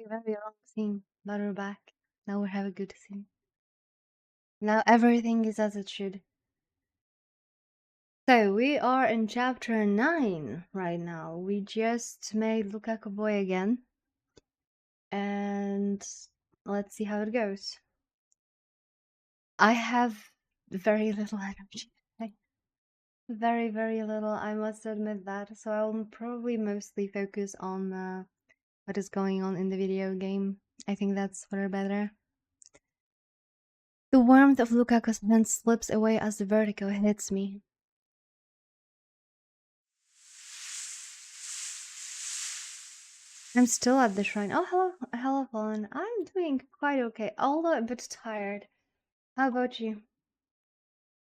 very wrong scene, but we're back. Now we have a good scene. Now everything is as it should. So we are in chapter 9 right now. We just made Lukaku boy again. And let's see how it goes. I have very little energy today. Very, very little, I must admit that. So I'll probably mostly focus on what is going on in the video game. I think that's far better. The warmth of Lukaku's hand slips away as the vertigo hits me. I'm still at the shrine. Oh, hello, Fallen. I'm doing quite okay, although a bit tired. How about you?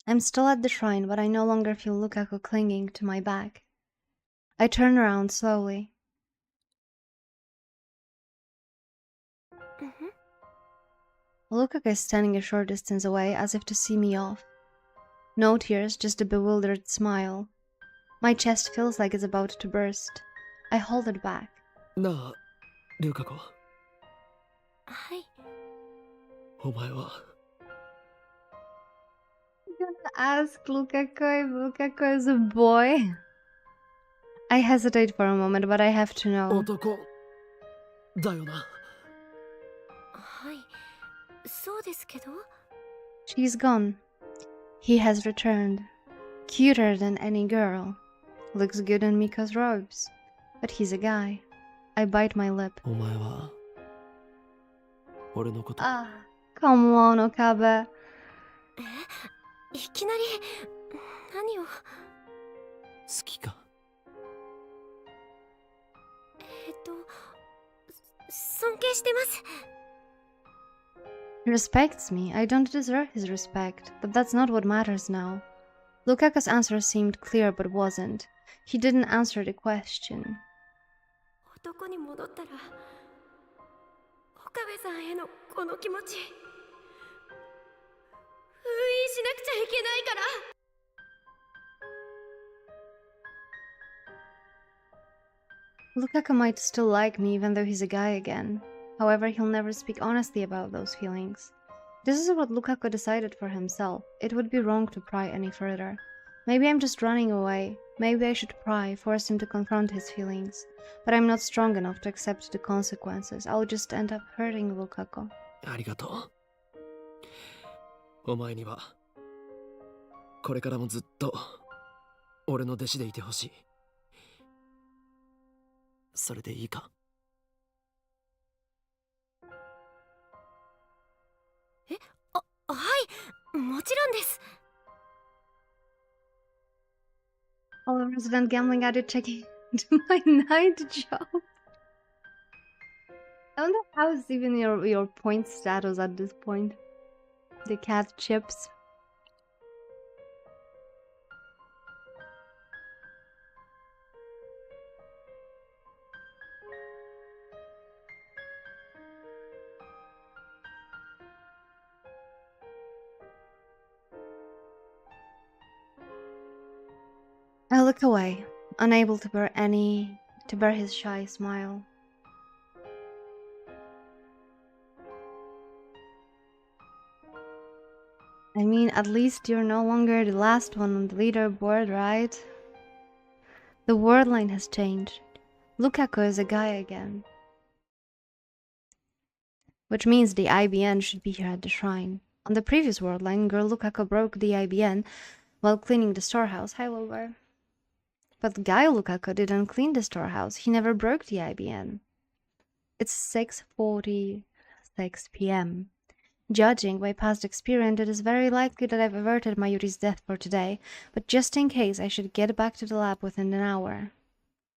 I'm still at the shrine, but I no longer feel Lukaku clinging to my back. I turn around slowly. Lukaku is standing a short distance away, as if to see me off. No tears, just a bewildered smile. My chest feels like it's about to burst. I hold it back. なあ、ルカ子。はい。お前は。I'm gonna ask Lukaku if Lukaku is a boy. I hesitate for a moment, but I have to know. 男だよな。はい。そうですけど。She's gone. He has returned. Cuter than any girl. Looks good in Miko's robes. But he's a guy. I bite my lip. お前は俺のこと。Ah, come on, Okabe. いきなり何を。好きか。尊敬してます。 He respects me. I don't deserve his respect, but that's not what matters now. Lukaku's answer seemed clear but wasn't. He didn't answer the question. 男に戻ったら岡部さんへのこの気持ち封印しなくちゃいけないから。 Lukaku might still like me even though he's a guy again. However, he'll never speak honestly about those feelings. This is what Lukaku decided for himself. It would be wrong to pry any further. Maybe I'm just running away. Maybe I should pry, force him to confront his feelings. But I'm not strong enough to accept the consequences. I'll just end up hurting Lukaku. ありがとう。お前にはこれからもずっと俺の弟子でいてほしい。それでいいか。はい、もちろんです。 All the resident gambling addict checking into my night job. I wonder how is even your point status at this point. The cat chips. I look away, unable to bear his shy smile. I mean, at least you're no longer the last one on the leaderboard, right? The word line has changed. Lukaku is a guy again. Which means the IBN should be here at the shrine. On the previous word line, girl Lukaku broke the IBN while cleaning the storehouse. Hi, Wilbur. But guy Lukaku didn't clean the storehouse. He never broke the IBN. It's 6:46 p.m. Judging by past experience, it is very likely that I've averted my Yuri's death for today, but just in case, I should get back to the lab within an hour.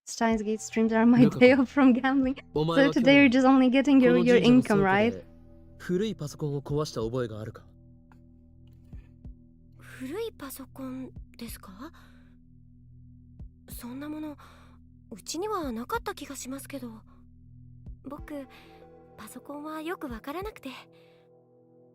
Steins Gate streams are my day off from gambling. So today you're just only getting your income, right? 古いパソコンを壊した覚えがあるか。古いパソコンですか？そんなものうちにはなかった気がしますけど。僕パソコンはよくわからなくて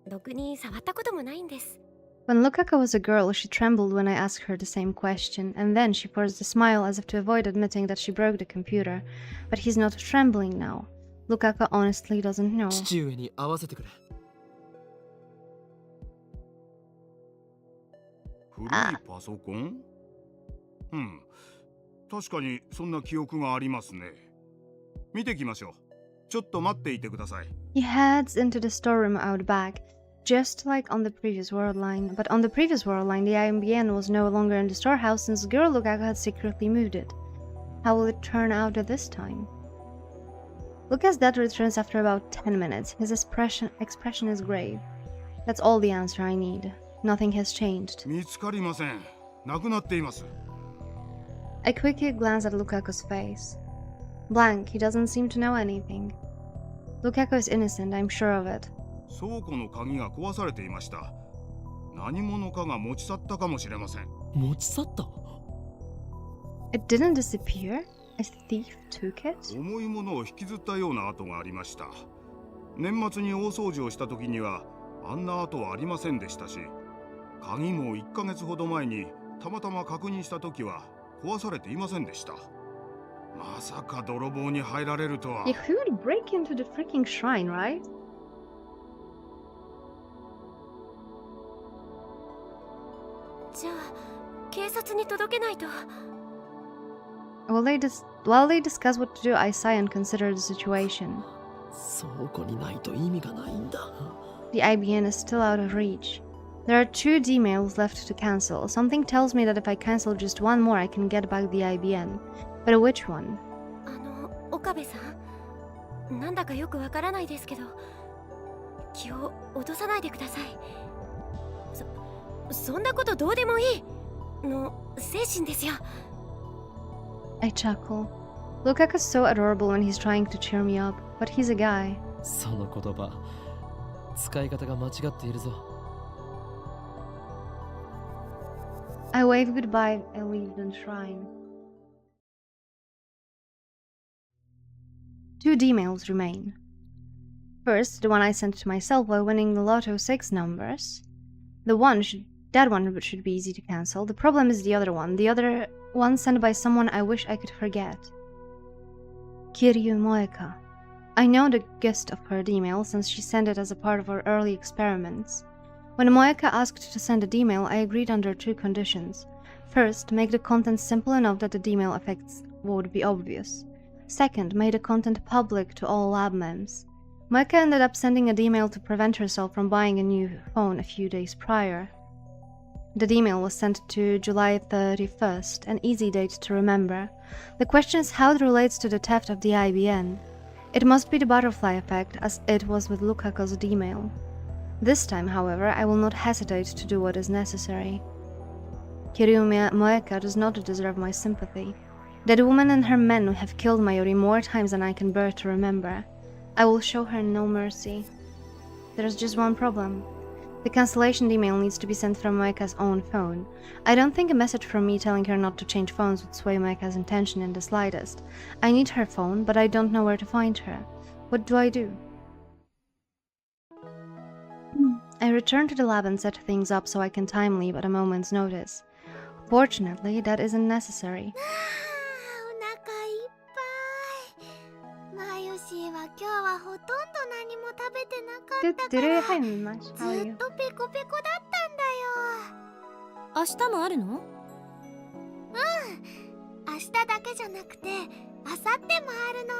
ろくに触ったこともないんです。 When Lukaku was a girl, she trembled when I asked her the same question, and then she forced a smile as if to avoid admitting that she broke the computer. But he's not trembling now. Lukaku honestly doesn't know. 父上に会わせてくれ。古いパソコン？確かにそんな記憶がありますね。見てきましょう。ちょっと待っていてください。He heads into the storeroom out back, just like on the previous world line. But on the previous world line, the IMBN was no longer in the storehouse since girl Lukaku had secretly moved it. How will it turn out at this time? Luka's dad returns after about 10 minutes. His expression is grave. That's all the answer I need. Nothing has changed. 見つかりません。なくなっています。I quickly glance at Lukaku's face. Blank, he doesn't seem to know anything. Lukaku is innocent, I'm sure of it. 倉庫の鍵が壊されていました。何者かが持ち去ったかもしれません。持ち去った？ It didn't disappear? A thief took it? 重いものを引きずったような跡がありました。年末に大掃除をした時にはあんな跡はありませんでしたし、鍵も1ヶ月ほど前にたまたま確認した時は壊されていませんでした。まさか泥棒に入られるとは。Yeah, who would break into the freaking shrine, right? じゃあ警察に届けないと。While they discuss what to do, I sigh and consider the situation. 倉庫にないと意味がないんだ。The IBN is still out of reach. There are 2 D-mails left to cancel. Something tells me that if I cancel just one more, I can get back the IBN. But which one? 岡部さん、なんだかよくわからないですけど、気を落とさないでください。そんなことどうでもいいの精神ですよ。I chuckle. Lukaku's so adorable when he's trying to cheer me up, but he's a guy. その言葉、使い方が間違っているぞ。I wave goodbye and leave the shrine. 2 D-mails remain. First, the one I sent to myself while winning the Lotto 6 numbers. That one should be easy to cancel. The problem is the other one sent by someone I wish I could forget. Kiryu Moeka. I know the gist of her email since she sent it as a part of our early experiments. When Moeka asked to send a D-mail, I agreed under 2 conditions. First, make the content simple enough that the D-mail effects would be obvious. Second, make the content public to all lab mems. Moeka ended up sending a D-mail to prevent herself from buying a new phone a few days prior. The D-mail was sent to July 31st, an easy date to remember. The question is how it relates to the theft of the IBN. It must be the butterfly effect, as it was with Lukaku's D-mail. This time, however, I will not hesitate to do what is necessary. Kiryu Moeka does not deserve my sympathy. That woman and her men have killed Mayuri more times than I can bear to remember. I will show her no mercy. There's just one problem. The cancellation email needs to be sent from Moeka's own phone. I don't think a message from me telling her not to change phones would sway Moeka's intention in the slightest. I need her phone, but I don't know where to find her. What do I do? I return to the lab and set things up so I can time leave at a moment's notice. Fortunately, that isn't necessary. お腹いっぱい。マヨシーは今日はほとんど何も食べてなかったから、 Hi, Mimash. ず How are っ you? とペコペコだったんだよ。明日もあるの？明日だけじゃなくて、明後日もあるの。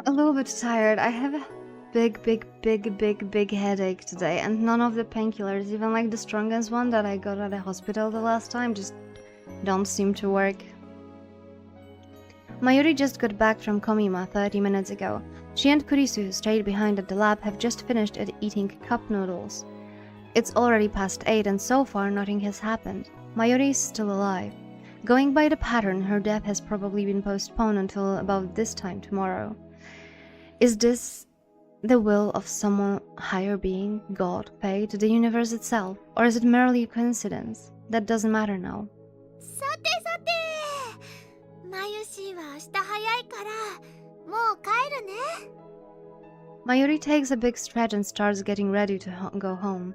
A little bit tired. I have a big headache today, and none of the painkillers, even like the strongest one that I got at the hospital the last time, just don't seem to work. Mayuri just got back from Komima 30 minutes ago. She and Kurisu, who stayed behind at the lab, have just finished eating cup noodles. It's already past 8 and so far nothing has happened. Mayuri is still alive. Going by the pattern, her death has probably been postponed until about this time tomorrow. Is this the will of some higher being, God, fate, the universe itself, or is it merely a coincidence? That doesn't matter now. さてさて、マヨシーは明日早いから、もう帰るね。Mayuri takes a big stretch and starts getting ready to go home.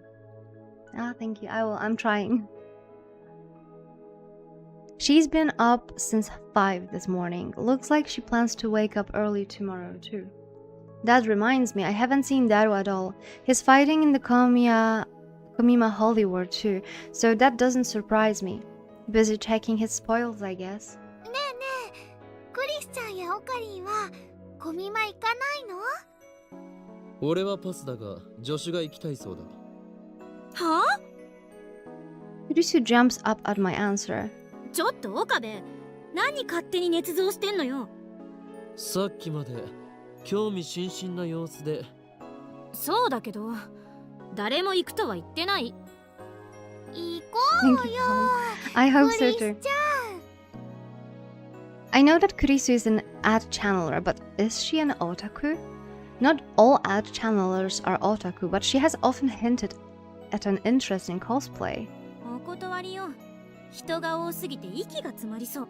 Ah, thank you. I'm trying. She's been up since 5 this morning. Looks like she plans to wake up early tomorrow too. That reminds me, I haven't seen Daru at all. He's fighting in the Komima Holy War too, so that doesn't surprise me. Busy checking his spoils, I guess. ねえねえ、クリスちゃんやオカリンはコミマ行かないの？俺はパスだが助手が行きたいそうだ。はあ？ Kurisu jumps up at my answer. ちょっと岡部、何勝手に捏造してんのよ。さっきまで興味津々な様子で。そうだけど、誰も行くとは言ってない。行こう Thank you, よ。 I hope ク so リス too. ちゃん。 I know that Kurisu is an ad channeler, but is she an otaku? Not all ad channelers are otaku, but she has often hinted at an interest in cosplay. お断りよ。人が多すぎて息が詰まりそう。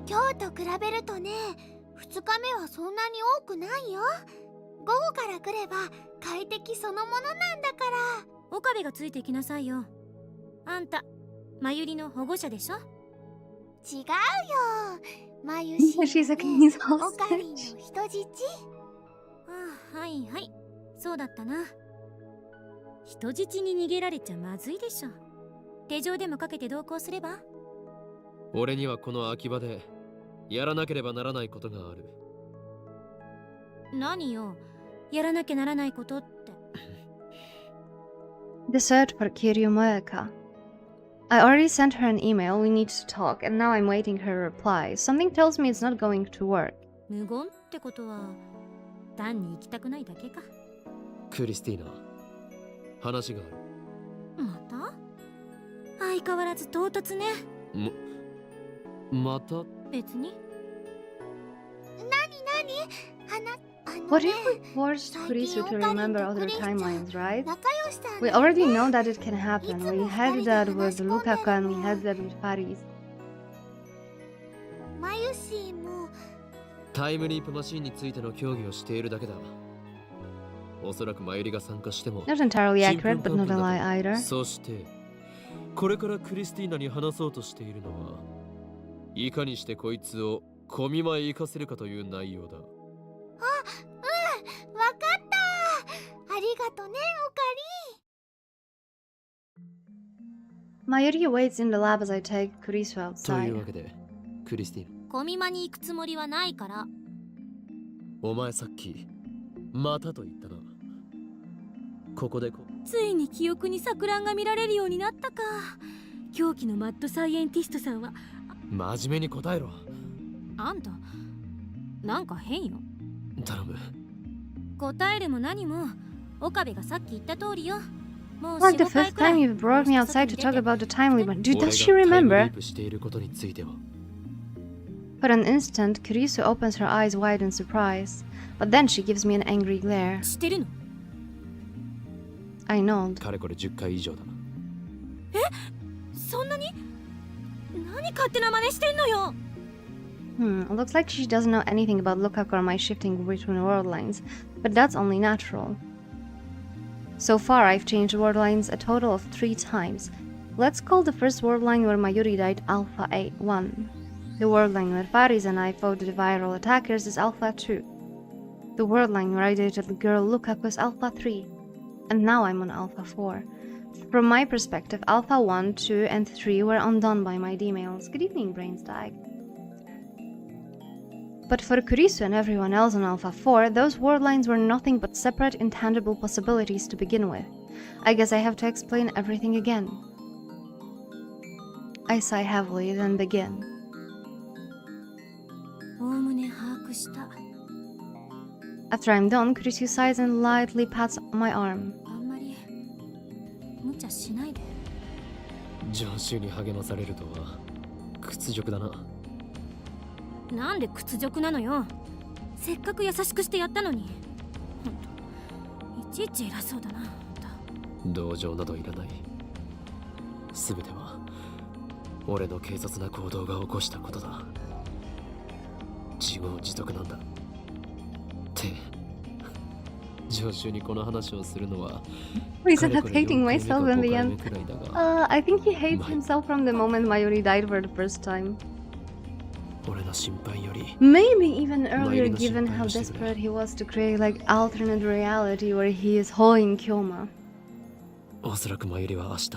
今日と比べるとね、2日目はそんなに多くないよ。午後から来れば快適そのものなんだから。岡部がついてきなさいよ。あんた、まゆりの保護者でしょ？違うよ。まゆし、She's a king's オカリンの hostage. 人質。ああ、はいはい。そうだったな。人質に逃げられちゃまずいでしょ。手錠でもかけて同行すれば？俺にはこの秋葉でやらなければならないことがある。何よ、やらなきゃならないことって。The search for Kiryu Moeka. I already sent her an email, we need to talk, and now I'm waiting her reply. Something tells me it's not going to work. 無言ってことは、単に行きたくないだけか。クリスティーナ、話がある。また？相変わらず唐突ね。また？別に。What if we forced Kurisu to remember other timelines, right? 仲良しさん We だよ already ね。 know that it can happen. We had that with Lukaku and we had that with Paris. まゆしもタイムリープマシンについての協議をしているだけだ。おそらくマユリが参加しても Not entirely ちんぷん accurate, か but んぷ not んだ a と lie either. そしてこれからクリスティーナに話そうとしているのはいかにしてこいつをコミマへ行かせるかという内容だ。わかった。ありがとね、オカリン。 Mayuri waits in the lab as I take Kurisu という outside. わけでクリスティーナ、コミマに行くつもりはないから。お前さっきまたと言ったな。ここでついに記憶に錯乱が見られるようになったか。狂気のマッドサイエンティストさんは。真面目に答えろ。あんた、なんか変よ。頼む。答えるも何も、岡部がさっき言った通りよ。もう Like the 4、5回 fifth くら time い you've brought me outside to talk about the time limit. Dude, 俺 does が she タイムリ remember? ープしていることについては。 For an instant, Kurisu opens her eyes wide in surprise. But then she gives me an angry glare. 知ってるの？ I nod. かれこれ10回以上だ。そんなに？何勝手な真似してんのよ。Looks like she doesn't know anything about Lukaku or my shifting between world lines, but that's only natural. So far, I've changed world lines a total of 3 times. Let's call the first world line where Mayuri died Alpha 1. The world line where Faris and I fought the viral attackers is Alpha 2. The world line where I dated the girl Lukaku is Alpha 3. And now I'm on Alpha 4. From my perspective, Alpha 1, 2, and 3 were undone by my D-mails. Good evening, Brainstag. But for Kurisu and everyone else on Alpha 4, those world lines were nothing but separate intangible possibilities to begin with. I guess I have to explain everything again. I sigh heavily, then begin. おおむね把握した。 After I'm done, Kurisu sighs and lightly pats my arm. あんまり無茶しないで。助手に励まされるとは屈辱だな。なんで屈辱なのよ。せっかく優しくしてやったのに。ほんといちいち偉そうだな。あんた同情などいらない。すべては俺の軽率な行動が起こしたことだ。自業自得なんだって助手にこの話をするのは Please か end れ up これ hating 4回目 myself か in 5 the 回目 end. くらいだが I think he hates My- himself from the moment Mayuri died for the first time. 俺の心配より Maybe even earlier, Mayuri no given how shinpaiしてくれ。 desperate he was to create like alternate reality where he is holding Kyoma. おそらくマユリは明日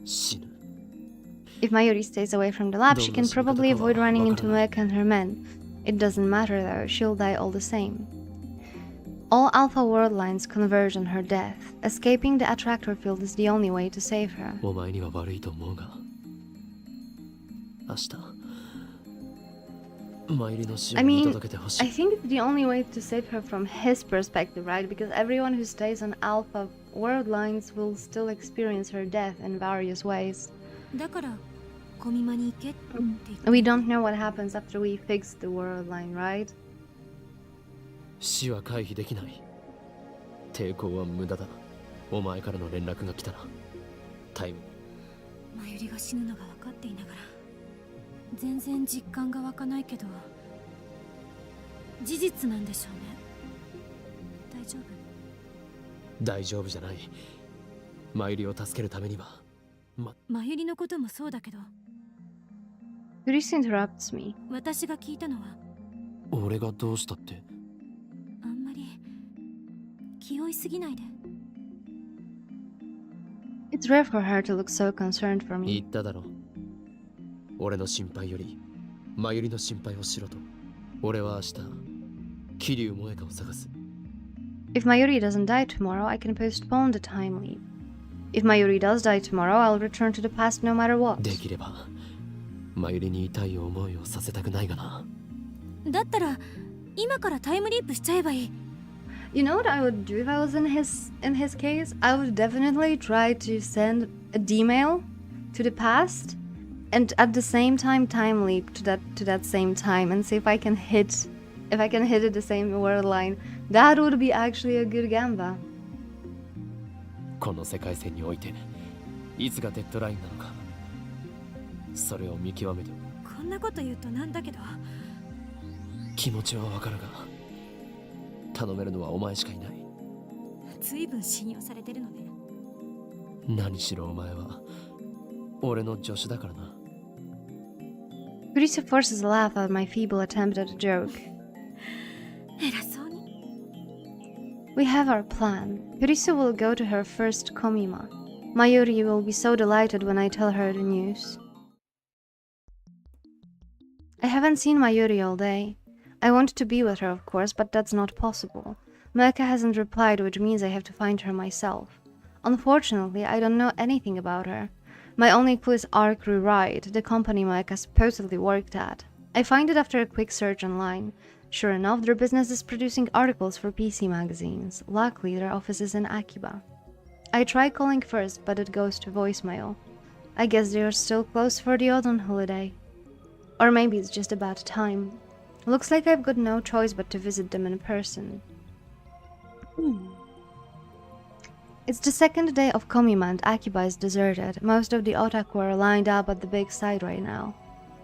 死ぬ If Mayuri stays away from the lab, she can Don't listen to probably the avoid call. running into Wakaranai. Mueka and her men. It doesn't matter though, she'll die all the same. All Alpha World lines converge on her death. Escaping the attractor field is the only way to save her. お前には悪いと思うが明日マユリの死を I 見 mean, 届けてほし I い think it's the only way to save her from his perspective, right? Because everyone who stays on Alpha World lines will still experience her death in various ways. だからコミマに行けって言って We don't know what happens after we fix the world line, right? 死は回避できない抵抗は無駄だお前からの連絡が来たらタイムマユリが死ぬのが分かっていながら全然実感が湧かないけど事実なんでしょうね。大丈夫？大丈夫じゃないマユリを助けるためにはマユリのこともそうだけど Chris interrupts me. 私が聞いたのは俺がどうしたってあんまり気負いすぎないで。 It's rare for her to look so concerned for 言 me. っただろ俺の心配よりマユリの心配をしろと俺は明日桐生萌香を探す If Mayuri doesn't die tomorrow, I can postpone the time leap. If Mayuri does die tomorrow, I'll return to the past no matter what. できればマユリに痛い思いをさせたくないがなだったら今からタイムリープしちゃえばいい。 You know what I would do if I was in his case? I would definitely try to send a D-mail to the past and at the same time leap to that same time and see if I can hit it at the same word line. That would be actually a good gamba. この世界線においていつがデッドラインなのかそれを見極めてこんなこと言うとなんだけど気持ちはわかるが頼めるのはお前しかいない随分信用されてるのね。何しろお前は俺の助手だからな Kurisa forces a laugh at my feeble attempt at a joke. 偉そうに。 We have our plan. Kurisa will go to her first Komima. Mayuri will be so delighted when I tell her the news. I haven't seen Mayuri all day. I want to be with her, of course, but that's not possible. Mueka hasn't replied, which means I have to find her myself. Unfortunately, I don't know anything about her. My only clue is Arc Rewrite, the company Mueka supposedly worked at. I find it after a quick search online. Sure enough, their business is producing articles for PC magazines. Luckily, their office is in Akiba. I try calling first, but it goes to voicemail. I guess they are still closed for the autumn holiday. Or maybe it's just about time. Looks like I've got no choice but to visit them in person. It's the second day of Komima and Akiba is deserted. Most of the otaku are lined up at the big site right now.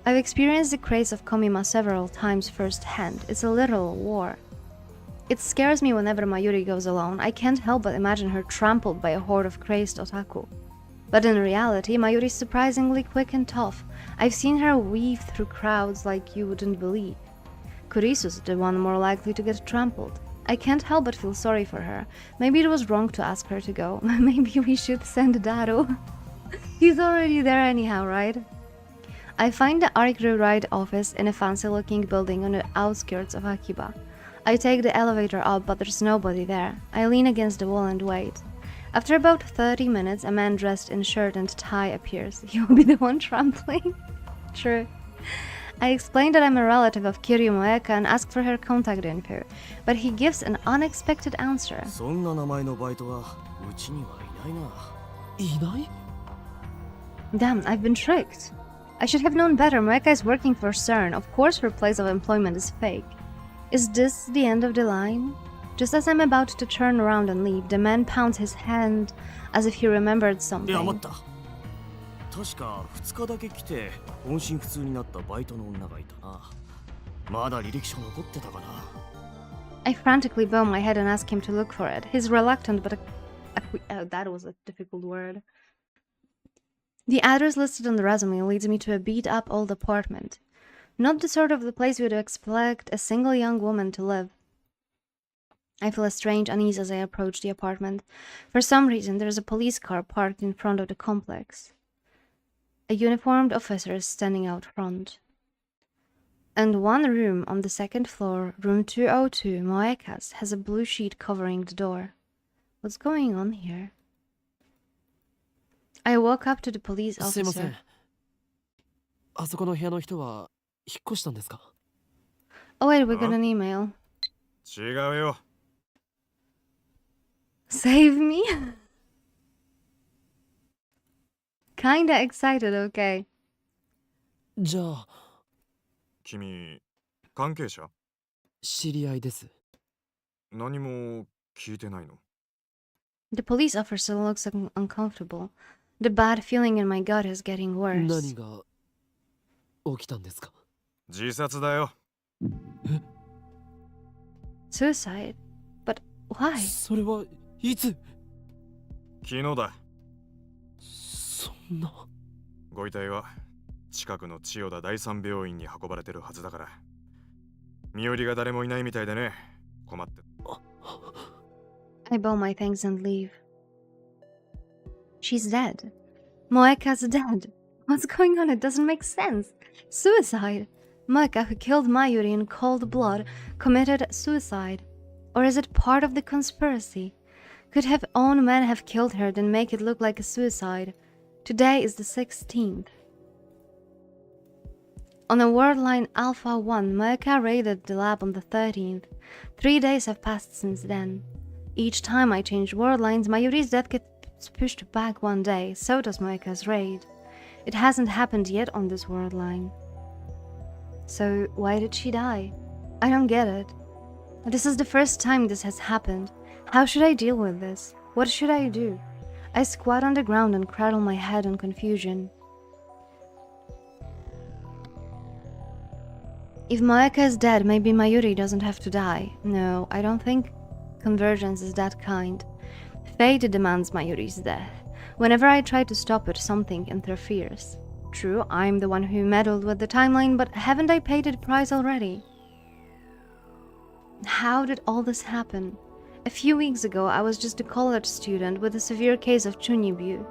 I've experienced the craze of Komima several times firsthand. It's a literal war. It scares me whenever Mayuri goes alone. I can't help but imagine her trampled by a horde of crazed otaku. But in reality, Mayuri is surprisingly quick and tough. I've seen her weave through crowds like you wouldn't believe. Kurisu's the one more likely to get trampled. I can't help but feel sorry for her. Maybe it was wrong to ask her to go. Maybe we should send Daru. He's already there anyhow, right? I find the Arc Rewrite office in a fancy-looking building on the outskirts of Akiba. I take the elevator up, but there's nobody there. I lean against the wall and wait. After about 30 minutes, a man dressed in shirt and tie appears. He will be the one trampling. True. I explain that I'm a relative of Kiryu Moeka and ask for her contact info, but he gives an unexpected answer. そんな名前のバイトはうちにはいないな。いない Damn, I've been tricked. I should have known better. Moeka is working for CERN. Of course her place of employment is fake. Is this the end of the line? Just as I'm about to turn around and leave, the man pounds his hand as if he remembered いや something. 待った。確か2日だけ来て音信不通になったバイトの女がいたな。まだ履歴書残ってたかな。I frantically bow my head and ask him to look for it. He's reluctant, but oh, that was a difficult word. The address listed on the resume leads me to a beat-up old apartment. Not the sort of the place you would expect a single young woman to live. I feel a strange unease as I approach the apartment. For some reason, there is a police car parked in front of the complex. A uniformed officer is standing out front. And one room on the second floor, room 202, Nyaehh, has a blue sheet covering the door. What's going on here? I walk up to the police すいません officer. あそこの部屋の人は引っ越したんですか Oh wait, we got Huh? an email. 違うよ。 Save me? Kinda excited, okay. じゃあ君、関係者？知り合いです。何も聞いてないの？ The police officer looks uncomfortable. The bad feeling in my gut is getting worse. 何が起きたんですか 自殺だよ。 Suicide? But why? それはいつ昨日だ。そんなご遺体は近くの千代田第三病院に運ばれてるはずだから。身寄りが誰もいないみたいでね。困って。 I bow my thanks and leave. She's dead. Moeka's dead. What's going on? It doesn't make sense. Suicide. Moeka, who killed Mayuri in cold blood, committed suicide. Or is it part of the conspiracy? Could have own men have killed her, then make it look like a suicide? Today is the 16th. On a word line Alpha 1, Moeka raided the lab on the 13th. 3 days have passed since then. Each time I change word lines, Mayuri's death gets pushed back one day, so does Moeka's raid. It hasn't happened yet on this word line. So why did she die? I don't get it. This is the first time this has happened. How should I deal with this? What should I do? I squat on the ground and cradle my head in confusion. If Moeka is dead, maybe Mayuri doesn't have to die. No, I don't think convergence is that kind. Fate demands Mayuri's death. Whenever I try to stop it, something interferes. True, I'm the one who meddled with the timeline, but haven't I paid the price already? How did all this happen? A few weeks ago, I was just a college student with a severe case of Chunibyu.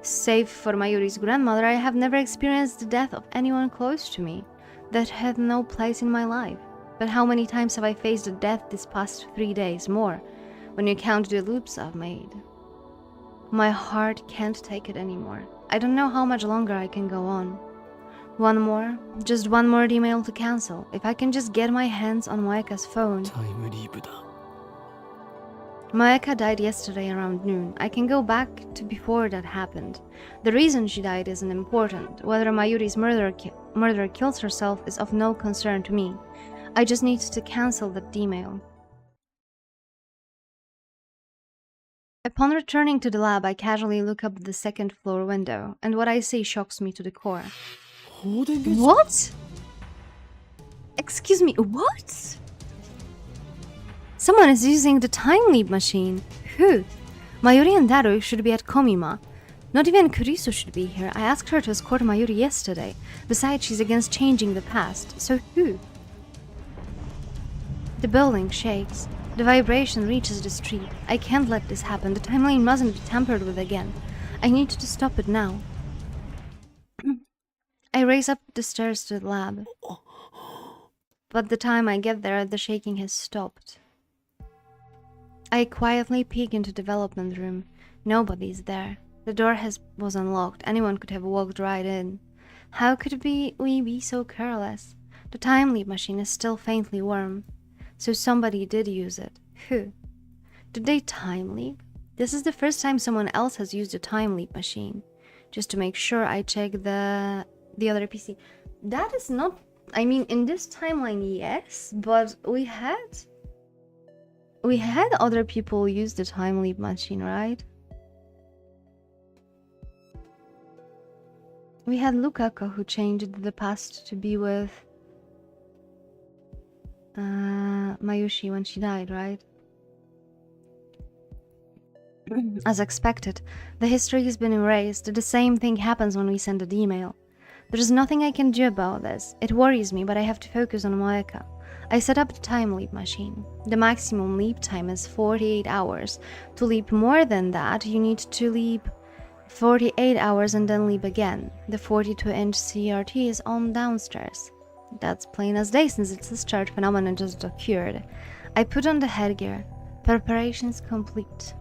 Save for Mayuri's grandmother, I have never experienced the death of anyone close to me. That had no place in my life. But how many times have I faced a death this past 3 days? More, when you count the loops I've made. My heart can't take it anymore. I don't know how much longer I can go on. Just one more email to cancel. If I can just get my hands on Moeka's phone. タイムリープだ Moeka died yesterday around noon. I can go back to before that happened. The reason she died isn't important. Whether Mayuri's murderer kills herself is of no concern to me. I just need to cancel that email. Upon returning to the lab, I casually look up the second floor window, and what I see shocks me to the core. 放電源 What? Excuse me, what? Someone is using the time leap machine. Who? Mayuri and Daru should be at Komima. Not even Kurisu should be here. I asked her to escort Mayuri yesterday. Besides, she's against changing the past. So who? The building shakes. The vibration reaches the street. I can't let this happen. The timeline mustn't be tampered with again. I need to stop it now. I race up the stairs to the lab. But the time I get there, the shaking has stopped. I quietly peek into the development room. Nobody's there. The door was unlocked. Anyone could have walked right in. How could we be so careless? The time leap machine is still faintly warm. So somebody did use it. Who? Did they time leap? This is the first time someone else has used a time leap machine. Just to make sure, I check the other PC. That is not... I mean, in this timeline, yes, but we had other people use the time leap machine, right? We had Lukaku who changed the past to be with... Mayushi when she died, right? As expected, the history has been erased. The same thing happens when we send an email. There's nothing I can do about this. It worries me, but I have to focus on Moeka. I set up the time leap machine. The maximum leap time is 48 hours. To leap more than that, you need to leap 48 hours and then leap again. The 42-inch CRT is on downstairs. That's plain as day since it's a start phenomenon just occurred. I put on the headgear. Preparations complete.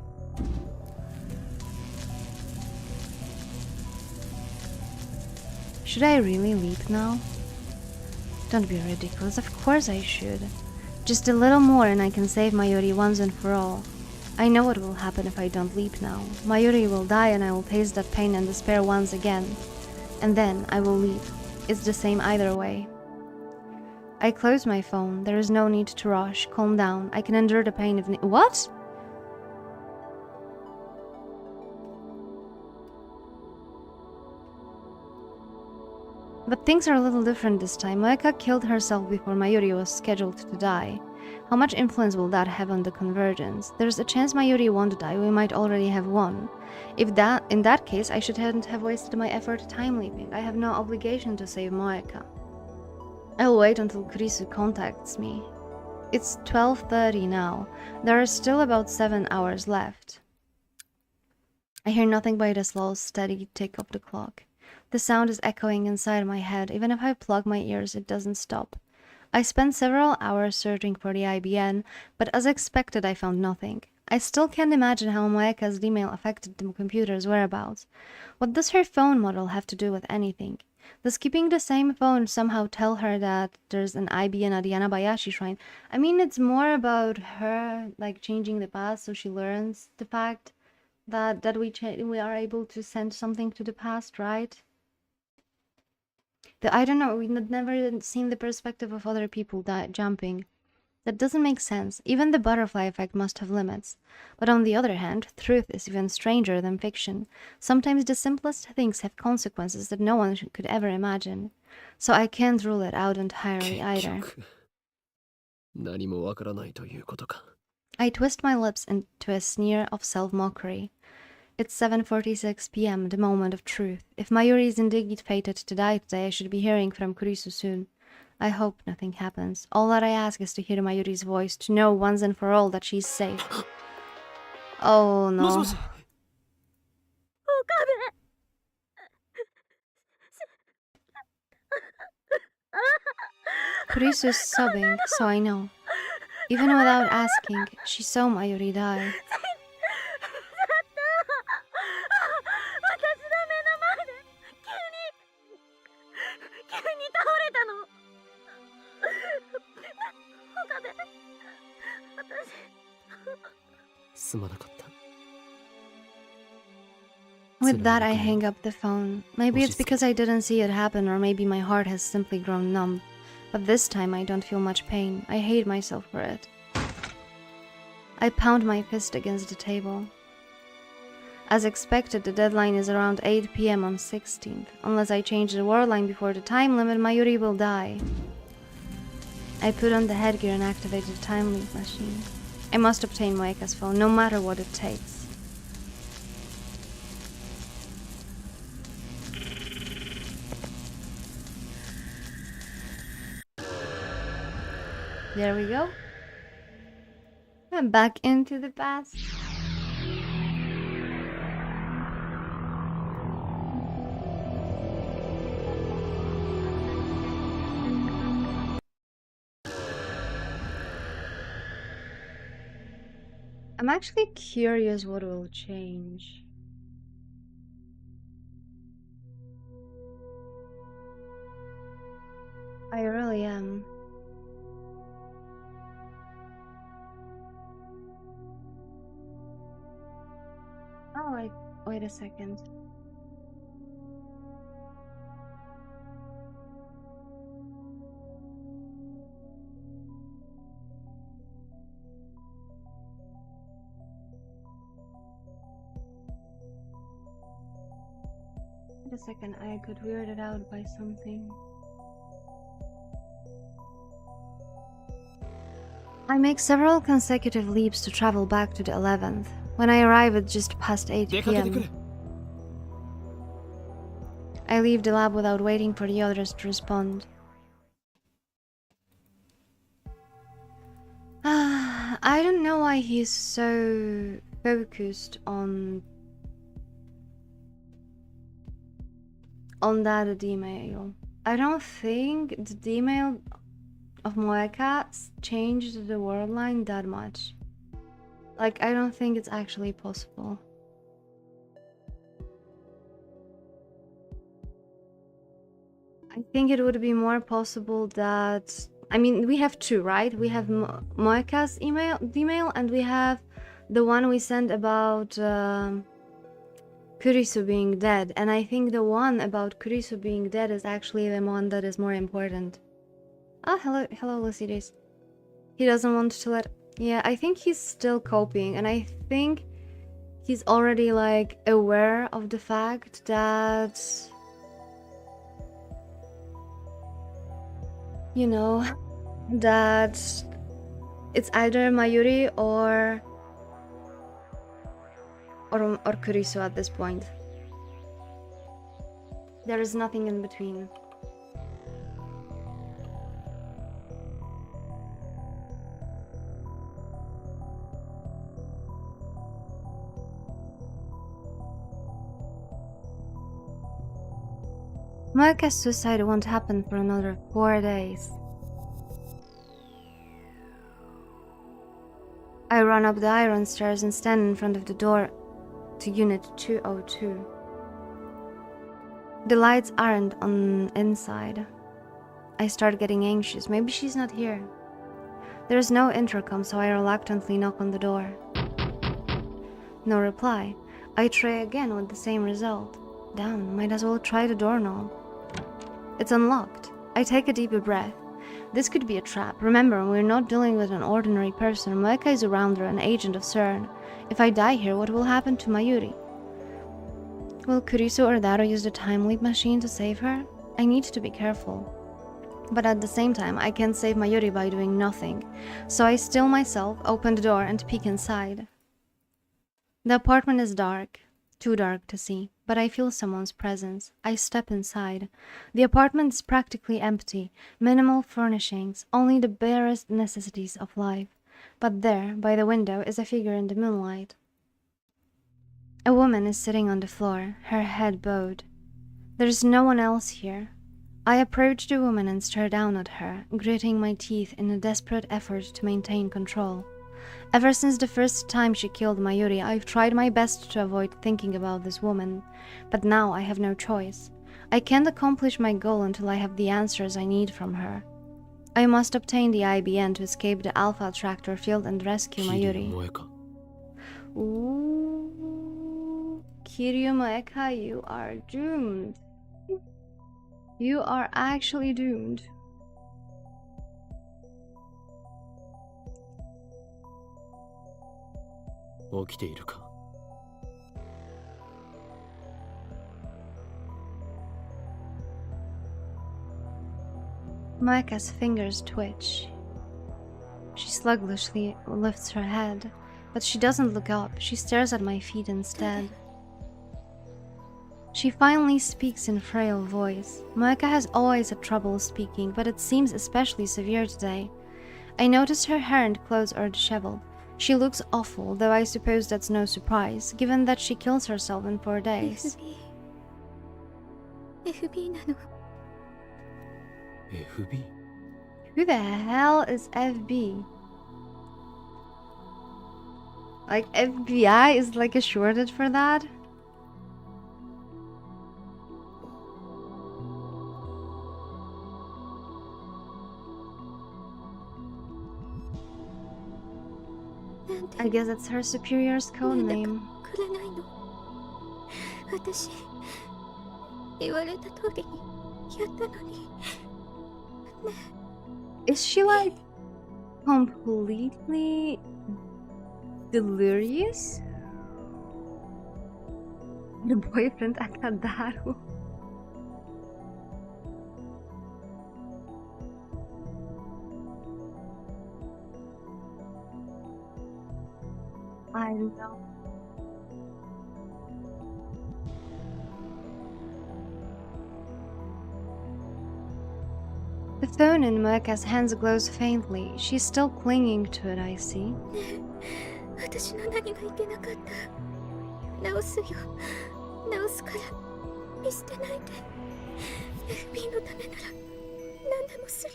Should I really leap now? Don't be ridiculous, of course I should. Just a little more and I can save Mayuri once and for all. I know what will happen if I don't leap now. Mayuri will die and I will taste that pain and despair once again. And then I will leap. It's the same either way. I close my phone. There is no need to rush. Calm down. I can endure the pain if What? But things are a little different this time. Moeka killed herself before Mayuri was scheduled to die. How much influence will that have on the convergence? There's a chance Mayuri won't die, we might already have won. In that case, I shouldn't have wasted my effort time leaping. I have no obligation to save Moeka. I'll wait until Kurisu contacts me. It's 12:30 now. There are still about 7 hours left. I hear nothing but the slow, steady tick of the clock. The sound is echoing inside my head. Even if I plug my ears, it doesn't stop. I spent several hours searching for the IBN, but as expected, I found nothing. I still can't imagine how Moeka's email affected the computer's whereabouts. What does her phone model have to do with anything? Does keeping the same phone somehow tell her that there's an IBN at the Yanabayashi shrine? I mean, it's more about her, like, changing the past so she learns the fact that we are able to send something to the past, right? I don't know, we've never seen the perspective of other people jumping. That doesn't make sense. Even the butterfly effect must have limits. But on the other hand, truth is even stranger than fiction. Sometimes the simplest things have consequences that no one could ever imagine. So I can't rule it out entirely either. 何もわからないということか。 I twist my lips into a sneer of self-mockery. It's 7:46 p.m., the moment of truth. If Mayuri is indeed fated to die today, I should be hearing from Kurisu soon. I hope nothing happens. All that I ask is to hear Mayuri's voice, to know once and for all that she's safe. Oh no. もしもし Kurisu is sobbing, so I know. Even without asking, she saw Mayuri die. With that, I hang up the phone. Maybe it's because I didn't see it happen, or maybe my heart has simply grown numb. But this time I don't feel much pain. I hate myself for it. I pound my fist against the table. As expected, the deadline is around 8 p.m. on 16th. Unless I change the war line before the time limit, Mayuri will die. I put on the headgear and activate the time leap machine. I must obtain Moeka's phone, no matter what it takes. There we go. I'm back into the past. I'm actually curious what will change. I really am. Oh, wait a second. Wait a second, I got weirded out by something. I make several consecutive leaps to travel back to the 11th. When I arrive at just past 8 出かけてくれ p.m., I leave the lab without waiting for the others to respond. I don't know why he's so focused on that email. I don't think the email of Moeka changed the world line that much. Like, I don't think it's actually possible. I think it would be more possible that, I mean, we have two, right? We have Moeka's email, and we have the one we sent about Kurisu being dead. And I think the one about Kurisu being dead is actually the one that is more important. Oh, hello, Lucides. He doesn't want to let... Yeah, I think he's still coping, and I think he's already, like, aware of the fact that... You know, that it's either Mayuri or Kurisu at this point. There is nothing in between. Moeka's suicide won't happen for another 4 days. I run up the iron stairs and stand in front of the door to Unit 202. The lights aren't on inside. I start getting anxious. Maybe she's not here. There's no intercom, so I reluctantly knock on the door. No reply. I try again with the same result. Damn, might as well try the doorknob. It's unlocked. I take a deeper breath. This could be a trap. Remember, we're not dealing with an ordinary person. Moeka is a rounder, an agent of CERN. If I die here, what will happen to Mayuri? Will Kurisu or Daro use the time leap machine to save her? I need to be careful. But at the same time, I can't save Mayuri by doing nothing. So I still myself, open the door and peek inside. The apartment is dark. Too dark to see, but I feel someone's presence. I step inside. The apartment is practically empty, minimal furnishings, only the barest necessities of life. But there, by the window, is a figure in the moonlight. A woman is sitting on the floor, her head bowed. There is no one else here. I approach the woman and stare down at her, gritting my teeth in a desperate effort to maintain control. Ever since the first time she killed Mayuri, I've tried my best to avoid thinking about this woman, but now I have no choice. I can't accomplish my goal until I have the answers I need from her. I must obtain the IBN to escape the Alpha Tractor field and rescue Mayuri. Ooh, Kiryu Moeka, you are doomed. You are actually doomed. Moeka's fingers twitch. She sluggishly lifts her head, but she doesn't look up. She stares at my feet instead. She finally speaks in frail voice. Moeka has always had trouble speaking, but it seems especially severe today. I notice her hair and clothes are disheveled. She looks awful, though I suppose that's no surprise, given that she kills herself in 4 days. FB なの。FB? Who the hell is FB? Like, FBI is like a shortage for that? I guess it's her superior's code name. くれないの。私、言われた通りにやったのに。Is she like completely delirious? The boyfriend Akadaru. I don't know. The phone in Moeka's hands glows faintly. She's still clinging to it, I see. 私の何がいけなかった。直すよ。直すから。見捨てないで。FB のためなら何でもする。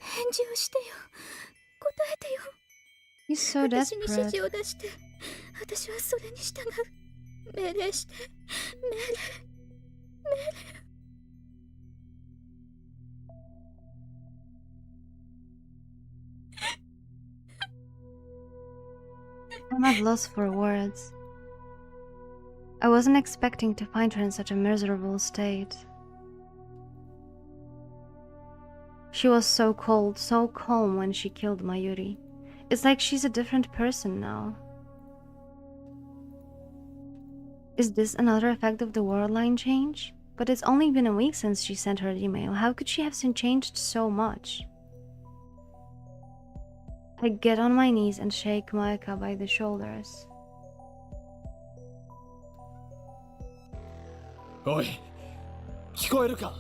返事をしてよ。答えてよ。 He's so 私に指 desperate. 示を出して。私はそれに従う。命令して。命令。 I'm at loss for words. I wasn't expecting to find her in such a miserable state. She was so cold, so calm when she killed Mayuri. It's like she's a different person now. Is this another effect of the world line change? But it's only been a week since she sent her email. How could she have changed so much? I get on my knees and shake Moeka by the shoulders. おい、聞こえるか？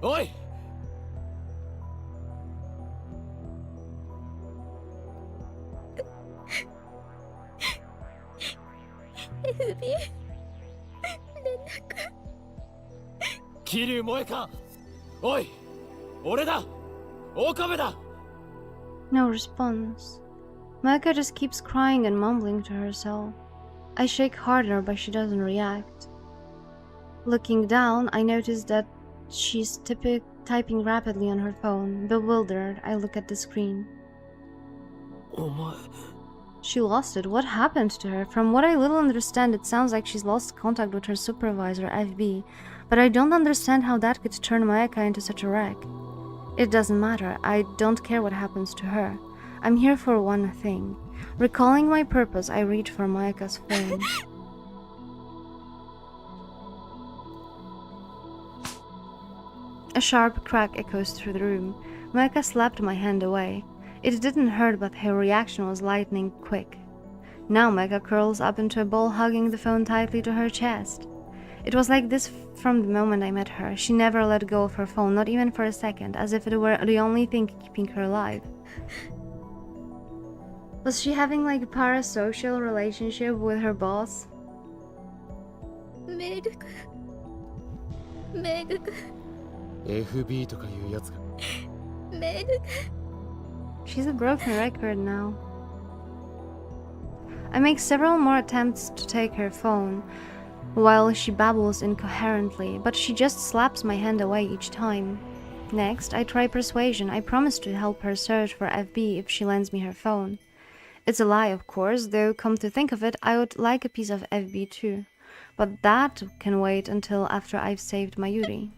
おい。FB 連絡。桐生萌か？おい、俺だ。岡部だ。 No response. Moeka just keeps crying and mumbling to herself. I shake harder, but she doesn't react. Looking down, I notice that she's typing rapidly on her phone. Bewildered, I look at the screen. お前。 She lost it. What happened to her? From what I little understand, it sounds like she's lost contact with her supervisor, FB. But I don't understand how that could turn Moeka into such a wreck. It doesn't matter. I don't care what happens to her. I'm here for one thing. Recalling my purpose, I reach for Moeka's phone. A sharp crack echoes through the room. Moeka slapped my hand away. It didn't hurt, but her reaction was lightning quick. Now Moeka curls up into a ball, hugging the phone tightly to her chest. It was like this from the moment I met her. She never let go of her phone, not even for a second, as if it were the only thing keeping her alive. Was she having like a parasocial relationship with her boss? メールが。メールが。 FB とかいうやつが。メールが。 She's a broken record now. I make several more attempts to take her phone, while she babbles incoherently, but she just slaps my hand away each time. Next, I try persuasion. I promise to help her search for FB if she lends me her phone. It's a lie, of course, though come to think of it, I would like a piece of FB too. But that can wait until after I've saved Mayuri.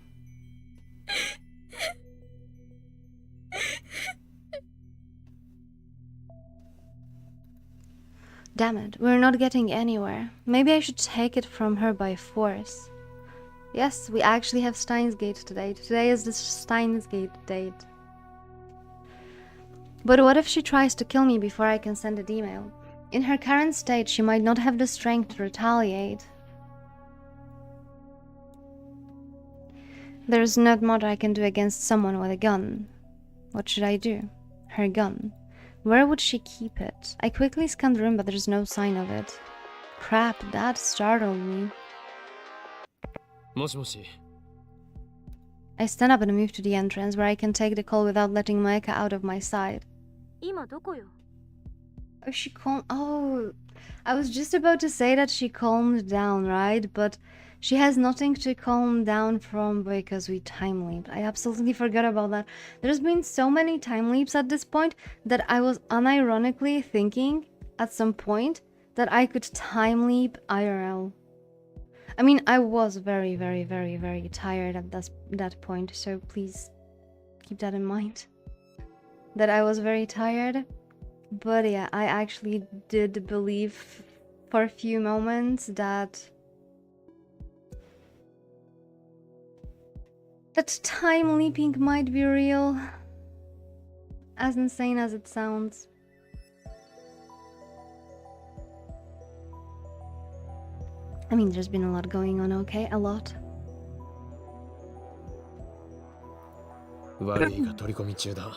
Damn it, we're not getting anywhere. Maybe I should take it from her by force. Yes, we actually have Steins Gate today. Today is the Steins Gate date. But what if she tries to kill me before I can send an email? In her current state, she might not have the strength to retaliate. There's not much I can do against someone with a gun. What should I do? Her gun. Where would she keep it? I quickly scan the room, but there's no sign of it. Crap, that startled me. もしもし。 I stand up and move to the entrance, where I can take the call without letting Moeka out of my sight. 今どこよ。 Oh, she calmed. Oh, I was just about to say that she calmed down, right? But she has nothing to calm down from because we time leaped. I absolutely forgot about that. There's been so many time leaps at this point that I was unironically thinking at some point that I could time leap IRL. I mean, I was very, very, very, very tired at that point, so please keep that in mind. That I was very tired. But yeah, I actually did believe for a few moments that time leaping might be real. As insane as it sounds. I mean, there's been a lot going on, okay? A lot. 悪いが取り込み中だ。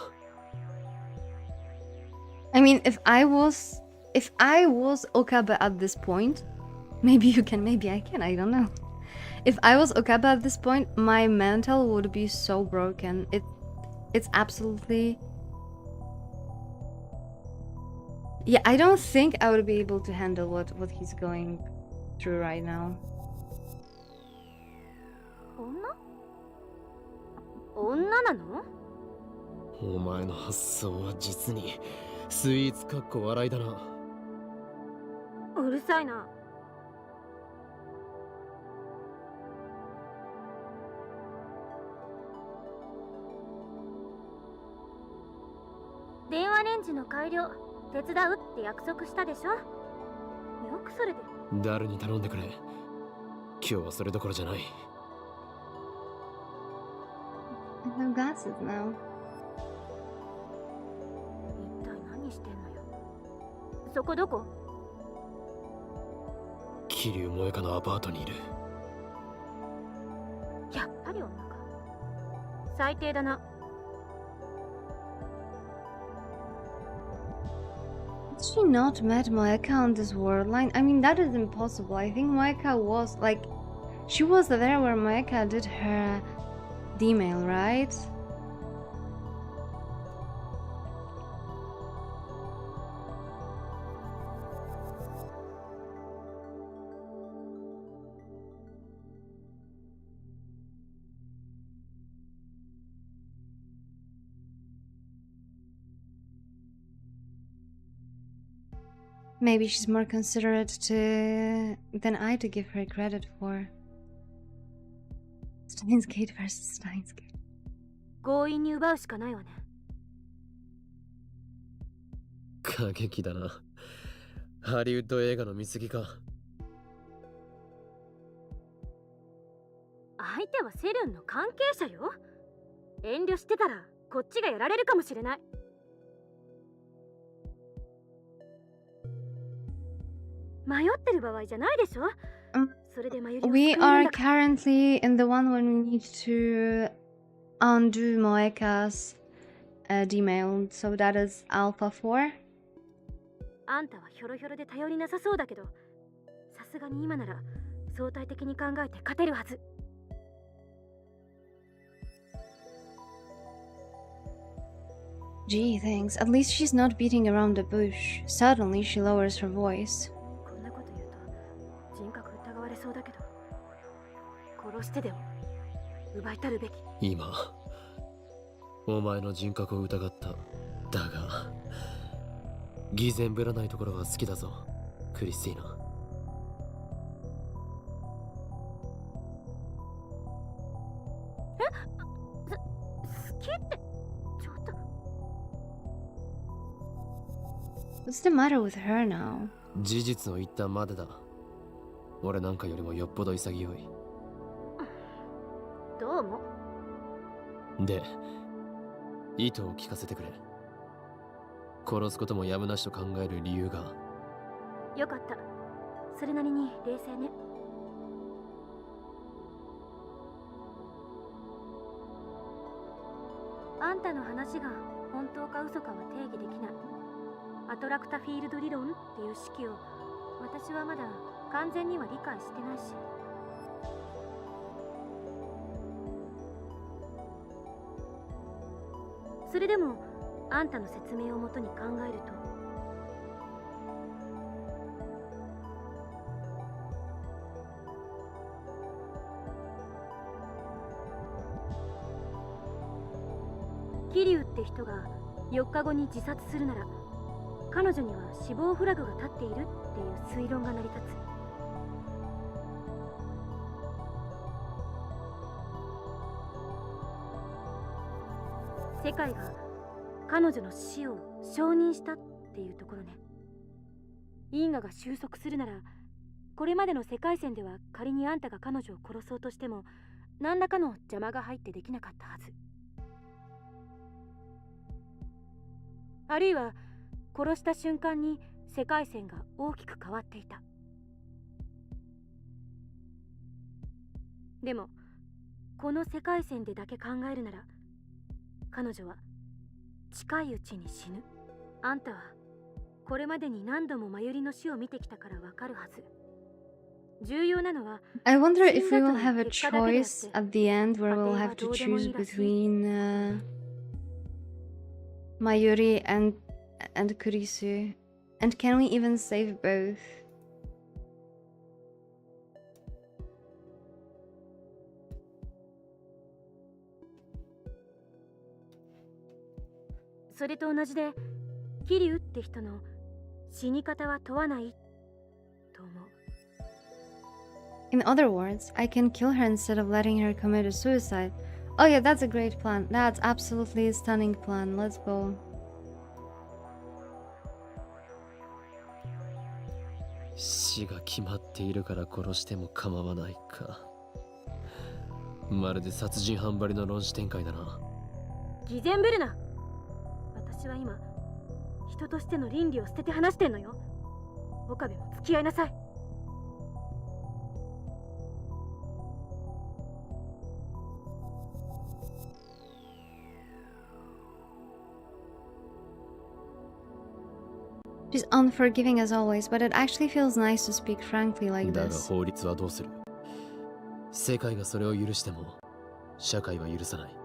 I mean, if I was Okaba at this point, maybe you can, maybe I can, I don't know. If I was Okaba at this point, my mental would be so broken. It's absolutely... Yeah, I don't think I would be able to handle what he's going through right now. 女なの？お前の発想は実にスイーツかっこ笑いだな。うるさいな。電話レンジの改良手伝うって約束したでしょ。よくそれで。誰に頼んでくれ。今日はそれどころじゃない。 I have glasses now. 一体何してんのよ。そこどこ？桐生萌香のアパートにいる。やっぱり女か。最低だな。 Has she not met Moeka on this world line? I mean, that is impossible. I think Moeka was like... She was there where Moeka did her D-mail, right? Maybe she's more considerate than I to give her credit for. Steins Gate versus Steins Gate. 強引に奪うしかないわね。過激だな。ハリウッド映画の見過ぎか。相手はセルンの関係者よ。遠慮してたらこっちがやられるかもしれない。迷ってる場合じゃないでしょ。それで迷いを救えるん We だから。 are currently in the one when we need to undo Moeka's D-mail, so that is Alpha 4. あんたはひょろひょろで頼りなさそうだけど、さすがに今なら相対的に考えて勝てるはず。 Gee, thanks. At least she's not beating around the bush. Suddenly, she lowers her voice. こんなこと言うと人格疑われそうだけど、殺してでも奪い取るべき。今、お前の人格を疑った。だが、偽善ぶらないところは好きだぞ、クリスティーナ。好きってちょっと。 What's the matter with her now? 事実を言ったまでだ。俺なんかよりもよっぽど潔い。どうも。で、意図を聞かせてくれ。殺すこともやむなしと考える理由が。よかった。それなりに冷静ね。あんたの話が本当か嘘かは定義できない。アトラクタフィールド理論っていう式を私はまだ完全には理解してないし。それでもあんたの説明をもとに考えると、桐生って人が4日後に自殺するなら、彼女には死亡フラグが立っているっていう推論が成り立つ。世界が彼女の死を承認したっていうところね。因果が収束するなら、これまでの世界線では仮にあんたが彼女を殺そうとしても何らかの邪魔が入ってできなかったはず。あるいは殺した瞬間に世界線が大きく変わっていた。でもこの世界線でだけ考えるなら、彼女は近いうちに死ぬ。あんたはこれまでに何度もマユリの死を見てきたからわかるはず。重要なのは、 I wonder if we will have a choice at the end where we'll have to choose between Mayuri and Kurisu. And can we even save both? それと同じで、キリュウって人の死に方は問わないと思う。 In other words, I can kill her instead of letting her commit a suicide. Oh yeah, that's a great plan. That's absolutely a stunning plan. Let's go. 死が決まっているから殺しても構わないか。まるで殺人犯ばりの論旨展開だな。偽善ぶるな。私は今人としての倫理を捨てて話してんのよ。岡部も付き合いなさい。 She's unforgiving as always, but it actually feels nice to speak frankly like だが this. 法律はどうする？世界がそれを許しても社会は許さない。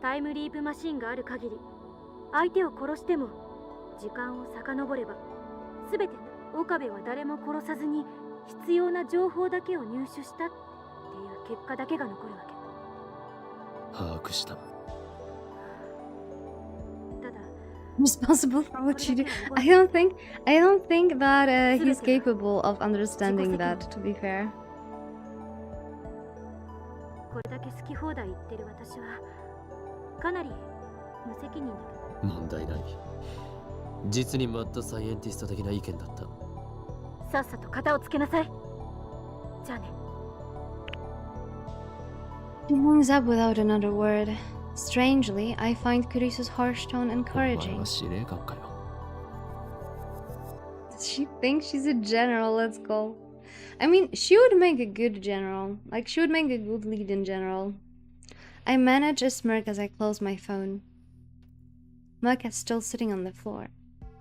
タイムリープマシンがある限り、相手を殺しても時間を遡れば、すべて岡部は誰も殺さずに必要な情報だけを入手したっていう結果だけが残るわけ。把握した。 ただ Responsible for what she did. I don't think that he's capable of understanding that, to be fair. これだけ好き放題言ってる私はかなり無責任だけど。問題ない。実にマッドサイエンティスト的な意見だった。さっさと片をつけなさい。じゃあね。 She hangs up without another word. Strangely, I find Kurisu's harsh tone お前 encouraging. は司令官かよ。 She thinks she's a general, let's go. I mean, she would make a good general. Like, she would make a good lead in general. I manage a smirk as I close my phone. Maka's still sitting on the floor.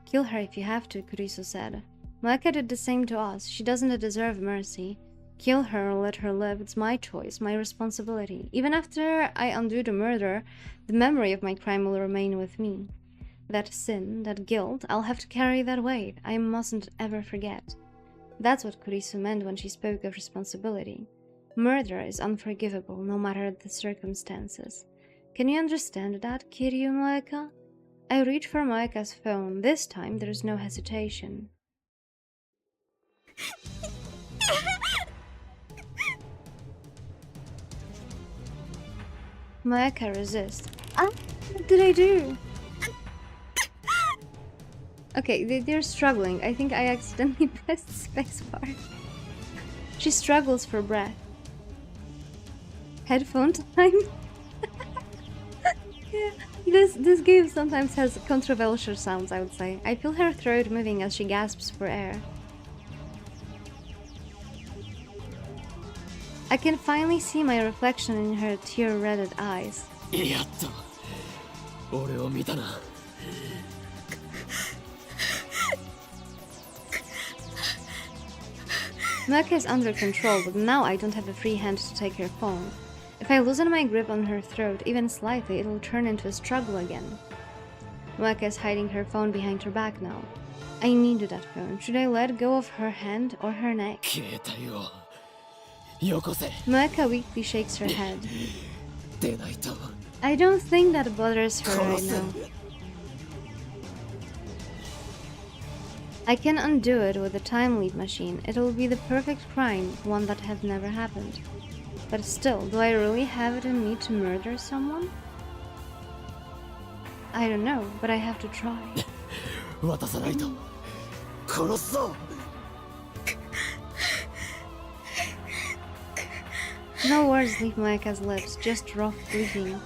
Kill her if you have to, Kurisu said. Maka did the same to us. She doesn't deserve mercy. Kill her or let her live. It's my choice, my responsibility. Even after I undo the murder, the memory of my crime will remain with me. That sin, that guilt, I'll have to carry that weight. I mustn't ever forget. That's what Kurisu meant when she spoke of responsibility. Murder is unforgivable, no matter the circumstances. Can you understand that, Kiryu Maeka? I reach for Maeka's phone. This time, there's no hesitation. Maeka resists. Ah, what did I do? Okay, they're struggling. I think I accidentally pressed spacebar. She struggles for breath. Headphone time? Yeah, this game sometimes has controversial sounds, I would say. I feel her throat moving as she gasps for air. I can finally see my reflection in her tear-reddened eyes. やっと俺を見たな。 Maka is under control, but now I don't have a free hand to take her phone. If I loosen my grip on her throat even slightly, it will turn into a struggle again. Maka is hiding her phone behind her back now. I needed that phone. Should I let go of her hand or her neck? 携帯をよこせ。 Maka weakly shakes her head. 出ないと I don't think that bothers her right 殺す。 now. I can undo it with a time leap machine. It will be the perfect crime, one that has never happened. But still, do I really have it in me to murder someone? I don't know, but I have to try. 渡さないと殺すぞ。 No words leave Maeka's lips, just rough breathing.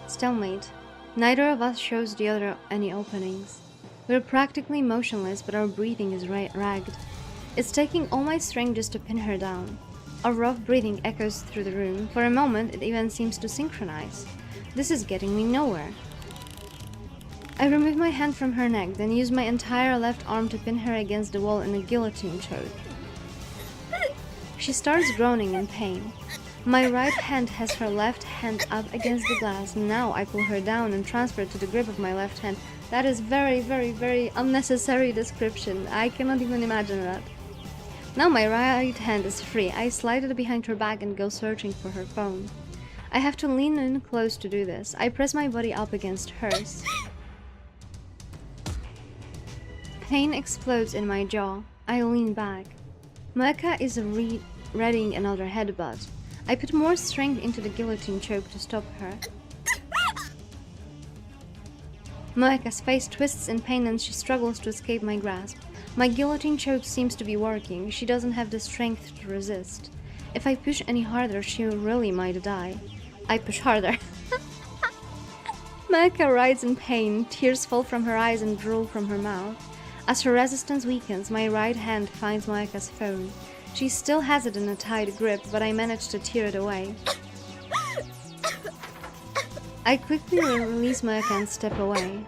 Stalemate. Neither of us shows the other any openings. We're practically motionless, but our breathing is ragged. It's taking all my strength just to pin her down. Our rough breathing echoes through the room. For a moment, it even seems to synchronize. This is getting me nowhere. I remove my hand from her neck, then use my entire left arm to pin her against the wall in a guillotine choke. She starts groaning in pain. My right hand has her left hand up against the glass. Now I pull her down and transfer it to the grip of my left hand. That is very, very, very unnecessary description. I cannot even imagine that. Now my right hand is free. I slide it behind her back and go searching for her phone. I have to lean in close to do this. I press my body up against hers. Pain explodes in my jaw. I lean back. Nyaehh is readying another headbutt. I put more strength into the guillotine choke to stop her. Nyaehh's face twists in pain and she struggles to escape my grasp. My guillotine choke seems to be working. She doesn't have the strength to resist. If I push any harder, she really might die. I push harder. Nyaehh writhes in pain. Tears fall from her eyes and drool from her mouth. As her resistance weakens, my right hand finds Nyaehh's phone. She still has it in a tight grip, but I manage to tear it away. I quickly release Nyaehh and step away.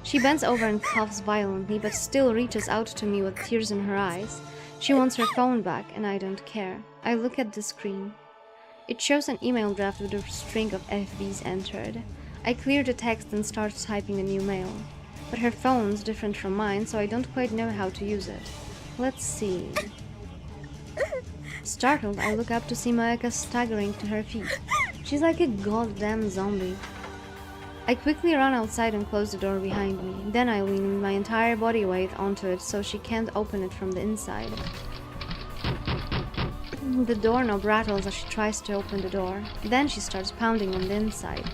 She bends over and coughs violently, but still reaches out to me with tears in her eyes. She wants her phone back, and I don't care. I look at the screen. It shows an email draft with a string of FBs entered. I clear the text and start typing a new mail. But her phone's different from mine, so I don't quite know how to use it. Let's see. Startled, I look up to see Nyaehh staggering to her feet. She's like a goddamn zombie. I quickly run outside and close the door behind me. Then I lean my entire body weight onto it so she can't open it from the inside. The doorknob rattles as she tries to open the door. Then she starts pounding on the inside.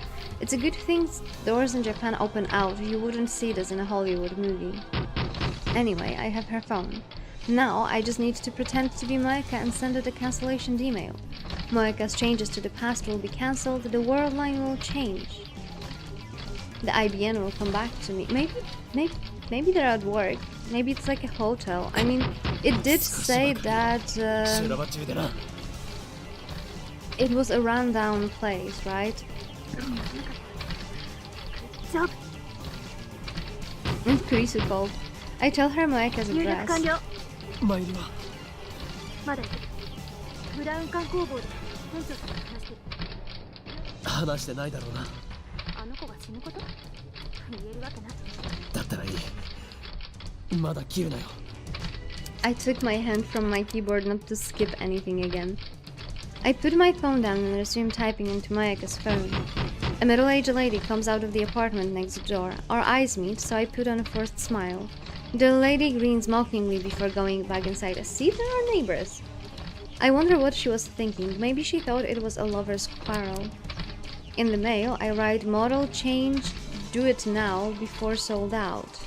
It's a good thing doors in Japan open out. You wouldn't see this in a Hollywood movie. Anyway, I have her phone. Now I just need to pretend to be Nyaehh and send it a cancellation email. Nyaehh's changes to the past will be cancelled. The world line will change. The IBN will come back to me. Maybe they're at work. Maybe it's like a hotel. I mean, it did say that it was a rundown place, right? Kurisu called. I tell her Nyaehh's address. 参りはまだブラウン管工房で店長さんと話してる。話してないだろうな。あの子が死ぬこと言えるわけない。だったらいい。まだ切るなよ。I took my hand from my keyboard not to skip anything again. I put my phone down and resumed typing into Nyaehh's phone. A middle-aged lady comes out of the apartment next door. Our eyes meet, so I put on a forced smile. The lady grins mockingly before going back inside. See, there are neighbors. I wonder what she was thinking. Maybe she thought it was a lover's quarrel. In the mail, I write model change, do it now, before sold out.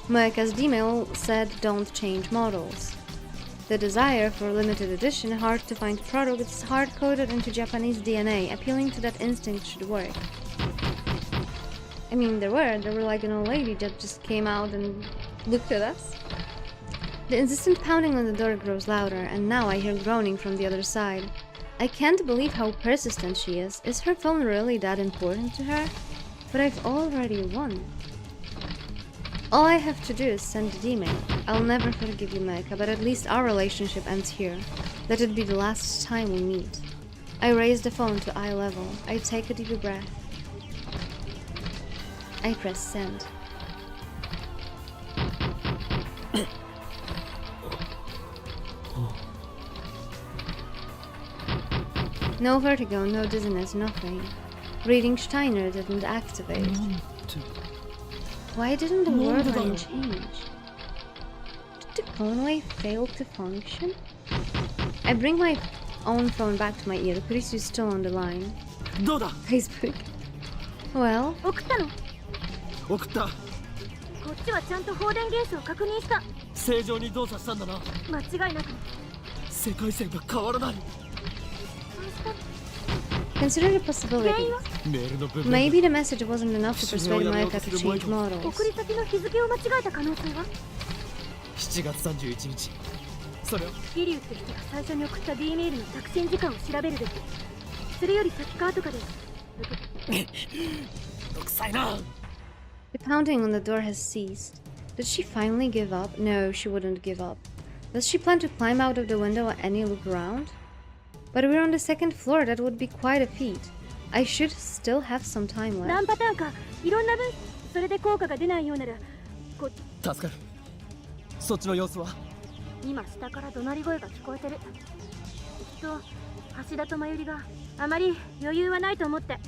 Nyaehh's email said don't change models. The desire for limited edition, hard to find products hard-coded into Japanese DNA, appealing to that instinct should work. I mean, there were like an old lady that just came out and looked at us. The insistent pounding on the door grows louder, and now I hear groaning from the other side. I can't believe how persistent she is. Is her phone really that important to her? But I've already won. All I have to do is send the email. I'll never forgive you, Nyaehh, but at least our relationship ends here. Let it be the last time we meet. I raise the phone to eye level. I take a deep breath. I press send. No vertigo, no dizziness, nothing. Reading Steiner didn't activate. Why didn't the word line change? Did the phone wave fail to function? I bring my own phone back to my ear. Kurisu is still on the line. どうだ Facebook. Well, 送ったの？送った。こっちはちゃんと放電原子を確認した。正常に動作したんだな。間違いなく。世界線が変わらない。Consider the possibility. メールの文面 Maybe the message wasn't enough to persuade Moeka to change models. 送り先の日付を間違えた可能性は7月31日それをギリュウって人が最初に送った D メールの着信時間を調べるべきそれより先か後かで The pounding on the door has ceased. Did she finally give up? No, she wouldn't give up. Does she plan to climb out of the window at any look around? But we're on the second floor, that would be quite a feat. I should still have some time 何 left. パターンかいろんな分それで効果が出ないようなら助かるそっちの様子は今下から怒鳴り声が聞こえてるきっと橋田と真由里があまり余裕はないと思って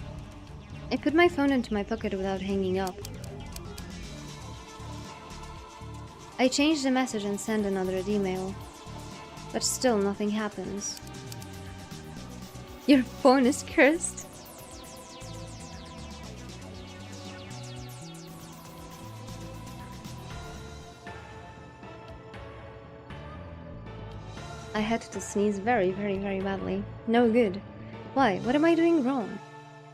I put my phone into my pocket without hanging up. I change the message and send another email. But still nothing happens. Your phone is cursed. I had to sneeze very badly. No good. Why? What am I doing wrong?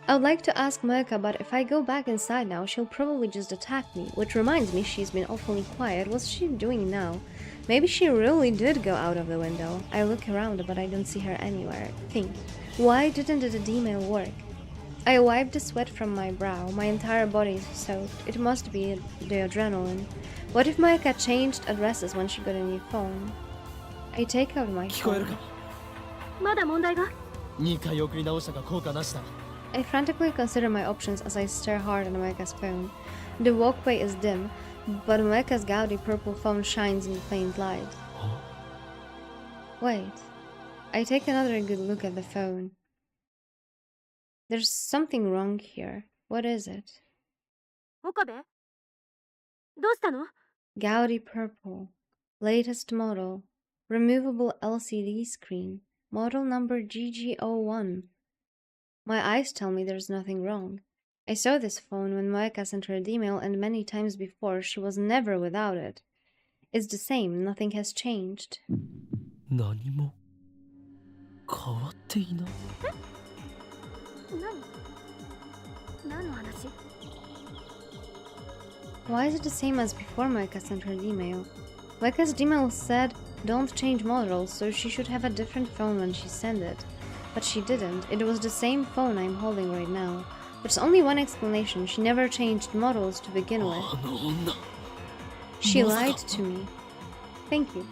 I would like to ask Moeka, but if I go back inside now, she'll probably just attack me. Which reminds me, she's been awfully quiet. What's she doing now? Maybe she really did go out of the window. I look around, but I don't see her anywhere. Think, why didn't the D-mail work? I wiped the sweat from my brow. My entire body is soaked. It must be the adrenaline. What if Moeka changed addresses when she got a new phone? I take out my 聞こえる phone. かまだ問題が2回送り直したが効果なしだ I frantically consider my options as I stare hard at Moeka's phone. The walkway is dim, but Moeka's gaudy purple phone shines in the faint light. Wait. I take another good look at the phone. There's something wrong here. What is it? 岡部どうしたの Gaudy purple. Latest model. Removable LCD screen. Model number GG01. My eyes tell me there's nothing wrong. I saw this phone when Moeka sent her an email, and many times before she was never without it. It's the same, nothing has changed. 何も変わっていない何の話 Why is it the same as before Moeka sent her an email? Moeka's email said, don't change models, so she should have a different phone when she sent it. But she didn't. It was the same phone I'm holding right now. There's only one explanation. She never changed models to begin with. あの女 She まさか lied to me. Thank you.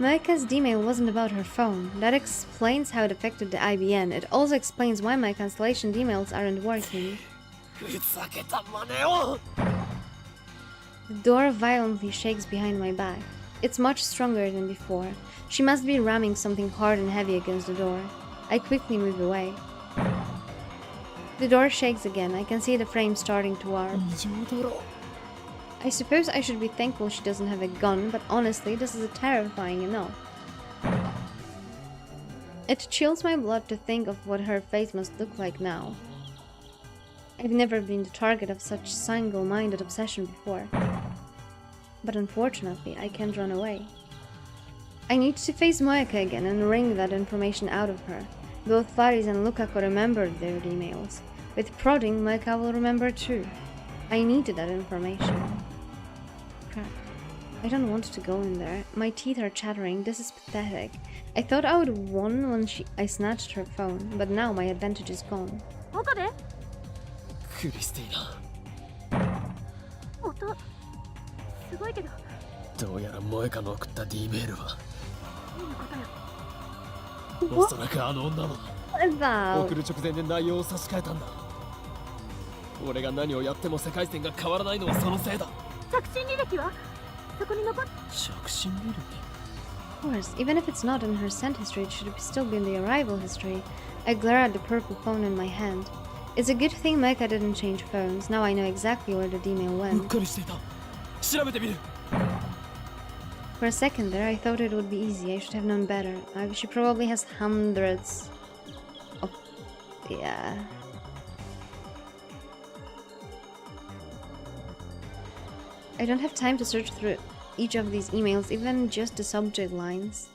Maika's email wasn't about her phone. That explains how it affected the IBN. It also explains why my cancellation emails aren't working. ふざけた真似を The door violently shakes behind my back. It's much stronger than before. She must be ramming something hard and heavy against the door. I quickly move away. The door shakes again. I can see the frame starting to warp. 異常だろ I suppose I should be thankful she doesn't have a gun, but honestly, this is terrifying enough. It chills my blood to think of what her face must look like now. I've never been the target of such single-minded obsession before. But unfortunately, I can't run away. I need to face Moeka again and wring that information out of her. Both Faris and Lukako remembered their emails. With prodding, Moeka will remember too. I needed that information. Crap. I don't want to go in there. My teeth are chattering. This is pathetic. I thought I would have won when I snatched her phone, but now my advantage is gone. 岡部クリスティーナ音すごいけどどうやら萌香の送った D メールは何のことよおそらくあの女は What about? 送る直前で内容を差し替えたんだ俺が何をやっても世界線が変わらないのはそのせいだ着信履歴はそこに残っ着信履歴 Of course, even if it's not in her sent history, it should still be in the arrival history. I glare at the purple phone in my hand. It's a good thing Moeka didn't change phones. Now I know exactly where the email うっ went. かりしていた調べてみる For a second there, I thought it would be easy. I should have known better. She probably has hundreds of... Yeah. I don't have time to search through each of these emails, even just the subject lines.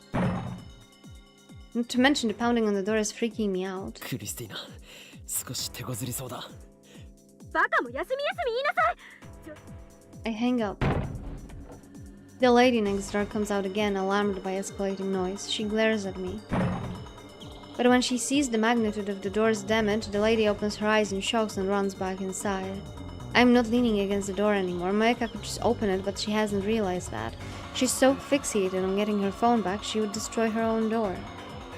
Not to mention the pounding on the door is freaking me out. クリスティーナ、少し手こずりそうだ。バカも休み休み言いなさい。 I hang up. The lady next door comes out again, alarmed by escalating noise. She glares at me. But when she sees the magnitude of the door's damage, the lady opens her eyes in shock and runs back inside. I'm not leaning against the door anymore. Nyaehh could just open it, but she hasn't realized that. She's so fixated on getting her phone back, she would destroy her own door.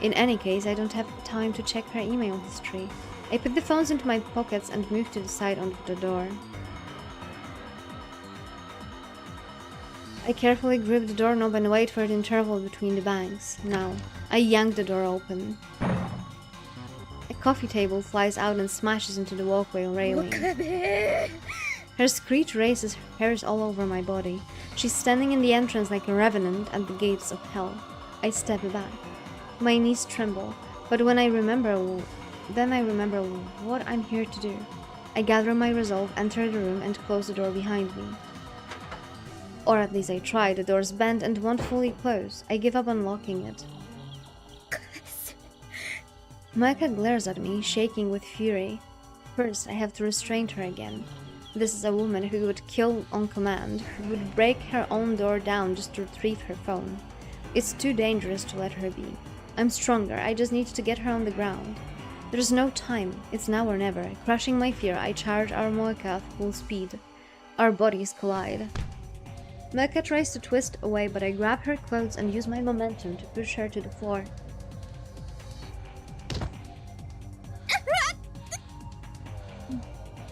In any case, I don't have time to check her email history. I put the phones into my pockets and move to the side of the door. I carefully grip the doorknob and wait for the interval between the bangs. Now, I yank the door open. A coffee table flies out and smashes into the walkway railing. Her screech raises hairs all over my body. She's standing in the entrance like a revenant at the gates of hell. I step back. My knees tremble, but then I remember what I'm here to do. I gather my resolve, enter the room, and close the door behind me. Or at least I try. The door's bent and won't fully close. I give up on locking it. Nyaehh glares at me, shaking with fury. First, I have to restrain her again. This is a woman who would kill on command, who would break her own door down just to retrieve her phone. It's too dangerous to let her be. I'm stronger, I just need to get her on the ground. There's no time, it's now or never. Crushing my fear, I charge our Nyaehh at full speed. Our bodies collide. Nyaehh tries to twist away, but I grab her clothes and use my momentum to push her to the floor.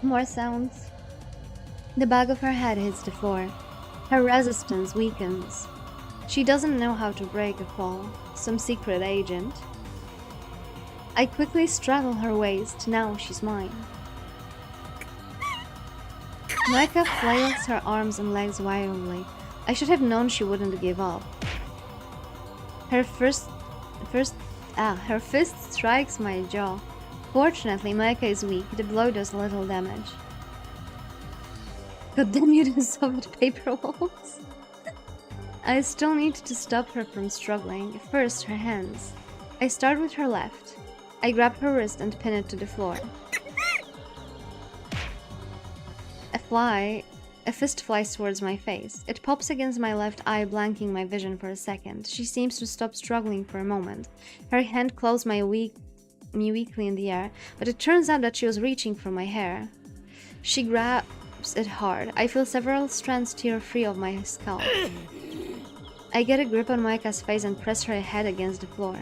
More sounds. The back of her head hits the floor. Her resistance weakens. She doesn't know how to break a fall. Some secret agent. I quickly straddle her waist. Now she's mine. Nyaehh flails her arms and legs wildly. I should have known she wouldn't give up. Her fist strikes my jaw. Fortunately, Nyaehh is weak. The blow does little damage. God damn you, the Soviet paper walls. I still need to stop her from struggling. First, her hands. I start with her left. I grab her wrist and pin it to the floor. A fist flies towards my face. It pops against my left eye, blanking my vision for a second. She seems to stop struggling for a moment. Her hand claws me weakly in the air, but it turns out that she was reaching for my hair. She grabs it hard. I feel several strands tear free of my scalp. I get a grip on Nyaehh's face and press her head against the floor.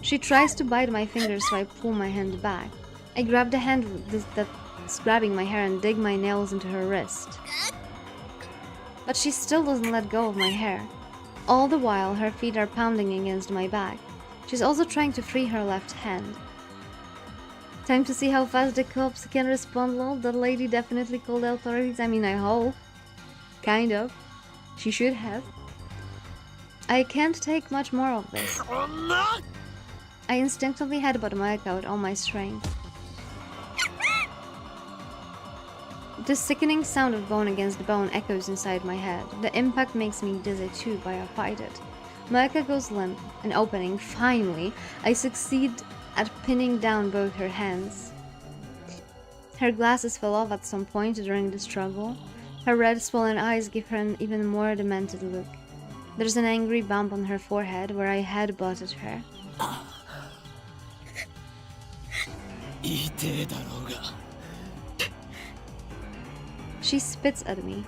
She tries to bite my fingers, so I pull my hand back. I grab the hand that's grabbing my hair and dig my nails into her wrist. But she still doesn't let go of my hair. All the while, her feet are pounding against my back. She's also trying to free her left hand. Time to see how fast the cops can respond, lol. That lady definitely called the authorities. I mean, I hope. Kind of. She should have. I can't take much more of this. I instinctively headbutt Nyaehh with all my strength. The sickening sound of bone against bone echoes inside my head. The impact makes me dizzy too, but I fight it. Nyaehh goes limp. An opening. Finally, I succeed at pinning down both her hands. Her glasses fell off at some point during the struggle. Her red, swollen eyes give her an even more demented look. There's an angry bump on her forehead where I headbutted her. She spits at me.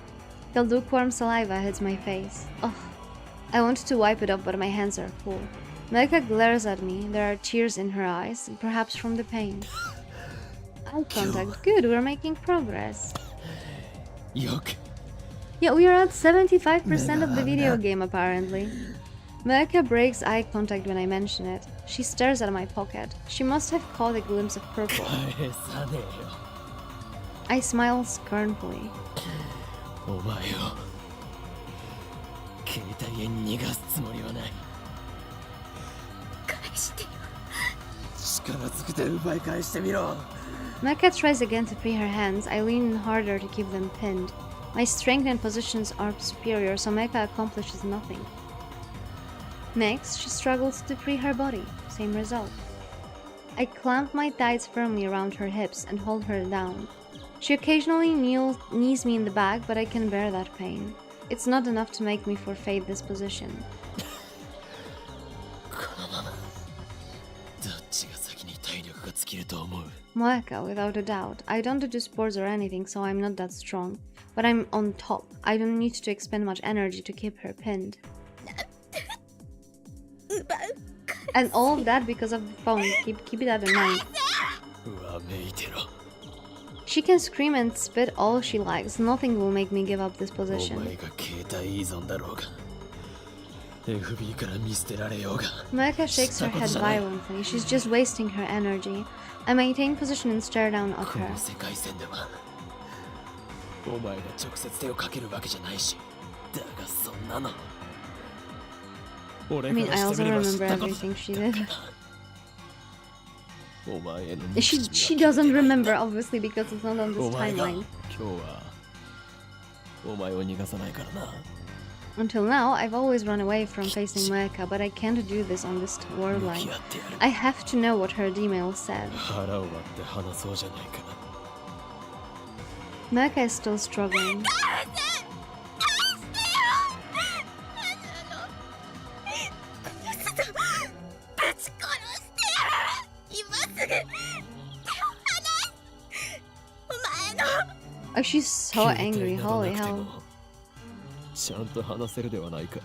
The lukewarm saliva hits my face. Ugh. I want to wipe it off, but my hands are full. Nyaehh glares at me. There are tears in her eyes, perhaps from the pain. Eye contact. Good, we're making progress. Yeah, we are at 75% of the video game, apparently. Nyaehh breaks eye contact when I mention it. She stares at my pocket. She must have caught a glimpse of purple. I smile scornfully. Nyaehh tries again to free her hands. I lean in harder to keep them pinned. My strength and positions are superior, so Nyaehh accomplishes nothing. Next, she struggles to free her body. Same result. I clamp my thighs firmly around her hips and hold her down. She occasionally knees me in the back, but I can bear that pain. It's not enough to make me forfeit this position. このままどっちが先に体力が尽きると思う Moeka, without a doubt. I don't do sports or anything, so I'm not that strong. But I'm on top. I don't need to expend much energy to keep her pinned. And all of that because of the phone. Keep that in mind. わめいてろ She can scream and spit all she likes. Nothing will make me give up this お前 position. が携帯依存だろうが FB から見捨てられようが Moeka shakes her head violently. She's just wasting her energy. I maintain position and stare down at こ her. の世界線ではお前が直接手をかけるわけじゃないしだがそんなの I 俺 mean, か I らして also みれば知 remember ったこと everything she did. お前への She doesn't remember, obviously, because it's not on お this 前が timeline. 今日はお前を逃がさないからな Until now, I've always run away from facing Moeka, but I can't do this on this world 向 line. き合ってやる I have to know what her email said. 腹を割って話そうじゃないか Moeka is still struggling. Oh, she's so 携帯 angry, など holy なくて hell. もちゃんと話せるではないか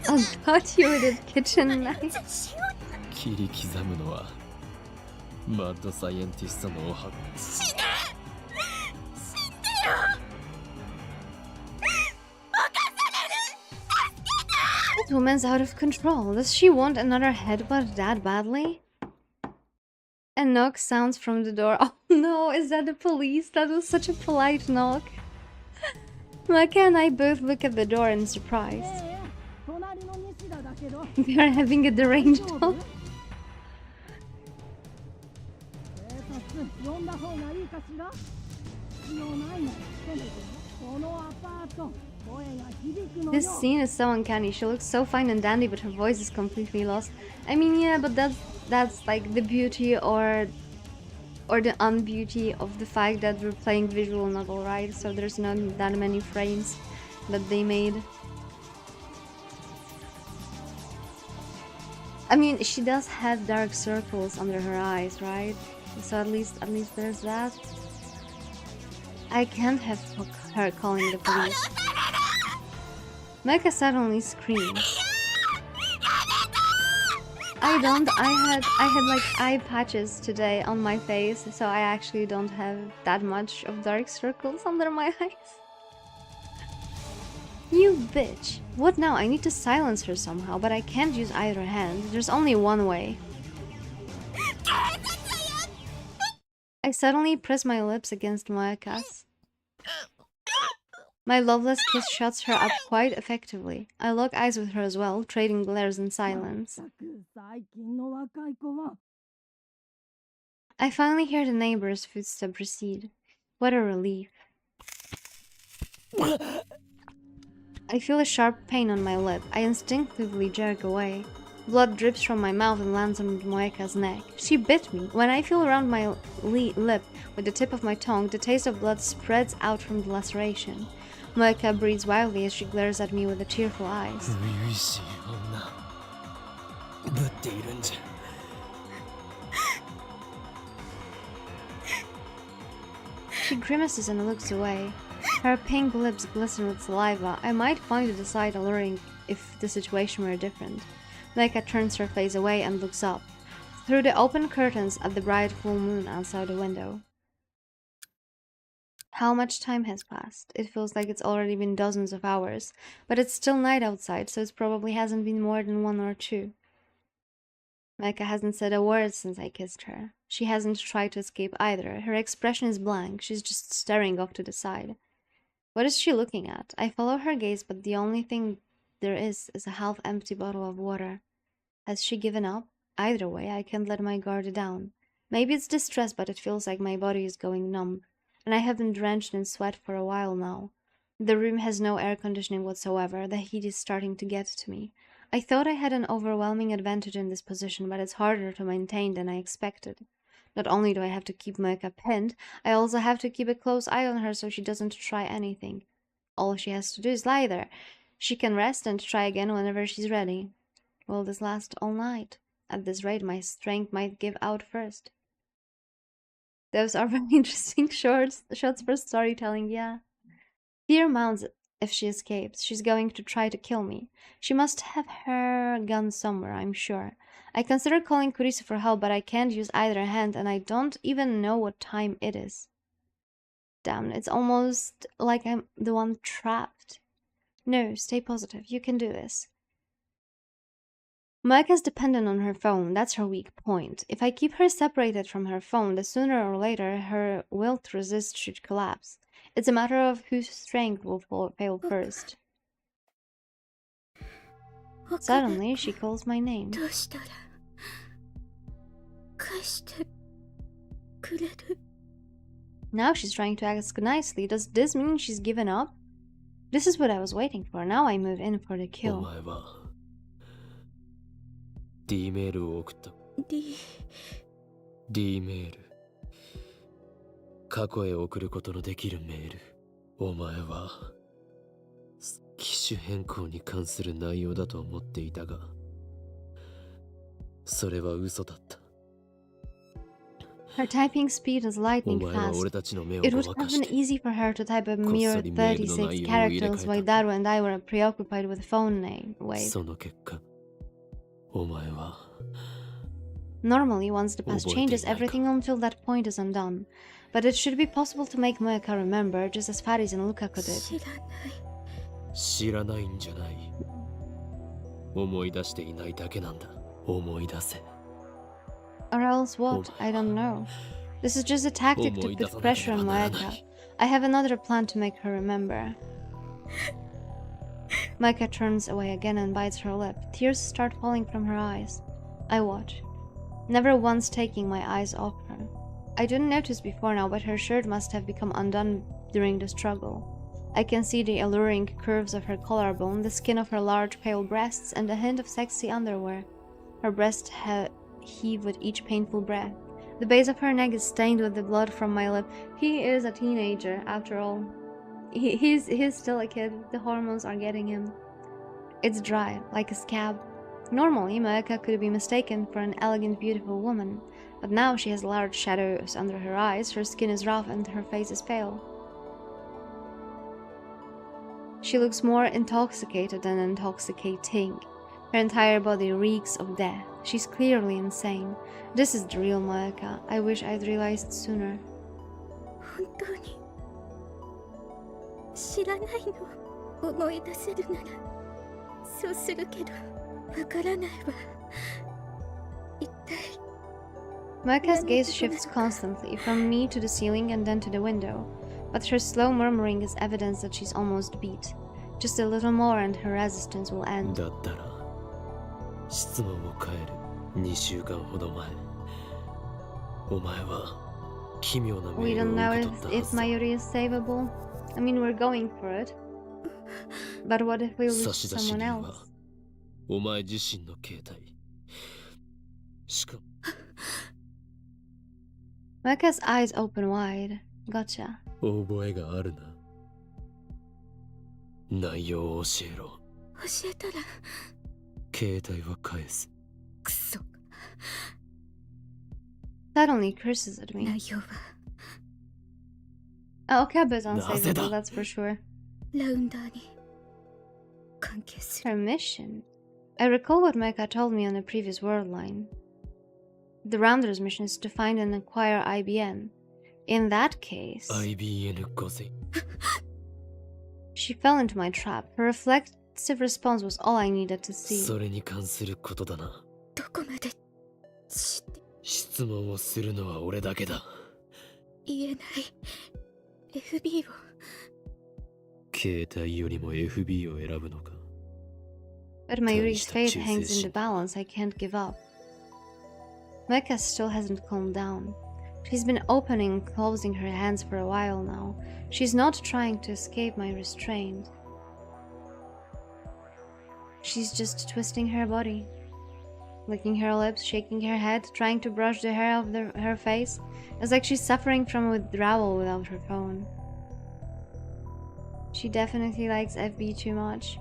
I'll cut you with a kitchen knife. 切り刻むのはマッドサイエンティストのおは This woman's out of control. Does she want another headbutt that badly? A knock sounds from the door. Oh no, is that the police? That was such a polite knock. Maka and I both look at the door in surprise. They are having a deranged talk. This scene is so uncanny. She looks so fine and dandy, but her voice is completely lost. I mean, yeah, but that's like the beauty or the unbeauty of the fact that we're playing visual novel, right? So there's not that many frames that they made. I mean, she does have dark circles under her eyes, right? So at least there's that. I can't have her calling the police. Mecha suddenly screams. I had like eye patches today on my face, so I actually don't have that much of dark circles under my eyes. You bitch. What now? I need to silence her somehow, but I can't use either hand. There's only one way. I suddenly press my lips against Moeka's. My loveless kiss shuts her up quite effectively. I lock eyes with her as well, trading glares in silence. I finally hear the neighbor's footsteps recede. What a relief. I feel a sharp pain on my lip. I instinctively jerk away. Blood drips from my mouth and lands on Moeka's neck. She bit me. When I feel around my lip with the tip of my tongue, the taste of blood spreads out from the laceration. Moeka breathes wildly as she glares at me with the tearful eyes. 初々しい女ぶっているんじゃ She grimaces and looks away. Her pink lips glisten with saliva. I might find the sight alluring if the situation were different. Moeka turns her face away and looks up, through the open curtains at the bright full moon outside the window. How much time has passed? It feels like it's already been dozens of hours, but it's still night outside, so it probably hasn't been more than 1 or 2. Moeka hasn't said a word since I kissed her. She hasn't tried to escape either. Her expression is blank. She's just staring off to the side. What is she looking at? I follow her gaze, but the only thing there is a half-empty bottle of water. Has she given up? Either way, I can't let my guard down. Maybe it's distress, but it feels like my body is going numb, and I have been drenched in sweat for a while now. The room has no air conditioning whatsoever. The heat is starting to get to me. I thought I had an overwhelming advantage in this position, but it's harder to maintain than I expected. Not only do I have to keep Moeka pinned, I also have to keep a close eye on her so she doesn't try anything. All she has to do is lie there. She can rest and try again whenever she's ready. Will this last all night? At this rate, my strength might give out first. Those are very interesting shots for storytelling, yeah. Fear mounts if she escapes. She's going to try to kill me. She must have her gun somewhere, I'm sure. I consider calling Kurisu for help, but I can't use either hand, and I don't even know what time it is. Damn, it's almost like I'm the one trapped. No, stay positive. You can do this. Moeka's dependent on her phone. That's her weak point. If I keep her separated from her phone, the sooner or later her will to resist should collapse. It's a matter of whose strength will fail first. Suddenly, she calls my name. Now she's trying to ask nicely. Does this mean she's given up? This is what I was waiting for. Now I move in for the お kill. 前は D メールを送った。 D メール。過去へ送ることのできるメール。お前は機種変更に関する内容だと思っていたが、それは嘘だった。 Her typing speed is お lightning 前は fast. 俺たちの目を It ご would まか have し been て easy for her to type a mere 36 characters while Daru and I were preoccupied with phone wave. その結果、お前は Normally, once the past 覚えてい changes, ないか。 everything until that point is undone. But it should be possible to make Moeka remember, just as Faris and Lukaku did. 知らないんじゃない。思い出していないだけなんだ。思い出せ。 Or else what? I don't know. This is just a tactic to put pressure on Moeka. I have another plan to make her remember. Moeka turns away again and bites her lip. Tears start falling from her eyes. I watch, never once taking my eyes off her. I didn't notice before now, but her shirt must have become undone during the struggle. I can see the alluring curves of her collarbone, the skin of her large pale breasts, and a hint of sexy underwear. Her breasts heave with each painful breath. The base of her neck is stained with the blood from my lip. He is a teenager, after all. He's still a kid. The hormones are getting him. It's dry, like a scab. Normally, Moeka could be mistaken for an elegant, beautiful woman, but now she has large shadows under her eyes, her skin is rough, and her face is pale. She looks more intoxicated than intoxicating. Her entire body reeks of death. She's clearly insane. This is the real Moeka. I wish I'd realized sooner. 本当に知らないの思い出せるならそうするけどわからないわ一体 Moeka's gaze shifts constantly, from me to the ceiling and then to the window, but her slow murmuring is evidence that she's almost beat. Just a little more and her resistance will end. だったら質問を変える。2週間ほど前、お前は奇妙なメ We ール don't を know 受け取ったは if ずだ。 Mayuri is savable. I mean, we're going for it. But what if we 差 lose 出人 someone は else? お前自身の携帯。しかも Moeka's eyes open wide. Gotcha. 覚えがあるな。内容を教えろ。教えたら携帯は返す。クソ Suddenly curses at me. 内容は Oh, Okabe is なぜ unsavable, だ that's for sure. ラウンダーに関係する Her mission. I recall what Moeka told me on a previous world line. The Rounder's mission is to find and acquire IBN. In that case, IBN 御前。 she fell into my trap. Her reflexive response was all I needed to see. それに関することだな。どこまで知って質問をするのは俺だけだ。言えない FB を携帯よりも FB を選ぶのか。 But Mayuri's fate hangs in the balance. I can't give up. Moeka still hasn't calmed down. She's been opening and closing her hands for a while now. She's not trying to escape my restraint. She's just twisting her body, licking her lips, shaking her head, trying to brush the hair off her face. It's like she's suffering from withdrawal without her phone. She definitely likes FB too much.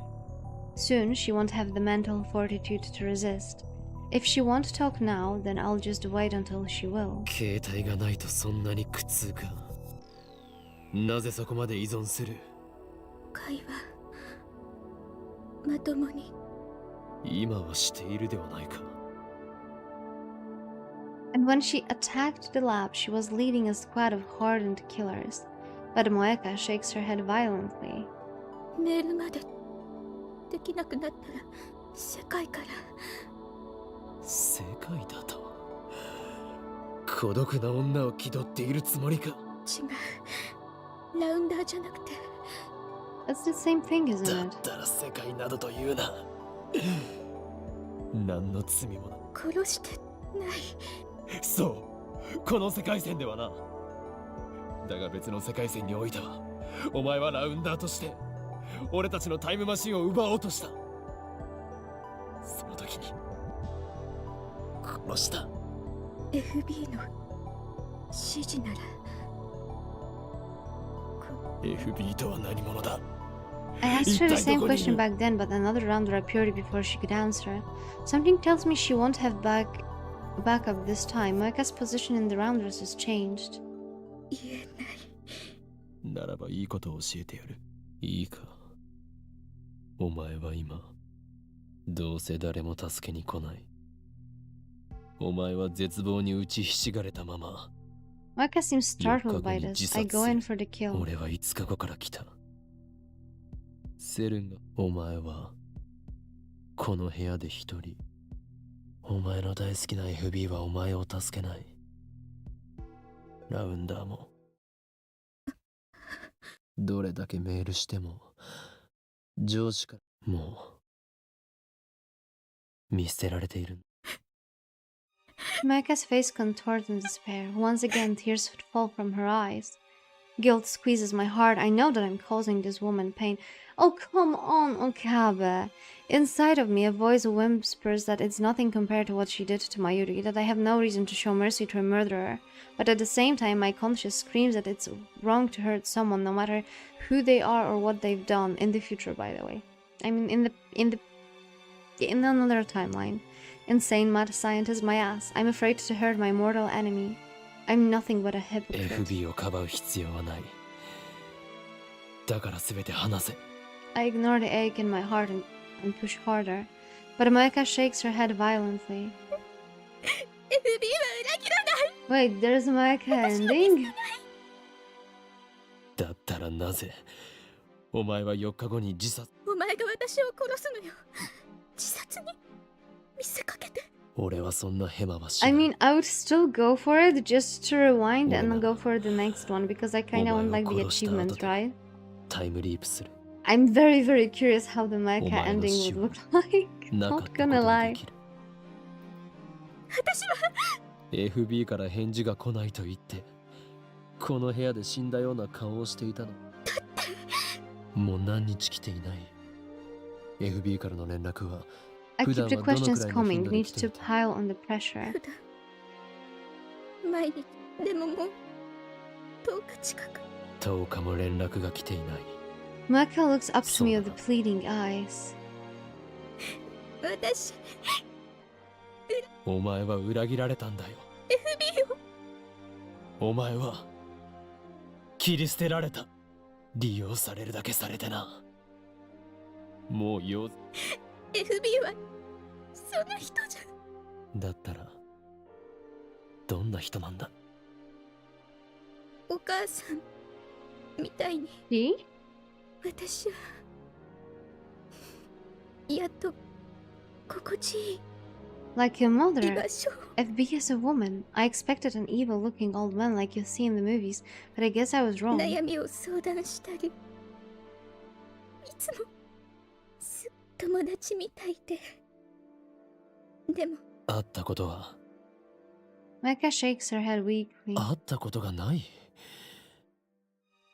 Soon she won't have the mental fortitude to resist. If she won't talk now, then I'll just wait until she will. 携帯がないとそんなに苦痛か。なぜそこまで依存する？会話まともに。今はしているではないか。And when she attacked the lab, she was leading a squad of hardened killers. But Moeka shakes her head violently. メールまでできなくなったら世界から。世界だと？孤独な女を気取っているつもりか？違う。ラウンダーじゃなくて。That's the same thing, isn't だ it? ったら世界などと言うな。何の罪もな。殺してない。そう、この世界線ではな。だが別の世界線においては、お前はラウンダーとして俺たちのタイムマシンを奪おうとした。その時に殺した。 FB の指示なら。 FB とは何者だ？ I asked her the same question back then, but another rounder appeared before she could answer. Something tells me she won't have backup this time. Moeka's position in the rounders has changed. 言えない。ならばいいことを教えてやる。いいか。お前は今、どうせ誰も助けに来ない。お前は絶望に打ちひしがれたまま。Moeka seems startled by this. I go in for the kill. 俺は5日後から来た。セルンが、お前はこの部屋で一人。お前の大好きな FB はお前を助けない。ラウンダーも。どれだけメールしても上司からもう見捨てられている。 Moeka's face contorts in despair. Once again, tears fall from her eyes. Guilt squeezes my heart. I know that I'm causing this woman pain. Oh, come on, Okabe. Inside of me, a voice whispers that it's nothing compared to what she did to Mayuri, that I have no reason to show mercy to a murderer. But at the same time, my conscience screams that it's wrong to hurt someone, no matter who they are or what they've done in the future. By the way, I mean in another timeline. Insane mad scientist, my ass. I'm afraid to hurt my mortal enemy. I'm nothing but a hypocrite. FB をかばう必要はない。だから全て話せ。I ignore the ache in my heart and push harder. But Moeka shakes her head violently. FB は裏切らない。 Wait, there's Moeka ending? だったらなぜお前は4日後に自殺。お前が私を殺すのよ。自殺に見せかけて。俺はそんなヘマはし I ない。 mean, I would still go for it just to rewind and go for the next one because I kinda want like the achievements, right? タイムリープする。 I'm very, very curious how the Moeka ending would look like. なかった Not こと gonna に lie. できる。私は FB から返事が来ないと言ってこの部屋で死んだような顔をしていたの。もう何日来ていない。 FB からの連絡は I keep the 普段はどの questions くらいの coming. 頻度で Need 来て to いた。 pile on the pressure. 普段毎日でももう10日近く。 10日も連絡が来ていない。 Moeka looks up to me with pleading eyes. 私お前は裏切られたんだよ。 FB をお前は切り捨てられた。利用されるだけされてな。もう用 FB はそんな人じゃ。だったらどんな人なんだ。お母さんみたいに See? 私はやっと心地いい Like your 居 mother. 場所。 FB is a woman. I expected an evil-looking old man like you see in the movies, but I guess I was wrong. 悩みを相談したり、いつも友達みたいで。でも会ったことは。Micah shakes her head weakly. 会ったことがない。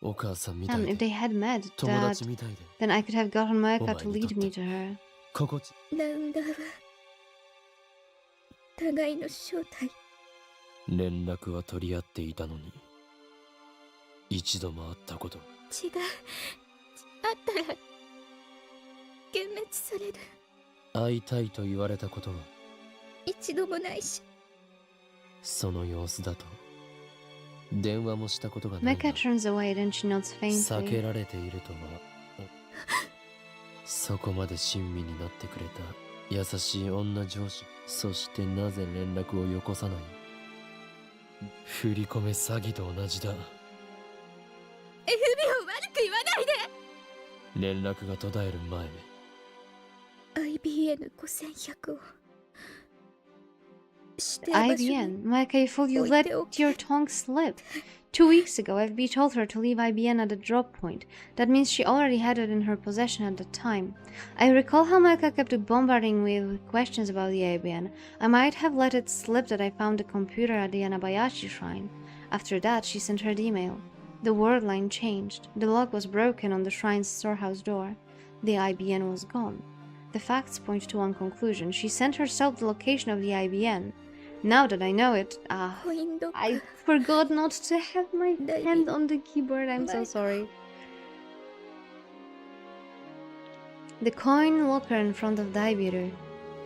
お母さんみたい If で they had met, 友 Dad, 達みたいで then I could have gotten Micah to お前にとって lead me to her. 心地ラウンダーは互いの正体。連絡は取り合っていたのに一度も会ったこと違う。あったら幻滅される。会いたいと言われたことは一度もないし。その様子だと電話もしたことがない Micah が turns away, then she nods 避け faintly. られているとはそこまで親身になってくれた優しい女上司そしてなぜ連絡をよこさない振り込め詐欺と同じだ FB を悪く言わないで。連絡が途絶える前 IBN5100 を指定場所に IBN? Micah, you fool, you Wait, let okay. your tongue slip. 2 weeks ago, FB told her to leave IBN at a drop point. That means she already had it in her possession at the time. I recall how Micah kept bombarding me with questions about the IBN. I might have let it slip that I found the computer at the Anabayashi shrine. After that, she sent her the email. The word line changed. The lock was broken on the shrine's storehouse door. The IBN was gone. The facts point to one conclusion. She sent herself the location of the IBN. Now that I know it, コインロック I forgot not to have my hand on the keyboard. I'm so sorry. The coin locker in front of Daibiru.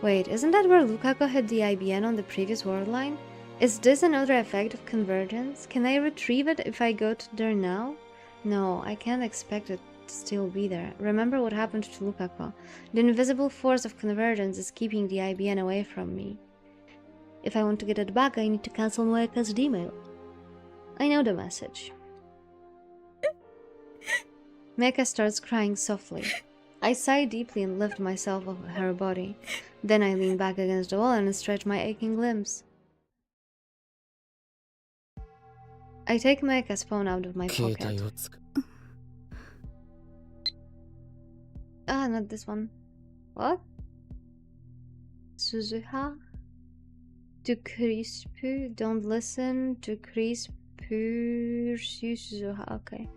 Wait, isn't that where Lukaku had the IBN on the previous world line? Is this another effect of convergence? Can I retrieve it if I go to there now? No, I can't expect it to still be there. Remember what happened to Lukaku. The invisible force of convergence is keeping the IBN away from me. If I want to get it back, I need to cancel Moeka's email. I know the message. Meika starts crying softly. I sigh deeply and lift myself off her body. Then I lean back against the wall and stretch my aching limbs. I take Meika's phone out of my 携 pocket. 帯をつく Ah, not this one. What? Suzuha? To Crispu, don't listen to Crispu Suzuha. Okay.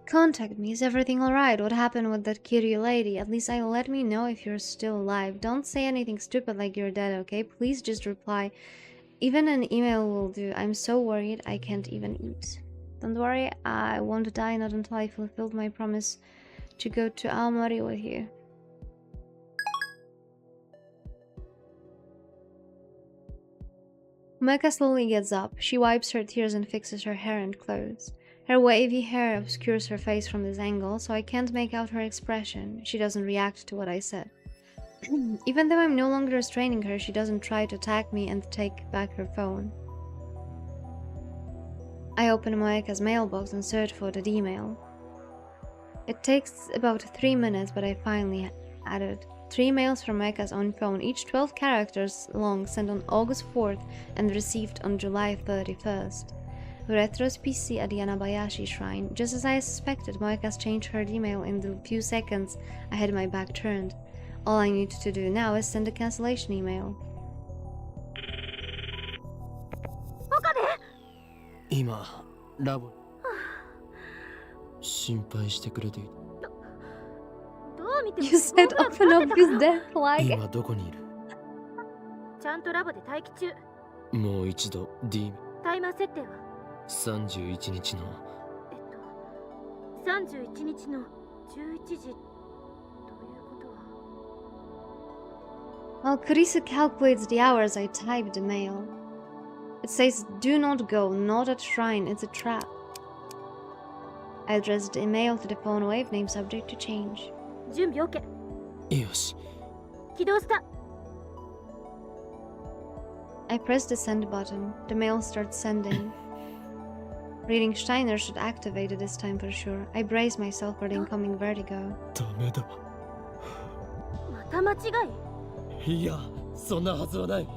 Contact me. Is everything alright? What happened with that Kiryu lady? At least let me know if you're still alive. Don't say anything stupid like you're dead, okay? Please just reply. Even an email will do. I'm so worried I can't even eat. Don't worry, I won't die not until I fulfilled my promise to go to Aomori with you. Meika slowly gets up. She wipes her tears and fixes her hair and clothes. Her wavy hair obscures her face from this angle, so I can't make out her expression. She doesn't react to what I said. Even though I'm no longer restraining her, she doesn't try to attack me and take back her phone. I open Moeka's mailbox and search for that email. It takes about 3 minutes, but I finally had it. 3 mails from Moeka's own phone, each 12 characters long, sent on August 4th and received on July 31st. Retro's PC at the Anabayashi shrine. Just as I suspected, Moeka's changed her email in the few seconds I had my back turned. All I need to do now is send a cancellation email. 今ラボ心配してくれていたどう見ても You said 僕は open up his death flag. 今どこにいるちゃんとラボで待機中。もう一度 D タイマー設定は31日の31日の11時ということは While Kurisu calculates the hours, I type the mail. It says, "Do not go, not at shrine, it's a trap." I addressed the email to the phone wave name subject to change. 準備 OK。 よし起動した。 I press the send button. The mail starts sending. Reading Steiner should activate it this time for sure. I brace myself for the incoming vertigo. ダメだまた間違い。いやそんなはずはない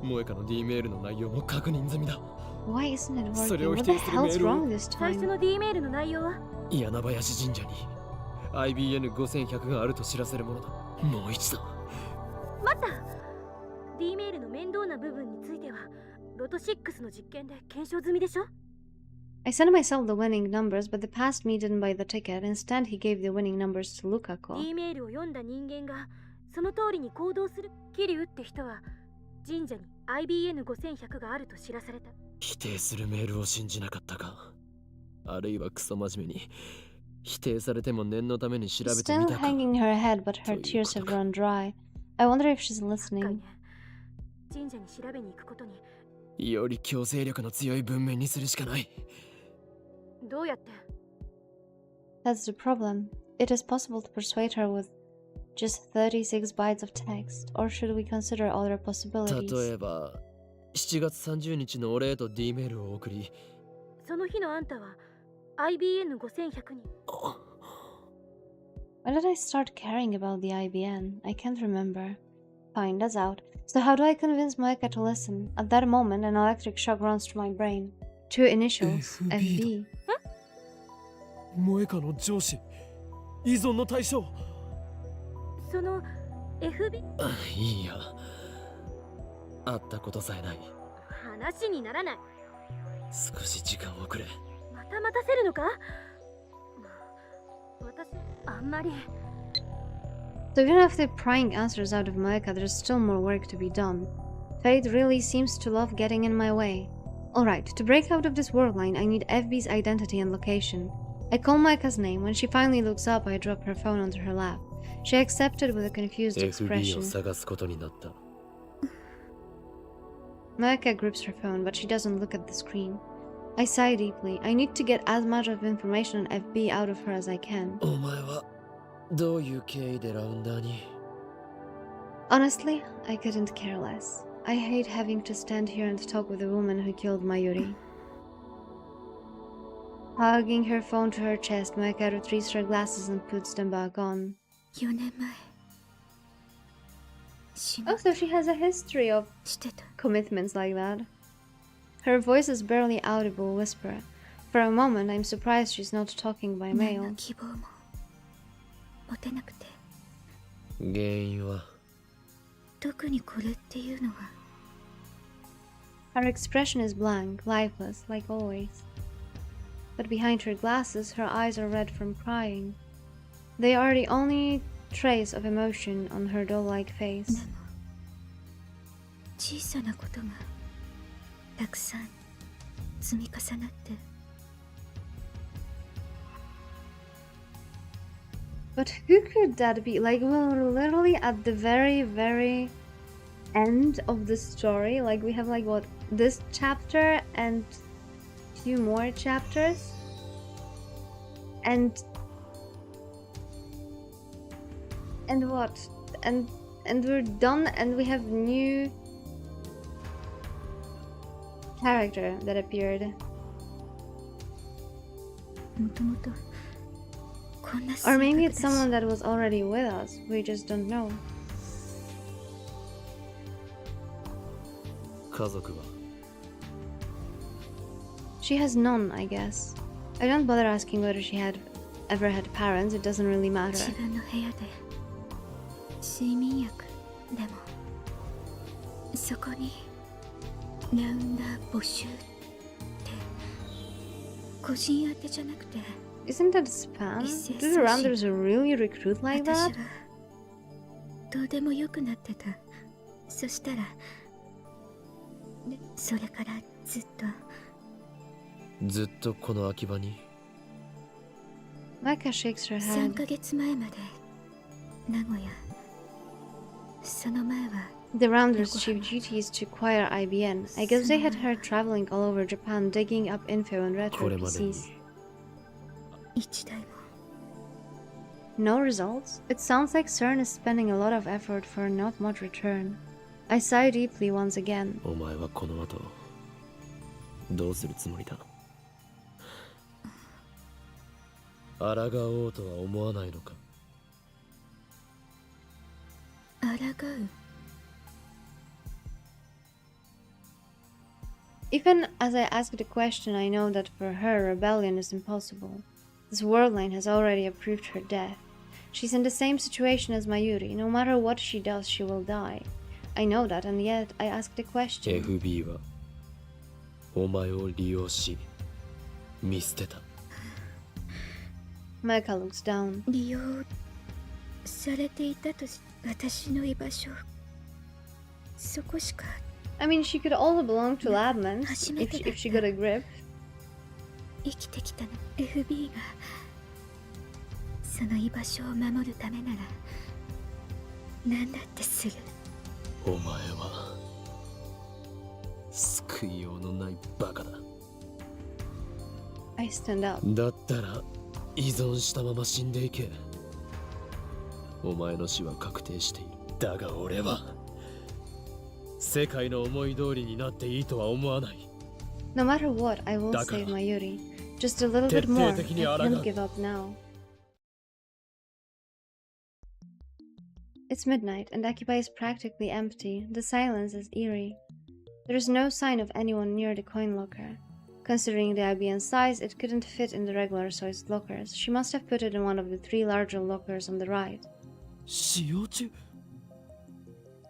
萌香の D メールの内容も確認済みだ Why isn't it それを working? 否 What 定 the する hell's メールを wrong this 最初 time? の D メールの内容は柳林神社に IBN5100 があると知らせるものだもう一度待った。 D メールの面倒な部分についてはロト6の実験で検証済みでしょ。 I sent myself the winning numbers, but the past me didn't buy the ticket. Instead, he gave the winning numbers to Lukako. D メールを読んだ人間がその通りに行動する。桐生って人は神社に IBN5100 があると知らされた。否定するメールを信じなかったか。あるいはクソ真面目に否定されても念のために調べてみ Still たか。 hanging her head, but her tears have run dry. I wonder if she's 深い listening. ね。神社に調べに行くことに。より強制力の強い文面にするしかない。どうやって？ That's the problem. It is possible to persuade her with just 36 bytes of text, or should we consider other 例 possibilities? えば7月30日のお礼と D メールを送り、その日のあんたは IBN5100 に。 When did I start caring about the IBN? I can't remember. Fine, that's out. So how do I convince Moeka to listen? At that moment, an electric shock runs through my brain. Two initials, FB. 萌香の上司、依存の対象。その FB いいや、会ったことさえない。話にならない。少し時間をくれ。また待たせるのか？私あんまり。 So even after prying answers out of Moeka, there's still more work to be done. Fate really seems to love getting in my way. Alright, to break out of this world line, I need FB's identity and location. I call Moeka's name. When she finally looks up, I drop her phone onto her lap. She accepted with a confused FB expression. を探すことになった。Moeka grips her phone, but she doesn't look at the screen. I sigh deeply. I need to get as much of information on FB out of her as I can. お前はどういう経緯でラウンダーに？ Honestly, I couldn't care less. I hate having to stand here and talk with the woman who killed Mayuri. Hugging her phone to her chest, Moeka retrieves her glasses and puts them back on. 4年前死亡 Oh, so she has a history of してた。 commitments like that. Her voice is barely audible whisper. For a moment, I'm surprised she's not talking by 何の mail. 希望も持てなくて。原因は特にこれっていうのは Her expression is blank, lifeless, like always. But behind her glasses, her eyes are red from crying. They are the only trace of emotion on her doll-like face. でも小さなことがたくさん積み重なって。 But who could that be? Like, we're literally at the very, very end of the story. Like, we have, like, what, this chapter and few more chapters? And what? And we're done, and we have new character that appeared. もともとこんな Or maybe 性 it's 格だし someone that was already with us. We just don't know. 家族は？ She has none, I guess. I don't bother asking whether she had ever had parents. It doesn't really matter. 自分の部屋で睡眠薬でもそこにラウンダー募集って個人宛てじゃなくて Isn't that spam? Is this Do the Rounders really recruit like 私 that? はどうでもよくなってた。そしたらでそれからずっとずっとこの秋葉に？ Micah shakes her 3 head. ヶ月前まで名古屋、その前は The Rounders' chief duty is to acquire IBN. I guess they had her traveling all over Japan digging up info on こ retro れまでに PCs. 一台も No results? It sounds like CERN is spending a lot of effort for not much return. I sigh deeply once again. お前はこの後どうするつもりだ？抗おうとは思わないのか？抗う Even as I ask the question, I know that for her, rebellion is impossible. This world line has already approved her death. She's in the same situation as Mayuri. No matter what she does, she will die. I know that, and yet I ask the question. FB はお前を利用し見捨てた。 Maika looks down. 利用されていたとし、私の居場所そこしか。 I mean, she could also belong to Labman if she got a grip. 生きてきたの FB がその居場所を守るためなら何だってする。お前は救いようのないバカだ。 I stand up. だったら依存したまま死んでいけ。お前の死は確定している。だが俺は世界の思い通りになっていいとは思わない。 No matter what, I will save my Yuri. Just a little bit more. I can't give up now. It's midnight, and Akiba is practically empty. The silence is eerie. There is no sign of anyone near the coin locker. Considering the IBN size, it couldn't fit in the regular-sized lockers. She must have put it in one of the 3 larger lockers on the right. 使用中。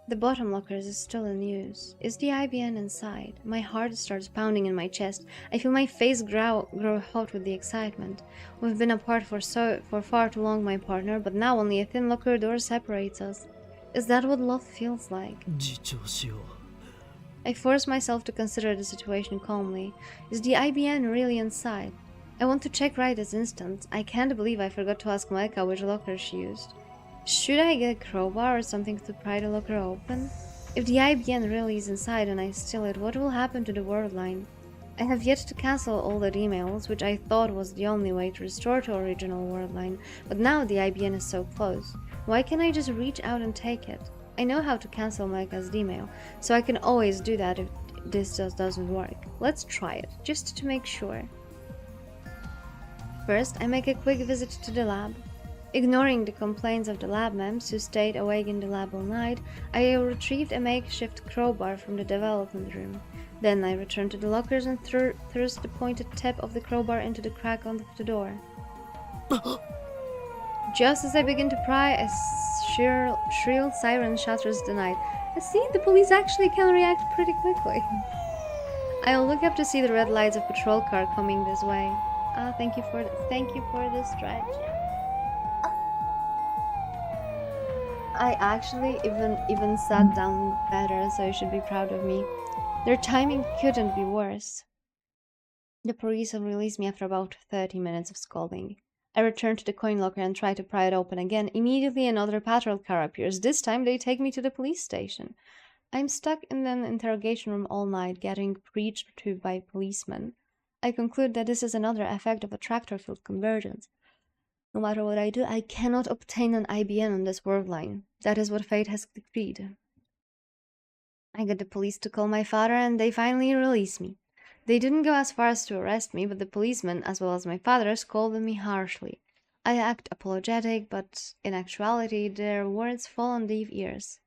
The bottom lockers is still in use. Is the IBN inside? My heart starts pounding in my chest. I feel my face grow hot with the excitement. We've been apart for far too long, my partner, but now only a thin locker door separates us. Is that what love feels like? 自重しよう。 I force myself to consider the situation calmly. Is the IBN really inside? I want to check right this instant. I can't believe I forgot to ask Maika which locker she used. Should I get a crowbar or something to pry the locker open? If the IBN really is inside and I steal it, what will happen to the word line? I have yet to cancel all the emails, which I thought was the only way to restore to original word line, but now the IBN is so close. Why can't I just reach out and take it? I know how to cancel Maika's email, so I can always do that if this just doesn't work. Let's try it, just to make sure. First, I make a quick visit to the lab. Ignoring the complaints of the lab members who stayed awake in the lab all night, I retrieved a makeshift crowbar from the development room. Then I returned to the lockers and thrust the pointed tip of the crowbar into the crack of the door. Just as I begin to pry, a shrill siren shatters the night. I see, the police actually can react pretty quickly. I'll look up to see the red lights of a patrol car coming this way. Thank you for the stretch. I actually even sat down better, so you should be proud of me. Their timing couldn't be worse. The police have released me after about 30 minutes of scolding. I return to the coin locker and try to pry it open again. Immediately another patrol car appears. This time they take me to the police station. I'm stuck in an interrogation room all night, getting preached to by policemen. I conclude that this is another effect of attractor field convergence. No matter what I do, I cannot obtain an IBN on this world line. That is what fate has decreed. I get the police to call my father and they finally release me. They didn't go as far as to arrest me, but the policemen, as well as my father, scolded me harshly. I act apologetic, but in actuality, their words fall on deaf ears.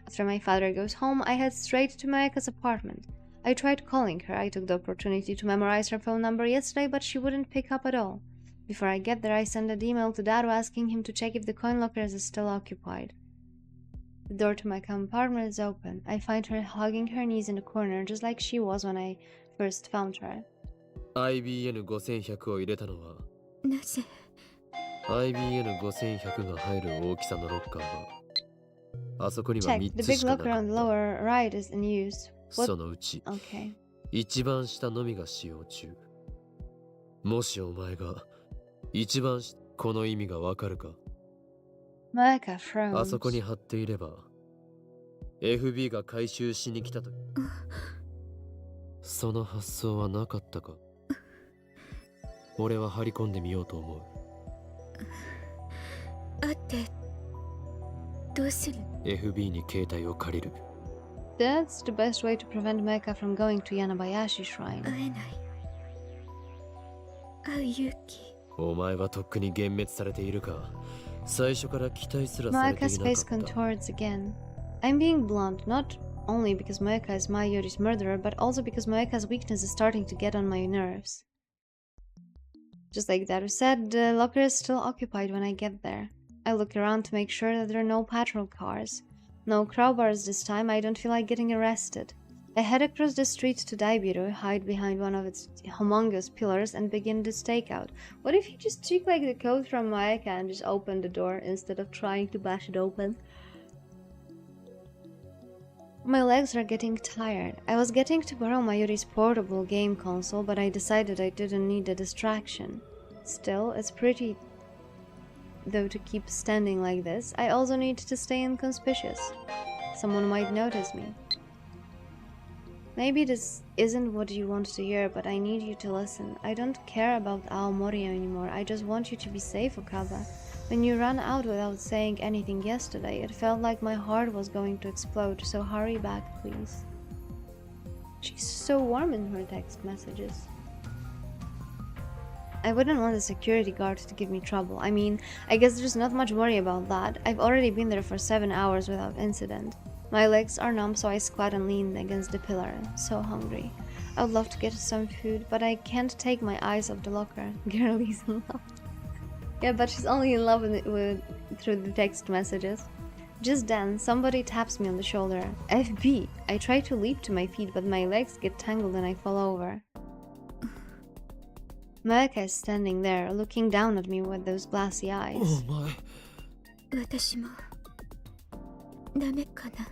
After my father goes home, I head straight to Maika's apartment. I tried calling her. I took the opportunity to memorize her phone number yesterday, but she wouldn't pick up at all. Before I get there, I send an email to Dad asking him to check if the coin locker is still occupied. The door to my compartment is open. I find her hugging her knees in the corner, just like she was when I first found her. IBN5100 を入れたのはなぜ IBN5100 が入る大きさのロッカーがあそこには Check. 3 The つ big しかな locker か on the った。 lower right is in use. What? そのうち Okay. 一番下のみが使用中。もしお前が一番下、この意味がわかるか？ Maika frowns. あそこに貼っていれば FB が回収しに来たと。その発想はなかったか？俺は張り込んでみようと思う。会ってどうする FB に携帯を借りる。 That's the best way to prevent Maika from going to Yanabayashi 会 Shrine. えない会う勇気お前はとっくに幻滅されているか？最初から期待すらされてい Maika's なか face った。 contorts again. I'm being blunt, not only because Maika is Mayuri's murderer, but also because Maika's weakness is starting to get on my nerves. Just like Daru said, the locker is still occupied when I get there. I look around to make sure that there are no patrol cars. No crowbars this time. I don't feel like getting arrested. I head across the street to Daibiro, hide behind one of its humongous pillars, and begin the stakeout. What if you just took like the code from Maeka and just opened the door instead of trying to bash it open? My legs are getting tired. I was getting to borrow Mayuri's portable game console, but I decided I didn't need a distraction. Still, it's pretty though to keep standing like this. I also need to stay inconspicuous. Someone might notice me. Maybe this isn't what you want to hear, but I need you to listen. I don't care about Aomori anymore. I just want you to be safe, Okada. When you ran out without saying anything yesterday, it felt like my heart was going to explode, so hurry back, please. She's so warm in her text messages. I wouldn't want a security guard to give me trouble. I mean, I guess there's not much worry about that. I've already been there for 7 hours without incident. My legs are numb, so I squat and lean against the pillar. So hungry. I would love to get some food, but I can't take my eyes off the locker. Girlie's in love. Yeah, but she's only in love through the text messages. Just then, somebody taps me on the shoulder. FB! I try to leap to my feet, but my legs get tangled and I fall over. Maeka is standing there, looking down at me with those glassy eyes. お前私もダメかな。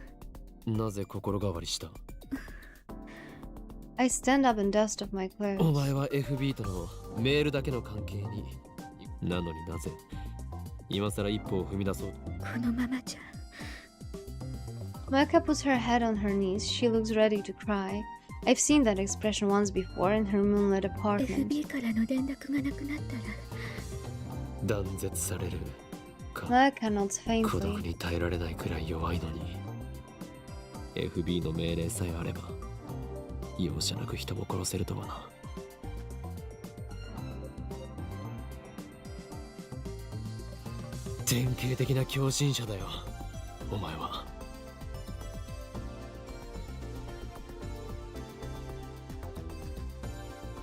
なぜ心変わりした？ I stand up and dust off my clothes. お前は FB とのメールだけの関係に。なのになぜ今さら一歩を踏み出そう。このままじゃ。 Maeka puts her head on her knees. She looks ready to cry. I've seen that expression once before in her moonlit apartment. FB からの連絡がなくなったら。断絶されるか。 Maeka nods 孤独 faintly. に耐えられないくらい弱いのに FB の命令さえあれば容赦なく人も殺せるとはな。典型的な狂信者だよお前は。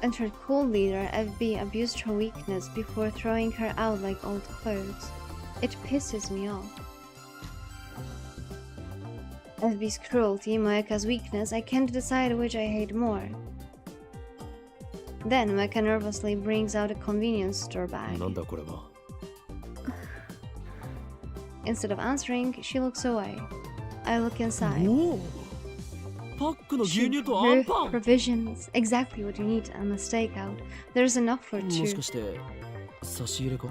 And her cool leader, FB, abused her weakness before throwing her out like old clothes. It pisses me off. FB's cruelty, Maeka's weakness, I can't decide which I hate more. Then Maeka nervously brings out a convenience store bag. なんだこれは。 Instead of answering, she looks away. I look inside. おおパックの牛 She 乳とアンパン。 provisions, exactly what you need on a stakeout. There's enough for も two. しかして差し入れか。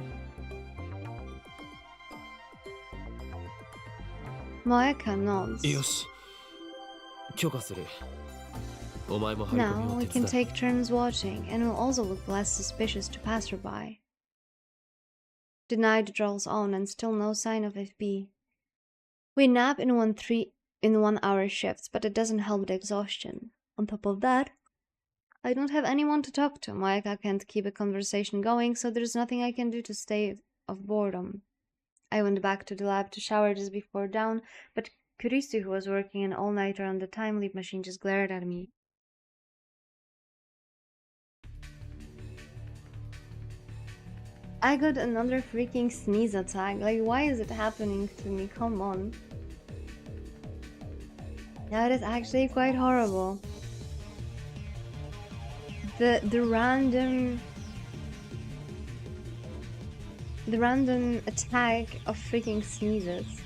Maeka nods. よし許可する。お前も張り込 Now みを we 手 can 伝え。 take turns watching, and will also look less suspicious to passerby. The night draws on, and still no sign of FB. We nap in 1 hour shifts, but it doesn't help the exhaustion. On top of that, I don't have anyone to talk to. Maeka can't keep a conversation going, so there's nothing I can do to stay of boredom. I went back to the lab to shower just before dawn, but Kurisu, who was working an all-nighter on the time leap machine, just glared at me. I got another freaking sneeze attack. Like, why is it happening to me? Come on. That is actually quite horrible. The random attack of freaking sneezes.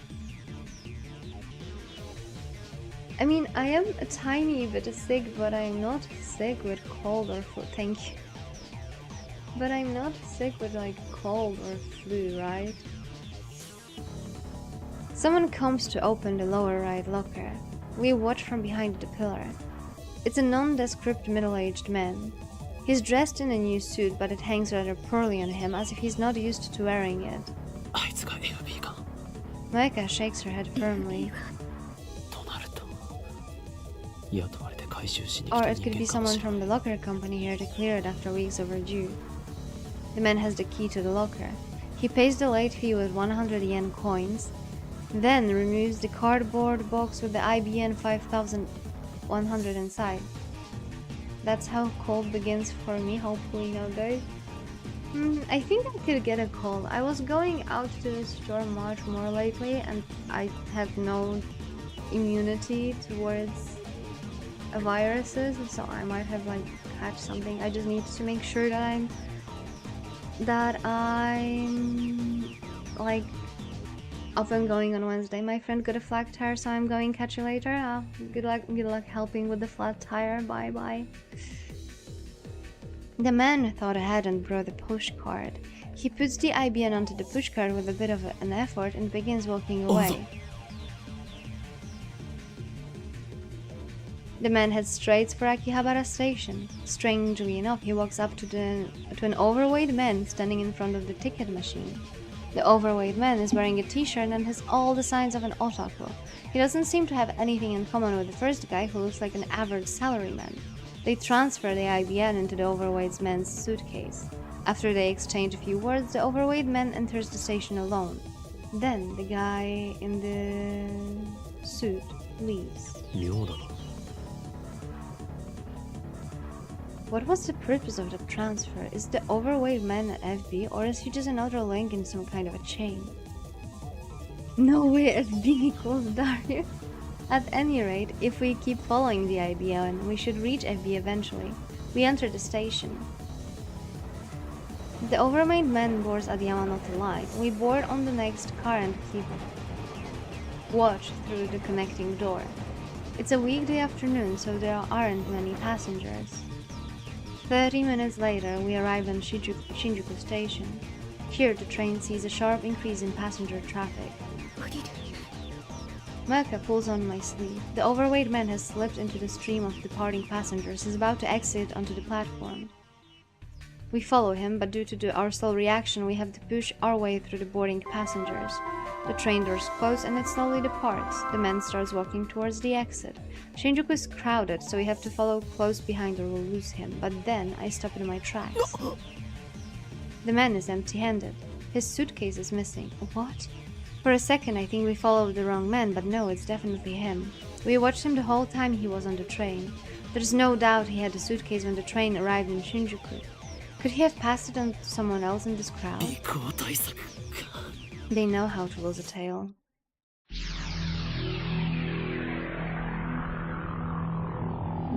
I mean, I am a tiny bit sick, but I'm not sick with cold or flu. Thank you. But I'm not sick with like cold or flu, right? Someone comes to open the lower right locker. We watch from behind the pillar. It's a nondescript middle-aged man. He's dressed in a new suit, but it hangs rather poorly on him, as if he's not used to wearing it. あいつが FB か。 Maeka shakes her head firmly. となると雇われて回収しに来 Or た it 人 could be 間かも someone しれない from the locker company here to clear it after weeks overdue. The man has the key to the locker. He pays the late fee with 100 yen coins, then removes the cardboard box with the IBN 5100 inside. That's how cold begins for me, hopefully nowadays. I think I could get a cold. I was going out to the store much more lately, and I have no immunity towards viruses, so I might have like catch something. I just need to make sure that I'm like up and going on Wednesday. My friend got a flat tire, so I'm going catch you later. Good luck helping with the flat tire. Bye bye. The man thought ahead and brought the push cart. He puts the IBN onto the push cart with a bit of an effort and begins walking away. The man heads straight for Akihabara station. Strangely enough, he walks up to an overweight man standing in front of the ticket machine. The overweight man is wearing a t-shirt and has all the signs of an otaku. He doesn't seem to have anything in common with the first guy, who looks like an average salaryman. They transfer the IBN into the overweight man's suitcase. After they exchange a few words, the overweight man enters the station alone. Then the guy in the suit leaves. What was the purpose of the transfer? Is the overweight man an FB, or is he just another link in some kind of a chain? No way FB equals Darius. At any rate, if we keep following the IBN, we should reach FB eventually. We enter the station. The overweight man boards at Yamanote Line. We board on the next car and keep watch through the connecting door. It's a weekday afternoon, so there aren't many passengers. 30 minutes later, we arrive in Shinjuku Station. Here, the train sees a sharp increase in passenger traffic. Melka pulls on my sleeve. The overweight man has slipped into the stream of departing passengers and is about to exit onto the platform. We follow him, but due to our slow reaction, we have to push our way through the boarding passengers. The train doors close and it slowly departs. The man starts walking towards the exit. Shinjuku is crowded, so we have to follow close behind or we'll lose him, but then I stop in my tracks. The man is empty-handed. His suitcase is missing. What? For a second I think we followed the wrong man, but no, it's definitely him. We watched him the whole time he was on the train. There's no doubt he had the suitcase when the train arrived in Shinjuku. Could he have passed it on to someone else in this crowd? They know how to lose a tail.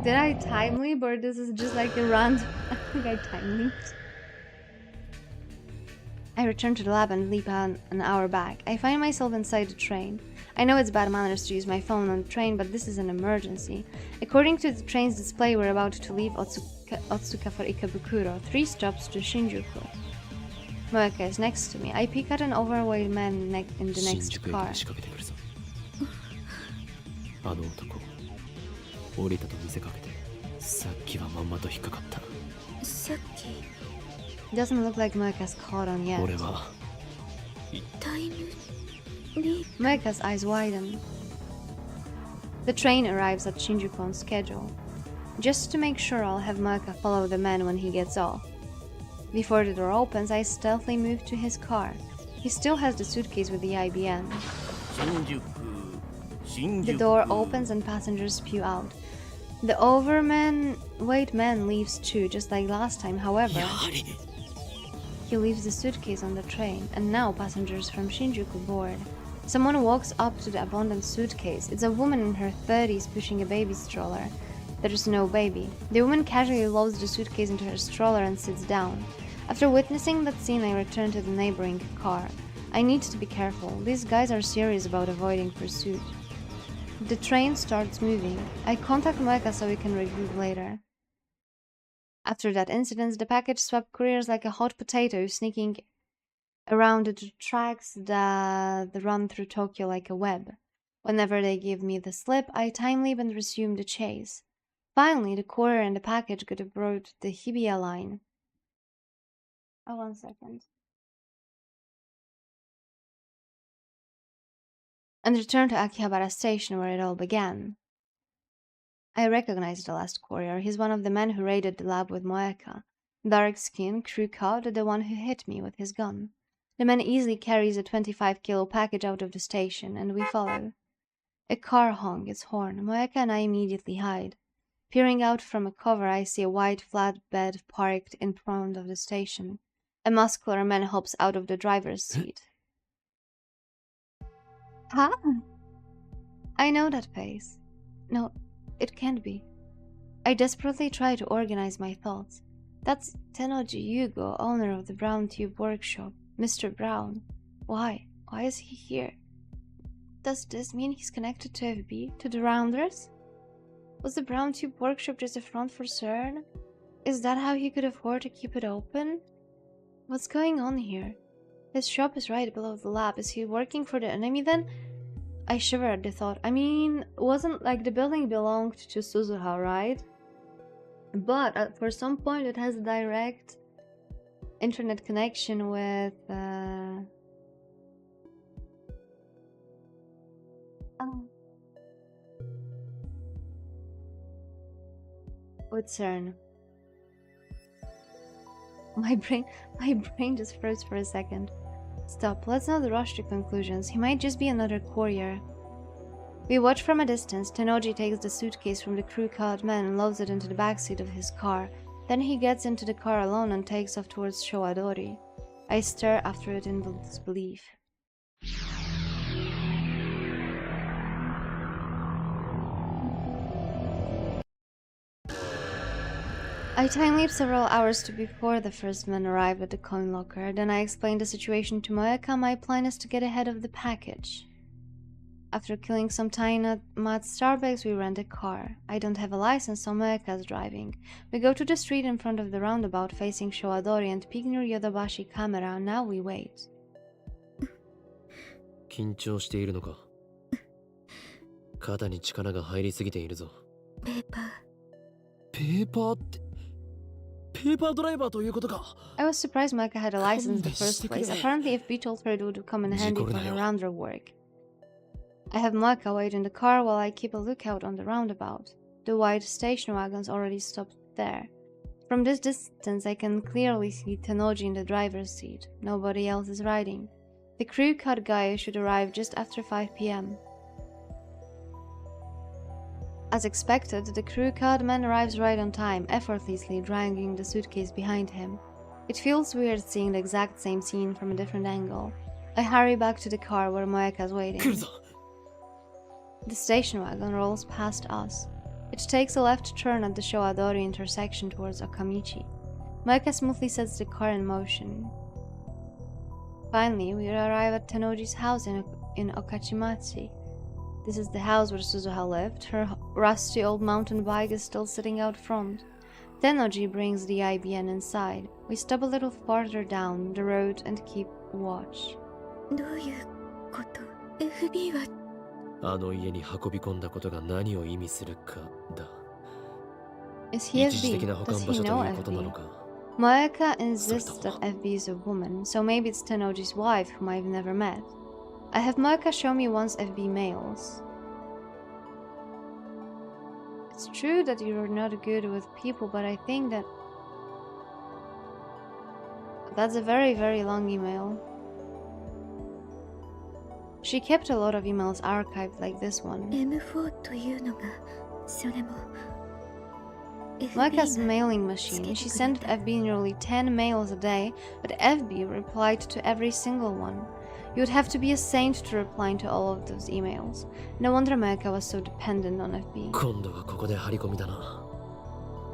Did I time leap, or this is just like a random... I think I time leaped. I return to the lab and leap an hour back. I find myself inside the train. I know it's bad manners to use my phone on the train, but this is an emergency. According to the train's display, we're about to leave Otsuka for Ikebukuro, 3 stops to Shinjuku. Moeka is next to me. I peek at an overweight man in the next car. Doesn't look like Moeka's caught on yet. Moeka's eyes widen. The train arrives at Shinjuku on schedule. Just to make sure, I'll have Moeka follow the man when he gets off. Before the door opens, I stealthily move to his car. He still has the suitcase with the IBN. The door opens and passengers spew out. The overweight man leaves too, just like last time. However, he leaves the suitcase on the train, and now passengers from Shinjuku board. Someone walks up to the abandoned suitcase. It's a woman in her 30s pushing a baby stroller. There is no baby. The woman casually loads the suitcase into her stroller and sits down. After witnessing that scene, I return to the neighboring car. I need to be careful. These guys are serious about avoiding pursuit. The train starts moving. I contact Moeka so we can review later. After that incident, the package swept couriers like a hot potato, sneaking around the tracks that run through Tokyo like a web. Whenever they give me the slip, I time leap and resume the chase. Finally, the courier and the package got aboard the Hibiya line. Oh, 1 second. And returned to Akihabara station where it all began. I recognize the last courier. He's one of the men who raided the lab with Moeka. Dark skin, crew cut, the one who hit me with his gun. The man easily carries a 25-kilo package out of the station, and we follow. A car honks its horn. Moeka and I immediately hide. Peering out from a cover, I see a white flatbed parked in front of the station. A muscular man hops out of the driver's seat. Huh? I know that face. No, it can't be. I desperately try to organize my thoughts. That's Tenoji Yugo, owner of the Brown Tube Workshop. Mr. Brown. Why? Why is he here? Does this mean he's connected to FB? To the Rounders? Was the Brown Tube Workshop just a front for CERN? Is that how he could afford to keep it open? What's going on here? His shop is right below the lab. Is he working for the enemy then? I shiver at the thought. I mean, wasn't like the building belonged to Suzuha, right? But for some point it has a direct internet connection with with CERN. My brain just froze for a second. Stop, let's not rush to conclusions. He might just be another courier. We watch from a distance. Tenoji takes the suitcase from the crew-cod man and loads it into the backseat of his car. Then he gets into the car alone and takes off towards Showadori. I stare after it in disbelief. I time leap several hours to before the first men arrive at the coin locker. Then I explain the situation to Moeka. My plan is to get ahead of the package. After killing some time at Starbucks, we rent a car. I don't have a license, so Moeka's driving. We go to the street in front of the roundabout facing Showadori and peek near Yodobashi camera. Now we wait. 緊張しているのか肩に力が入りすぎているぞペーパーペーパーってペーパードライバーということか I was surprised Moeka had a license in the first place. Apparently FB told her it would come in handy for her rounder work. I have Moeka wait in the car while I keep a lookout on the roundabout. The white station wagon's already stopped there. From this distance I can clearly see Tenoji in the driver's seat. Nobody else is riding. The crew cut guy should arrive just after 5 p.m. As expected, the crew cut man arrives right on time, effortlessly dragging the suitcase behind him. It feels weird seeing the exact same scene from a different angle. I hurry back to the car where Moeka's waiting. The station wagon rolls past us. It takes a left turn at the Showadori intersection towards Okamichi. Moeka smoothly sets the car in motion. Finally, we arrive at Tenoji's house in Okachimachi. This is the house where Suzuha lived. Her rusty old mountain bike is still sitting out front. Tenoji brings the IBN inside. We stop a little farther down the road and keep watch. どういうこと FB はあの家に運び込んだことが何を意味するかだ Is he 一時的 FB? な保管 Does 場 he 所と know いうことなの FB? か Moeka insists that FB is a woman, so maybe it's Tenoji's wife whom I've never met. I have Moeka show me once FB mails. It's true that you're not good with people, but I think that's a very, very long email. She kept a lot of emails archived like this one. M4 というのがそれも Moeka's FB が mailing machine. She sent FB nearly 10 mails a day, but FB replied to every single one. You would have to be a saint to reply to all of those emails. No wonder Moeka was so dependent on FB. 今度はここで張り込みだな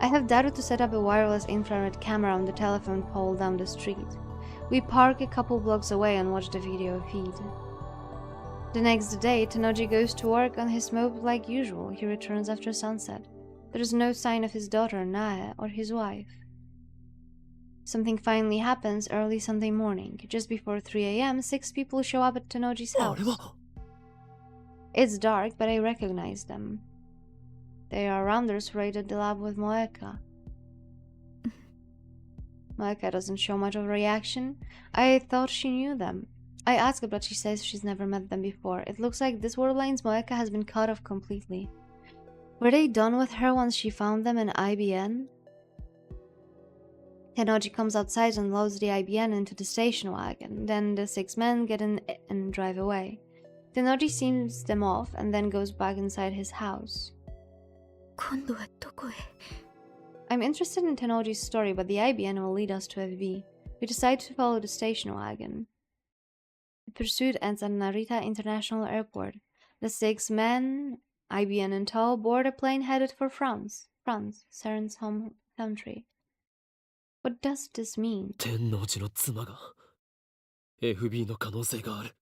I have Daru to set up a wireless infrared camera on the telephone pole down the street. We park a couple blocks away and watch the video feed. The next day, Tenoji goes to work on his moped like usual. He returns after sunset. There is no sign of his daughter, Nyaehh, or his wife. Something finally happens early Sunday morning. Just before 3 a.m., 6 people show up at Tenoji's あ house. れは It's dark, but I recognize them. They are rounders who raided the lab with Moeka. Moeka doesn't show much of a reaction. I thought she knew them. I ask her, but she says she's never met them before. It looks like this world line's Moeka has been cut off completely. Were they done with her once she found them in IBN? Tenoji comes outside and loads the IBN into the station wagon. Then the 6 men get in and drive away. Tenoji sees them off and then goes back inside his house. 今度はどこへ I'm interested in Tenoji's story, but the IBN will lead us to FB. We decide to follow the station wagon. The pursuit ends at Narita International Airport. The 6 men, IBN in tow, board a plane headed for France. France, Saren's home country. What does this mean? 天王寺の妻が FB の可能性がある。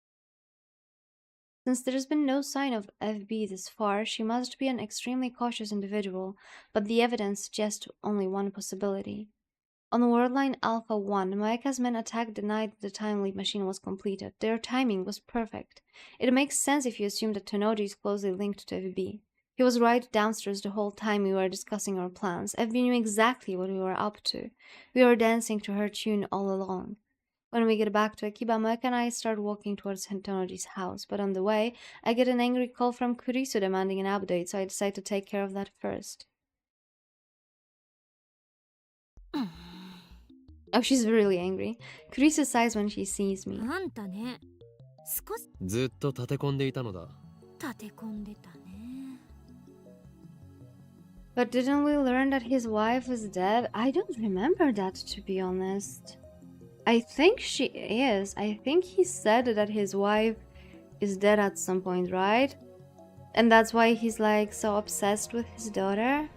Since there's been no sign of FB this far, she must be an extremely cautious individual, but the evidence suggests only one possibility. On Worldline Alpha 1, Maeka's men attacked the night the time leap machine was completed. Their timing was perfect. It makes sense if you assume that Tonoji is closely linked to FB. He was right downstairs the whole time we were discussing our plans. FB knew exactly what we were up to. We were dancing to her tune all along. When we get back to Akiba, Maeka and I start walking towards Tonoji's house, but on the way, I get an angry call from Kurisu demanding an update, so I decide to take care of that first. Oh, she's really angry. Kurisu sighs when she sees me. あんたね、少しずっと立て込んでいたのだ。立て込んでたね。 But didn't we learn that his wife is dead? I don't remember that, to be honest. I think she is. I think he said that his wife is dead at some point, right? And that's why he's like so obsessed with his daughter.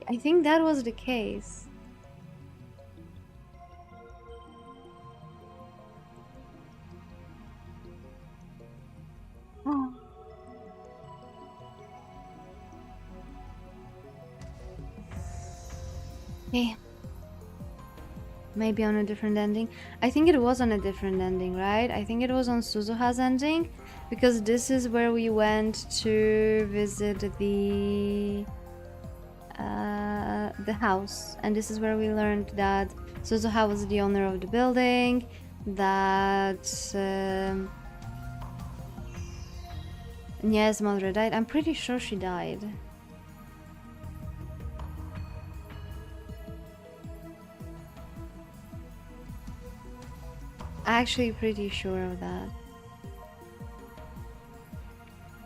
I think that was the case. Oh. Okay. Maybe on a different ending. I think it was on a different ending, right? I think it was on Suzuha's ending, because this is where we went to visit the house, and this is where we learned that Suzuha was the owner of the building, that Nyaeh's mother died. I'm pretty sure she died. Actually pretty sure of that.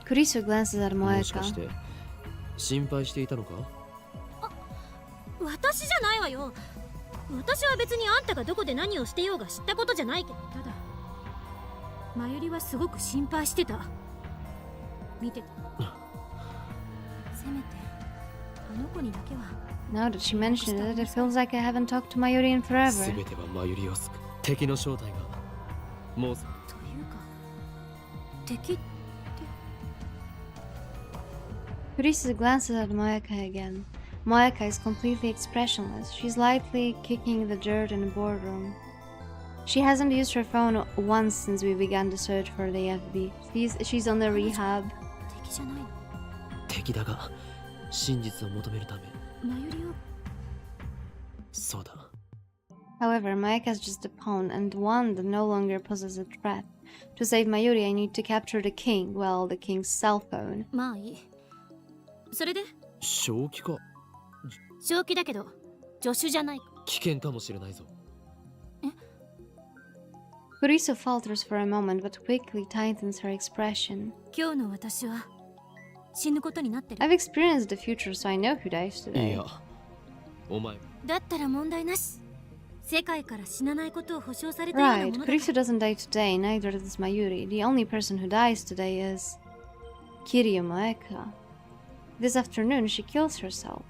Kurisu glances at もしか Moeka. して心配していたのか？私じゃないわよ。私は別にあんたがどこで何をしてようが知ったことじゃないけど、ただまゆりはすごく心配してた。見てて。せめてあの子にだけは。Now that she mentioned it, it feels like I haven't talked to Mayuri in forever. すべてはマユリを救う。敵の正体がもうというか敵って。 Kurisu glances at Moeka again. Moeka is completely expressionless. She's lightly kicking the dirt in the boardroom. She hasn't used her phone once since we began the search for the FB. She's on the rehab. 敵じゃないの。敵だが真実を求めるため。まゆりを。そうだ。 However, Moeka is just a pawn, and one that no longer poses a threat. To save Mayuri, I need to capture the king, well, the king's cell phone. まあいい。それで正気か。正気だけど助手じゃない。危険かもしれないぞ。 Kurisu falters for a moment, but quickly tightens her expression. 今日の私は死ぬことになってる。 I've experienced the future, so I know who dies い today. や、お前。だったら問題なし。世界から死なないことを保証されたような Right, ものだから。 Kurisu doesn't die today, neither does Mayuri. The only person who dies today is Kiryu Moeka. This afternoon, she kills herself.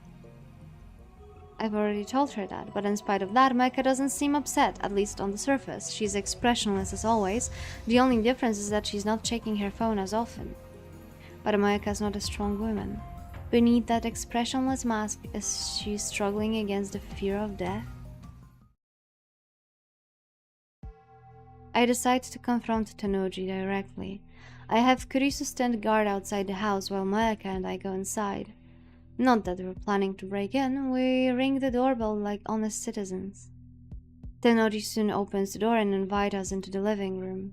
I've already told her that, but in spite of that, Moeka doesn't seem upset, at least on the surface. She's expressionless as always. The only difference is that she's not checking her phone as often. But Moeka is not a strong woman. Beneath that expressionless mask, is she struggling against the fear of death? I decide to confront Tonoji directly. I have Kurisu stand guard outside the house while Moeka and I go inside. Not that we're planning to break in, we ring the doorbell like honest citizens. Tonoji soon opens the door and invites us into the living room.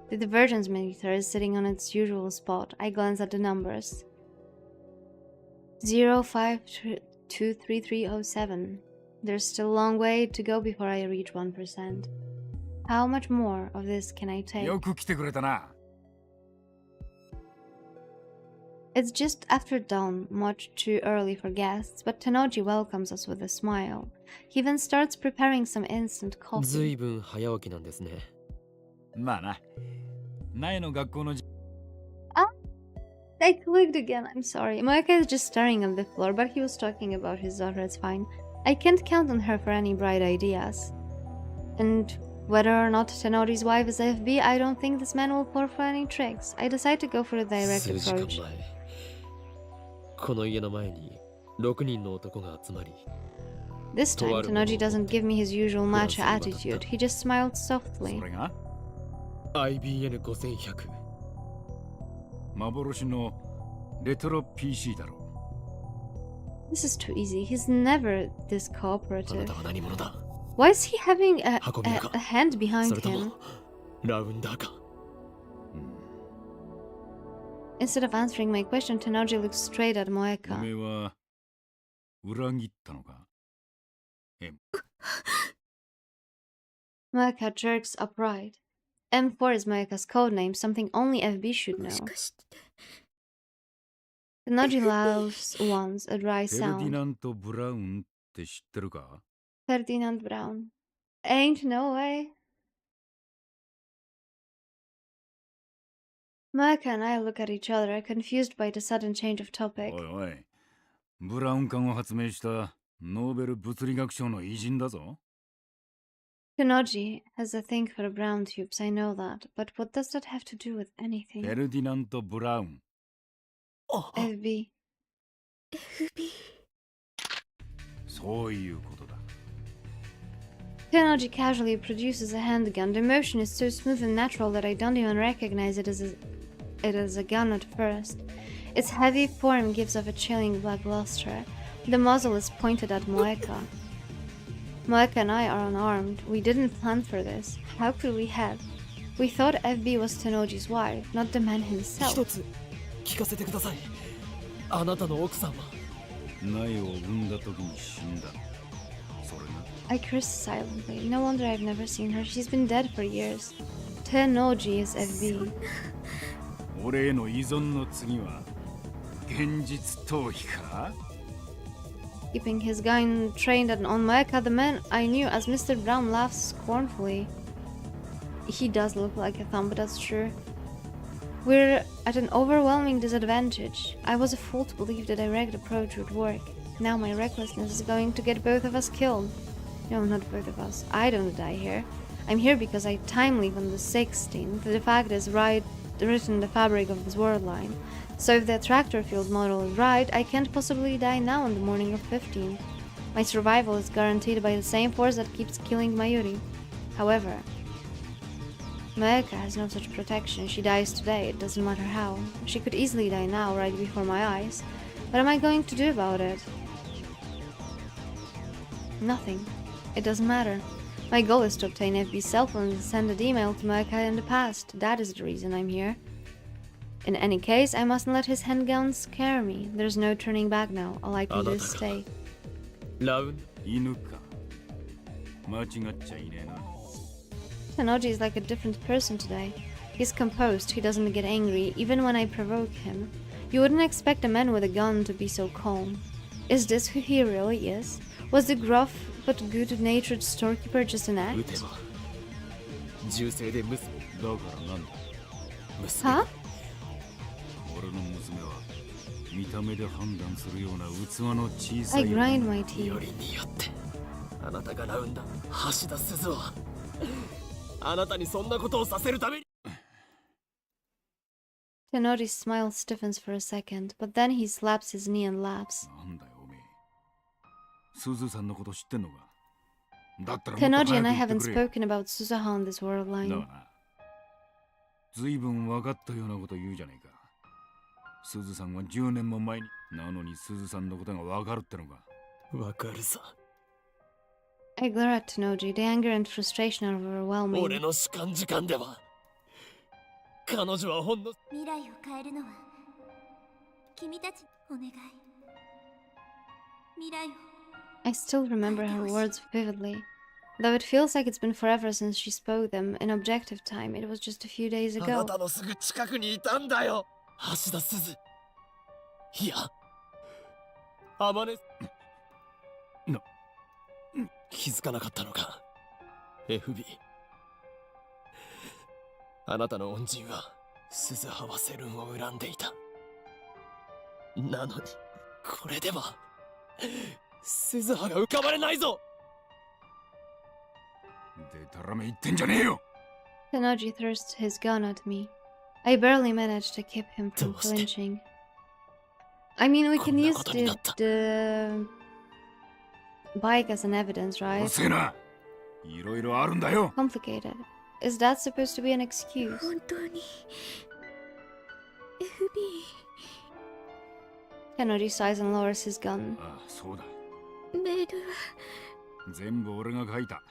The divergence meter is sitting on its usual spot. I glance at the numbers. 05233307. There's still a long way to go before I reach 1%. How much more of this can I take? よく来てくれたな。 It's just after dawn, much too early for guests, but Tonoji welcomes us with a smile. He even starts preparing some instant ず coffee. いぶん早起きなんですね。まあな。苗の学校の I clicked again. I'm sorry. Moeka is just staring at the floor, but he was talking about his daughter. It's fine. I can't count on her for any bright ideas. And whether or not Tenori's wife is FB, I don't think this man will fall for any tricks. I decide to go for the direct 数時間 approach. 前この家の前に6人の男が集まり This time, Tenoji doesn't give me his usual matcha attitude. He just smiled softly. それが IBN5100 幻のレトロ PC だろ This is too easy. He's never this あな cooperative. たは何者だ Why is he having a 運び屋か hand そ behind れと him? もラウンダーか Instead of answering my question, Tenoji looks straight at おめ Moeka. えは裏切ったのか Moeka jerks upright. M4 is Moeka's codename, something only FB should も know. しかして Tenoji laughs once, a dry フェルディ sound. ナント・ブラウンって知ってるか Ferdinand Brown. Ain't no way. Moeka and I look at each other, confused by the sudden change of topic. おいおいブラウン管を発明したノーベル物理学賞の偉人だぞ Tenoji has a thing for the brown tubes, I know that, but what does that have to do with フェ anything? ルディナント・ブラウン FB. FB そういうことだ Tenoji casually produces a handgun. The motion is so smooth and natural that I don't even recognize it as a gun at first. Its heavy form gives off a chilling black luster. The muzzle is pointed at Moeka. Moeka and I are unarmed. We didn't plan for this. How could we have? We thought FB was Tenoji's wife, not the man himself. 一つ聞かせてくださいあなたの奥さんは苗を産んだ時に死んだそれが I cursed silently. No wonder I've never seen her. She's been dead for years. Tenoji is FB. 俺への依存の次は現実逃避か Keeping his gun trained on Moeka, the man I knew as Mr. Brown laughs scornfully. He does look like a thumb, but that's true. We're at an overwhelming disadvantage. I was a fool to believe the direct approach would work. Now my recklessness is going to get both of us killed. No, not both of us. I don't die here. I'm here because I time leave on the 16th. The fact is written in the fabric of this world line. So if the tractor field model is right, I can't possibly die now on the morning of 15th. My survival is guaranteed by the same force that keeps killing Mayuri. However, Moeka has no such protection. She dies today, it doesn't matter how. She could easily die now, right before my eyes. What am I going to do about it? Nothing. It doesn't matter. My goal is to obtain FB's cell phone and send an email to Moeka in the past. That is the reason I'm here. In any case, I mustn't let his handgun scare me. There's no turning back now. All I can do is stay. ラウン犬か間違っちゃいねえな Tenoji is like a different person today. He's composed, he doesn't get angry, even when I provoke him. You wouldn't expect a man with a gun to be so calm. Is this who he really is? Was the gruff but good-natured storekeeper just an 撃て act? ば銃声でだからなんだ 娘 Huh? 俺の娘は見た目で判断するような器の小さ I い grind my よ teeth. りによってあなたがラウンダ橋田鈴はあなたにそんなことをさせるために Tenoji's smile stiffens for a second, but then he slaps his knee and laughs. なんだよおめえすずさんのこと知ってんのかだったらもっと Tenoji 早 and く I 言って haven't くれ spoken about Suzaha on this world だ line. がなずいぶん分かったようなこと言うじゃねえかすずさんは10年も前になのにすずさんのことが分かるってのかわかるさ I glare at Tenoji. The anger and frustration are 俺 overwhelming. の主観時間では彼女はほんの未来を変えるのは君たちお願い未来を I still remember her words vividly. Though it feels like it's been forever since she spoke them, in objective time, it was just a few days あな ago. たのすぐ近くにいたんだよ橋田鈴いやあまねな気づかなかったのか FB あなたの恩人は鈴葉はセルンを恨んでいた。なのにこれでは鈴葉が浮かばれないぞ。でたらめ言ってんじゃねえよ。 Tenoji thrusts his gun at me. I barely manage to keep him from どうして flinching. I mean, we こ can んな use ことになった。 the bike as an evidence, う right? るせえな。いろいろあるんだよ。 Complicated. Is that supposed to be an excuse? 本当に Tenoji sighs and lowers his gun. ああ、そうだ。 FB メールは全部俺が書いた。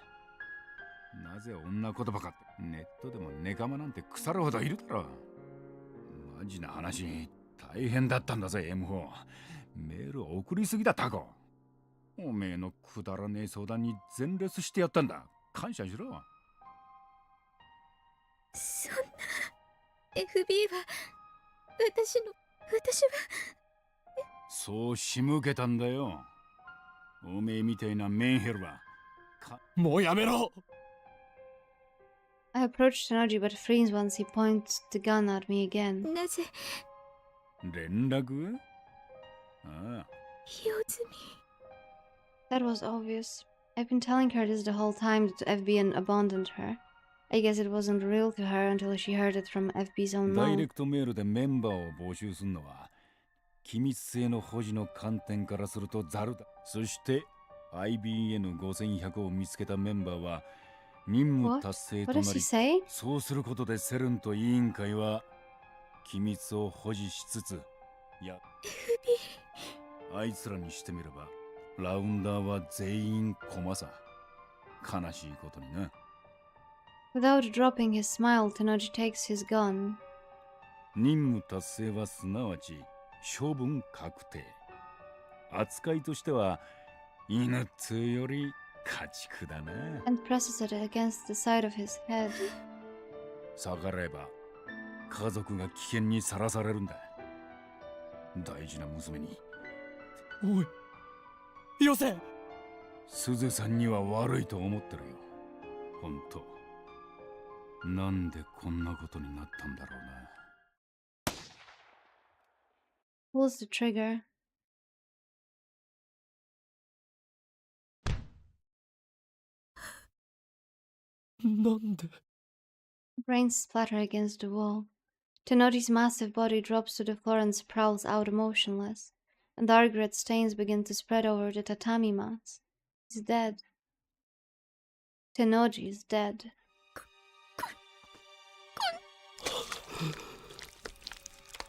なぜ女言葉かって。ネットでもネカマなんて腐るほどいるだろ。マジな話、大変だったんだぜ、M4。メール送りすぎだ、タコ。おめえのくだらねえ相談に全列してやったんだ。感謝しろ。そんな FB は私はそう仕向けたんだよ。おめえみたいなメンヘルは。もうやめろ。 I approach Tenoji but freeze once he points the gun at me again. なぜ連絡？ああ。用済み That was obvious. I've been telling her this the whole time that FB abandoned her. I guess it wasn't real to her until she heard it from FB's own ダイ mouth. レクトメールでメンバーを募集するのは機密性の保持の観点からするとザルだ。そして IBN5100 を見つけたメンバーは任務達成と What な does he り、 say? そうすることでセルンと委員会は機密を保持しつつ、いや、あいつらにしてみればラウンダーは全員コマさ。悲しいことにな。 Without dropping his smile, Tenoji takes his gun. 任務達成はすなわち処分確定。扱いとしては犬通より家畜だな。 And presses it against the side of his head. 逆らえば家族が危険にさらされるんだ。大事な娘に。おい、よせ。スゼさんには悪いと思ってるよ。ほんと。なんでこんなことになったんだろうな。 Pulls the trigger. Brains splatter against the wall. Tenoji's massive body drops to the floor and sprawls out motionless, and dark red stains begin to spread over the tatami mats. He's dead. Tenoji is dead.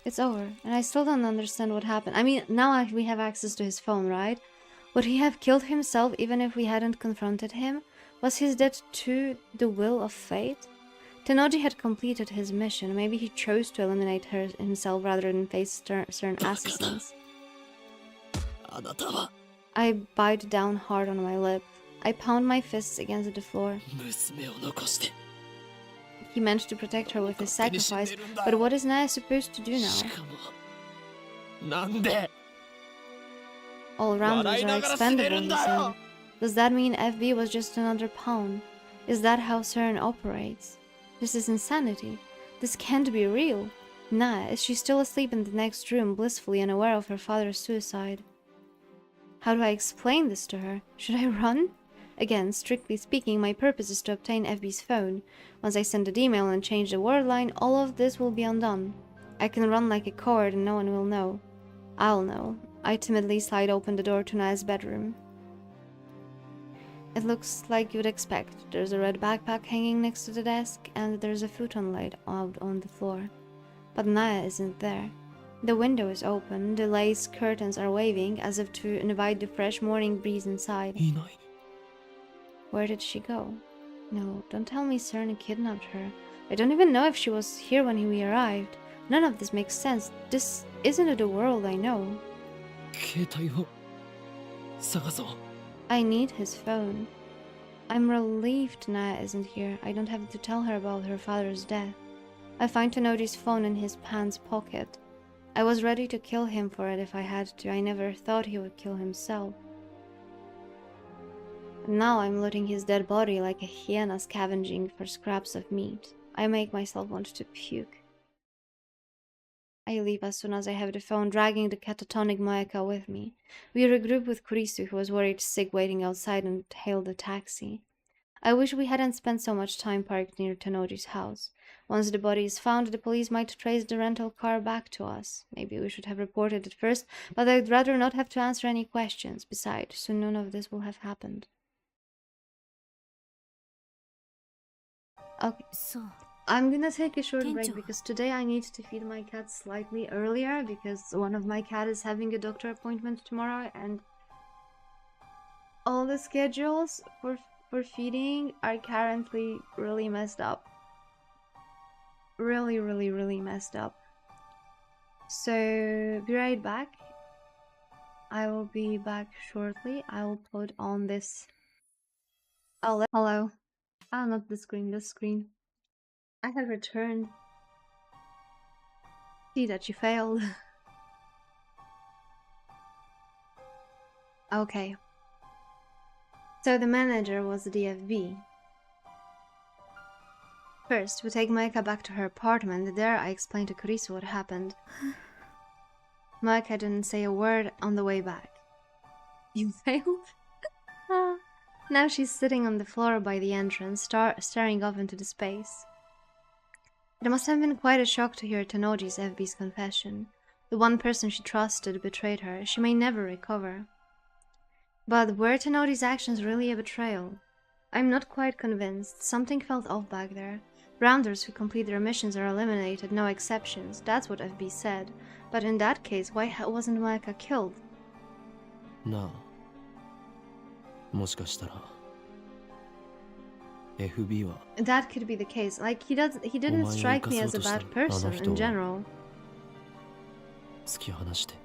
It's over, and I still don't understand what happened. I mean, now we have access to his phone, right? Would he have killed himself even if we hadn't confronted him? Was his death to the will of fate? Tenoji had completed his mission. Maybe he chose to eliminate himself rather than face stern assassins. I bite down hard on my lip. I pound my fists against the floor. He managed to protect her with his sacrifice, but what is Nyaehh supposed to do now? All rounders are expendable, he said. Does that mean FB was just another pawn? Is that how CERN operates? This is insanity. This can't be real. Nyaehh, is she still asleep in the next room, blissfully unaware of her father's suicide? How do I explain this to her? Should I run? Again, strictly speaking, my purpose is to obtain FB's phone. Once I send an email and change the word line, all of this will be undone. I can run like a coward and no one will know. I'll know. I timidly slide open the door to Nyaeh's bedroom. It looks like you'd expect. There's a red backpack hanging next to the desk, and there's a futon laid out on the floor. But Nyaehh isn't there. The window is open, the lace curtains are waving as if to invite the fresh morning breeze inside. Where did she go? No, don't tell me CERN kidnapped her. I don't even know if she was here when we arrived. None of this makes sense. This isn't the world I know. I need his phone. I'm relieved Nyaehh isn't here. I don't have to tell her about her father's death. I find Tenoji's phone in his pants pocket. I was ready to kill him for it if I had to. I never thought he would kill himself. Now I'm looting his dead body like a hyena scavenging for scraps of meat. I make myself want to puke. I leave as soon as I have the phone, dragging the catatonic Moeka with me. We regroup with Kurisu, who was worried sick waiting outside, and hailed a taxi. I wish we hadn't spent so much time parked near Tenoji's house. Once the body is found, the police might trace the rental car back to us. Maybe we should have reported it first, but I'd rather not have to answer any questions. Besides, soon none of this will have happened. Okay. So, I'm gonna take a short break Tencho. because today I need to feed my cat slightly earlier because one of my cat is having a doctor appointment tomorrow, and all the schedules for feeding are currently really messed up. Really messed up. So be right back. I will be back shortly. I will put on this. Hello. Ah, not the screen, this screen. I have returned. See that you failed. Okay. So the manager was the DFB. First, we take Maika back to her apartment. There, I explained to Kurisu what happened. Maika didn't say a word on the way back. You failed? Now she's sitting on the floor by the entrance, staring off into the space. It must have been quite a shock to hear Tenoji's FB's confession. The one person she trusted betrayed her. She may never recover. But were Tenoji's actions really a betrayal? I'm not quite convinced. Something felt off back there. Rounders who complete their missions are eliminated, no exceptions. That's what FB said. But in that case, why wasn't Maika killed? なあ、もしかしたら FB は That could be the case. Like, he didn't strike me as a bad person in general. 突き放して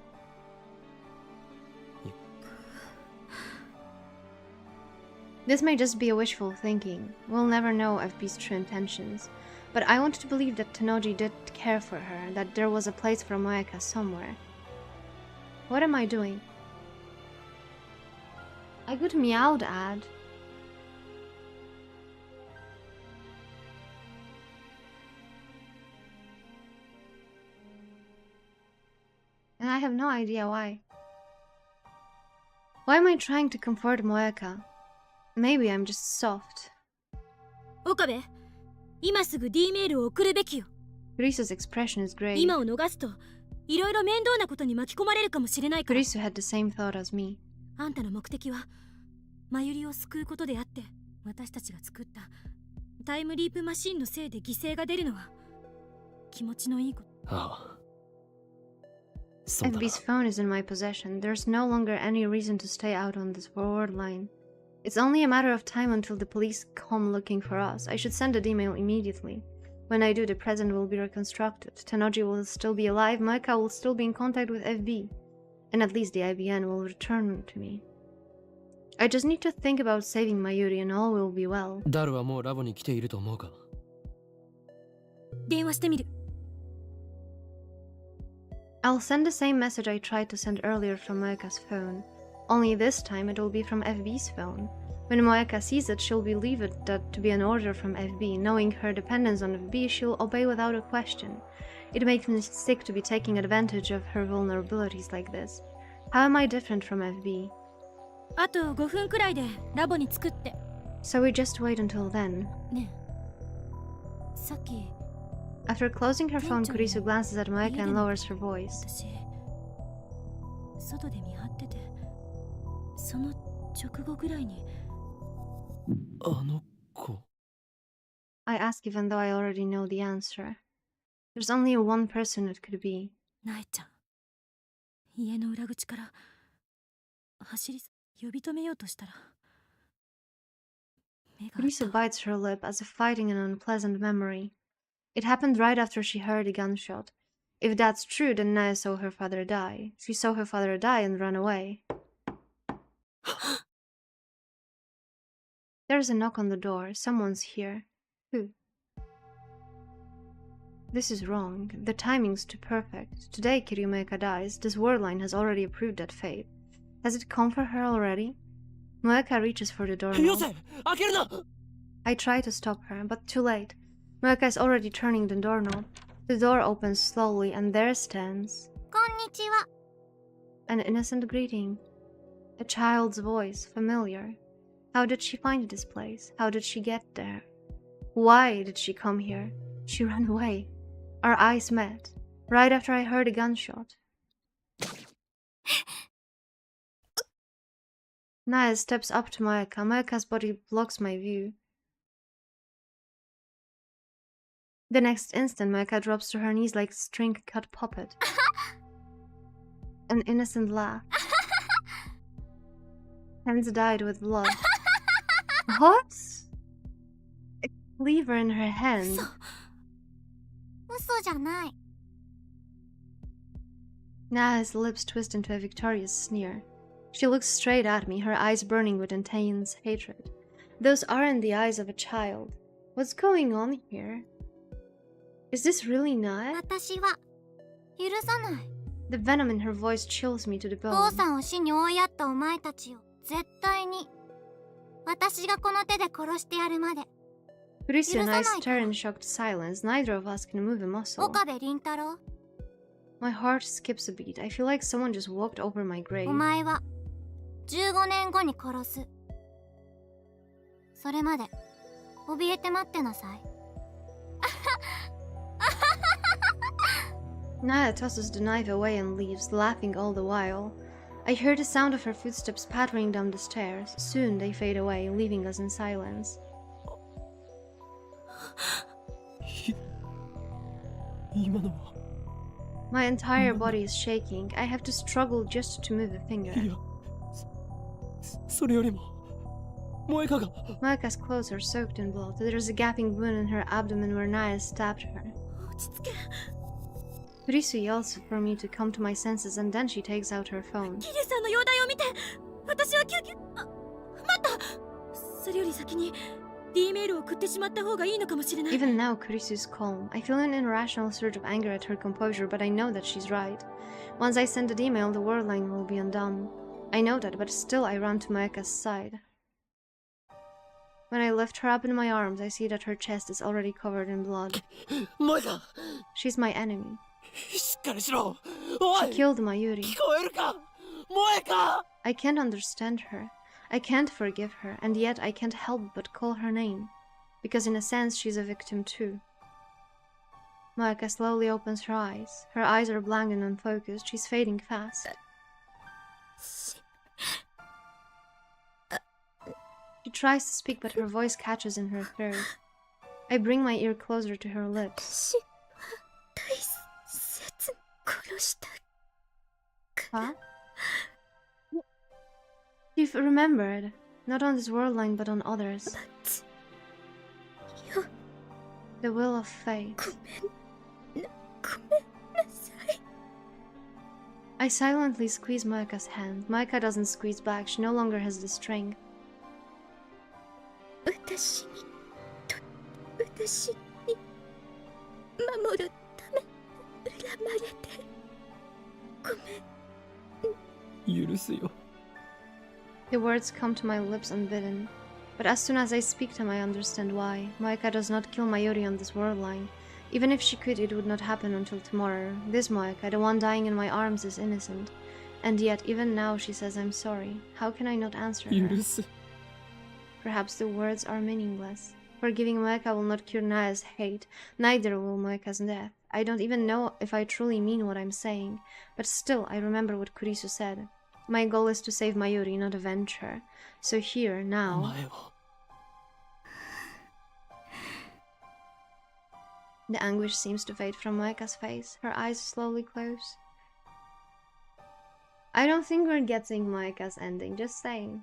This may just be a wishful thinking. We'll never know FB's true intentions. But I want to believe that Tenoji did care for her, that there was a place for Moeka somewhere. What am I doing? I could meow the ad. And I have no idea why. Why am I trying to comfort Moeka? Maybe I'm just soft. 岡部、今すぐ D メールを送るべきよ。 Kurisa's expression is grave. 今を逃すと、いろいろ面倒なことに巻き込まれるかもしれないから。 Kurisu had the same thought as me. あんたの目的は、マユリを救うことであって、私たちが作ったタイムリープマシンのせいで犠牲が出るのは、気持ちのいいこと。ああ、そうだな。 FB's phone is in my possession. There's no longer any reason to stay out on this forward line. It's only a matter of time until the police come looking for us. I should send an email immediately. When I do, the present will be reconstructed. Tenoji will still be alive, Maika will still be in contact with FB. And at least the IBN will return to me. I just need to think about saving Mayuri and all will be well. ダルはもうラボに来ていると思うか？電話してみる。 I'll send the same message I tried to send earlier from Moeka's phone. Only this time it will be from FB's phone. When Moeka sees it, she'll believe it to be an order from FB. Knowing her dependence on FB, she'll obey without a question. It makes me sick to be taking advantage of her vulnerabilities like this. How am I different from FB? あと5分くらいでラボに着くって。 So we just wait until then. ねえ、さっき After closing her phone, Kurisu glances at Moeka and lowers her voice. 私、外で見張ってて、その直後ぐらいに。あの子。 I ask even though I already know the answer. There's only one person it could be. ナエちゃん、家の裏口から走り呼び止めようとしたら、目が合っ Kurisu た。 bites her lip as if fighting an unpleasant memory. It happened right after she heard a gunshot. If that's true, then Nyaehh saw her father die. She saw her father die and run away. There's a knock on the door. Someone's here. Who? This is wrong. The timing's too perfect. Today Kiryumeika dies. This word line has already approved that fate. Has it come for her already? Moeka reaches for the doorknob. よせ、開けるな。 I try to stop her, but too late. Moeka is already turning the doorknob. The door opens slowly, and there stands こんにちは。 an innocent greeting. A child's voice, familiar. How did she find this place? How did she get there? Why did she come here? She ran away. Our eyes met, right after I heard a gunshot. Nyaehh steps up to Moeka. Moeka's body blocks my view. The next instant, Moeka drops to her knees like a string-cut puppet. An innocent laugh. Hands dyed with blood. What? A cleaver in her hand. 嘘じゃない。 Nyaeh's lips twist into a victorious sneer. She looks straight at me, her eyes burning with intense hatred. Those aren't the eyes of a child. What's going on here? Is this really Nyaehh? 私は許さない。 The venom in her voice chills me to the 父 bone. さんを死に追いやったお前たちを絶対に私がこの手で殺してやるまで。 Kurisu and I stare in shocked silence. Neither of us can move a muscle. 岡部倫太郎、 My heart skips a beat. I feel like someone just walked over my grave. お前は15年後に殺す。それまで怯えて待ってなさい。 Nyaehh tosses the knife away and leaves, laughing all the while. I hear the sound of her footsteps pattering down the stairs. Soon they fade away, leaving us in silence. 今のは My entire body is shaking. I have to struggle just to move a finger. いやそれよりも萌香が Moeka's clothes are soaked in blood. There's a gaping wound in her abdomen where Nyaehh stabbed her. 落ち着け。 Kurisu yells for me to come to my senses, and then she takes out her phone. キリュウさんの容体を見て、私は救急。あ、待った。それより先に D メールを送ってしまった方がいいのかもしれない。 Even now, Kurisu's calm. I feel an irrational surge of anger at her composure, but I know that she's right. Once I send an email, the word line will be undone. I know that, but still I run to Moeka's side. When I lift her up in my arms, I see that her chest is already covered in blood. 萌香 She's my enemy. しっかりしろお She い killed Mayuri. 聞こえるか萌香 I can't understand her. I can't forgive her, and yet I can't help but call her name. Because in a sense, she's a victim too. Moeka slowly opens her eyes. Her eyes are blank and unfocused. She's fading fast. She tries to speak, but her voice catches in her throat. I bring my ear closer to her lips. 私大切殺した Huh? You've remembered. Not on this world line, but on others. よ The will of fate. ごめんなさい。 I silently squeeze Moeka's hand. Moeka doesn't squeeze back. She no longer has the strength. 私に守るため恨まれてごめん。許すよ The words come to my lips unbidden. But as soon as I speak them, I understand why. Moeka does not kill Mayuri on this world line. Even if she could, it would not happen until tomorrow. This Moeka, the one dying in my arms, is innocent. And yet, even now, she says I'm sorry. How can I not answer her? 許す Perhaps the words are meaningless. Forgiving Moeka will not cure Nyaeh's hate. Neither will Moeka's death. I don't even know if I truly mean what I'm saying. But still, I remember what Kurisu said. My goal is to save Mayuri, not avenge her. So here, お now... 前を The anguish seems to fade from Moeka's face. Her eyes slowly close. I don't think we're getting Moeka's ending, just saying.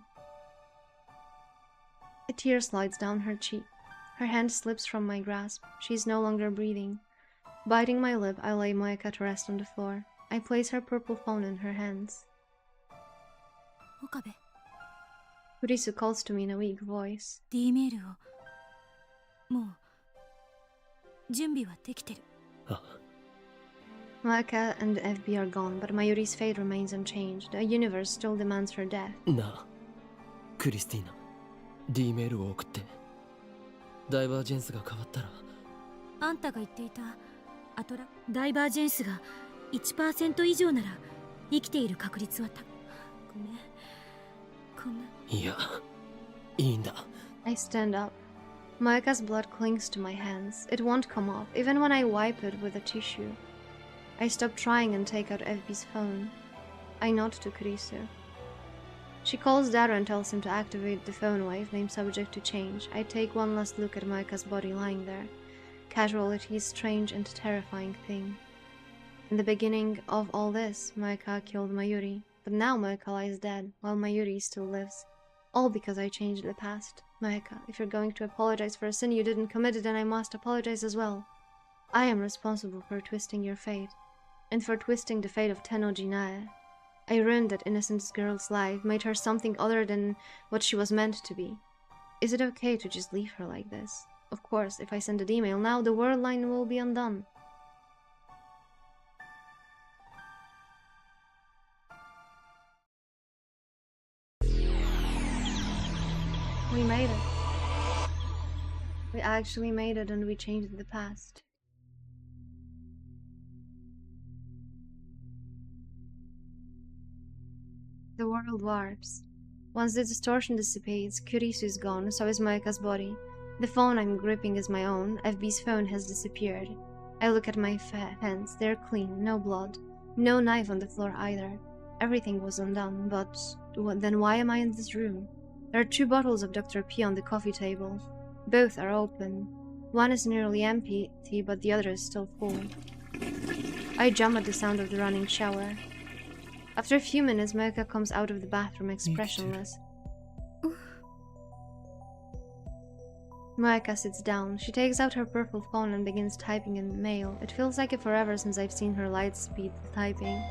A tear slides down her cheek. Her hand slips from my grasp. She's no longer breathing. Biting my lip, I lay Moeka to rest on the floor. I place her purple phone in her hands. 岡部、 Kurisu calls to me in a weak voice. D メールをもう準備はできてる。あ Moeka and FB are gone, but Mayuri's fate remains unchanged. The universe still demands her death. なあクリスティーナ D メールを送ってダイバージェンスが変わったらあんたが言っていたダイバージェンスが 1% 以上なら生きている確率はごめん、こんな。いや、いいんだ。 I stand up. Moeka's blood clings to my hands. It won't come off, even when I wipe it with a tissue. I stop trying and take out FB's phone. I nod to Kurisu. She calls Dara and tells him to activate the phone wave, name subject to change. I take one last look at Moeka's body lying there. Casualty is a strange and terrifying thing. In the beginning of all this, Moeka killed Mayuri, but now Moeka lies dead, while Mayuri still lives. All because I changed the past. Moeka, if you're going to apologize for a sin you didn't commit, then I must apologize as well. I am responsible for twisting your fate, and for twisting the fate of Tennoji Nyaehh. I ruined that innocent girl's life, made her something other than what she was meant to be. Is it okay to just leave her like this? Of course, if I send an email now, the world line will be undone. We made it. We actually made it, and we changed the past. The world warps. Once the distortion dissipates, Kurisu is gone, so is Moeka's body. The phone I'm gripping is my own. FB's phone has disappeared. I look at my hands. They're clean, no blood. No knife on the floor either. Everything was undone, but then why am I in this room? There are 2 bottles of Dr. P on the coffee table. Both are open. One is nearly empty, but the other is still full. I jump at the sound of the running shower. After a few minutes, Moeka comes out of the bathroom expressionless. Moeka sits down. She takes out her purple phone and begins typing in mail. It feels like forever since I've seen her light-speed typing.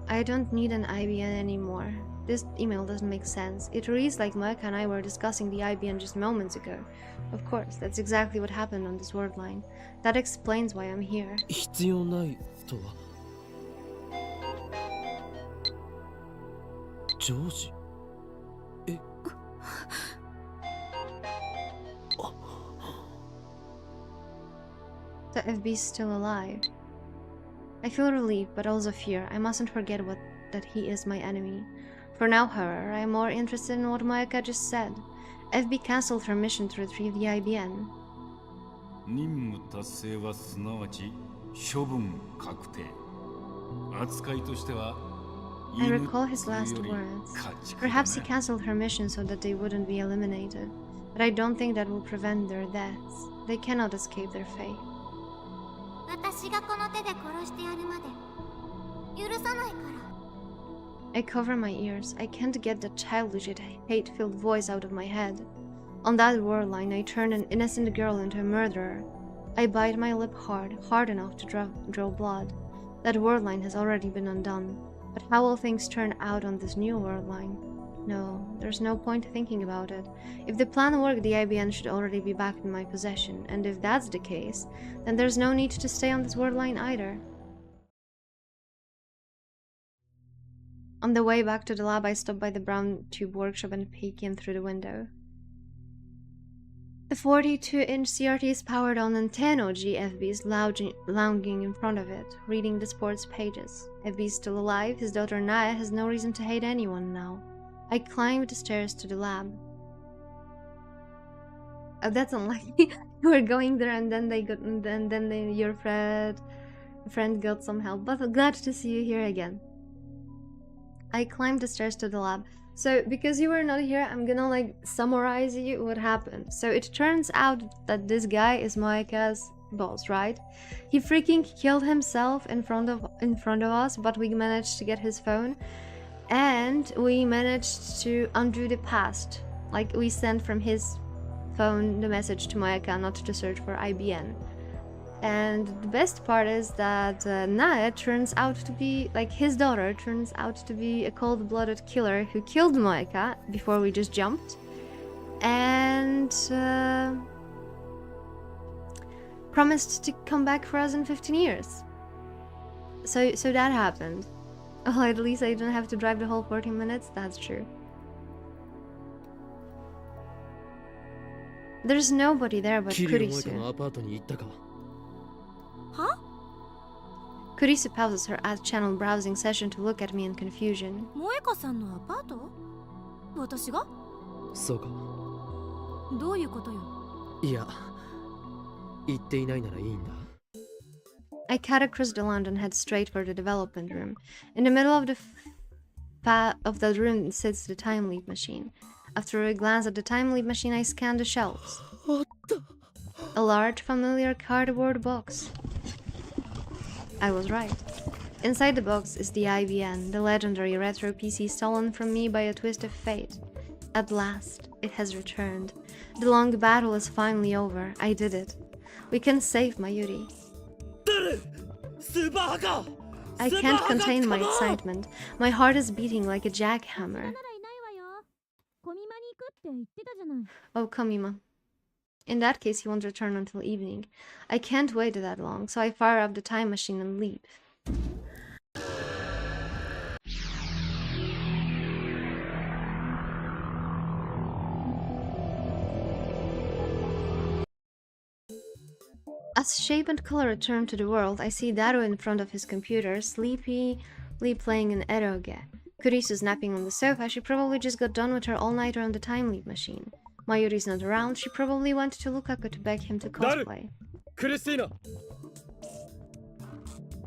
I don't need an IBN anymore. This email doesn't make sense. It reads like Moeka and I were discussing the IBN just moments ago. Of course, that's exactly what happened on this word line. That explains why I'm here. 必要ないとはジョージえ The FB's still alive. I feel relief, but also fear. I mustn't forget that he is my enemy. For now, however, I am more interested in what Moeka just said. FB cancelled her mission to retrieve the IBN. 任務達成はすなわち処分確定。扱いとしては I recall his last words. Perhaps he cancelled her mission so that they wouldn't be eliminated. But I don't think that will prevent their deaths. They cannot escape their fate. 私がこの手で殺してやるまで許さないから。 I cover my ears. I can't get that childish yet hate-filled voice out of my head. On that word line, I turn an innocent girl into a murderer. I bite my lip hard enough to draw blood. That word line has already been undone. But how will things turn out on this new word line? No, there's no point thinking about it. If the plan worked, the IBN should already be back in my possession, and if that's the case, then there's no need to stay on this word line either. On the way back to the lab, I stop by the brown tube workshop and peek in through the window. The 42-inch CRT is powered on, and Tennoji FB is lounging in front of it, reading the sports pages. FB is still alive. His daughter Nyaehh has no reason to hate anyone now. I climbed the stairs to the lab. Oh, that's unlucky. You were going there, and then your friend got some help. But glad to see you here again. I climbed the stairs to the lab. So, because you were not here, I'm gonna summarize you what happened. So it turns out that this guy is Moeka's boss, right? He freaking killed himself in front of us, but we managed to get his phone, and we managed to undo the past. We sent from his phone the message to Moeka not to search for IBN. And the best part is that Nyaehh turns out to be, his daughter turns out to be a cold-blooded killer who killed Moeka before we just jumped. And promised to come back for us in 15 years. So that happened. Well, at least I don't have to drive the whole 14 minutes, that's true. There's nobody there but 桐生萌香 Kurisu. のアパートに行ったか。は？ Kurisu pauses her ad-channel browsing session to look at me in confusion. 萌香さんのアパート？私が？そうか。どういうことよ？いや、行っていないならいいんだ。I cut across the lawn and head straight for the development room. In the middle of the room sits the time leap machine. After a glance at the time leap machine, I scan the shelves. A large, familiar cardboard box. I was right. Inside the box is the IBN, the legendary retro PC stolen from me by a twist of fate. At last, it has returned. The long battle is finally over. I did it. We can save Mayuri. I can't contain my excitement. My heart is beating like a jackhammer. Oh, Kamima. In that case, he won't return until evening. I can't wait that long, so I fire up the time machine and leap. As shape and color return to the world, I see Daru in front of his computer, sleepily playing an eroge. Kurisu's napping on the sofa. She probably just got done with her all-nighter on the time leap machine. Mayuri's not around. She probably went to Lukaku to beg him to cosplay. Christina!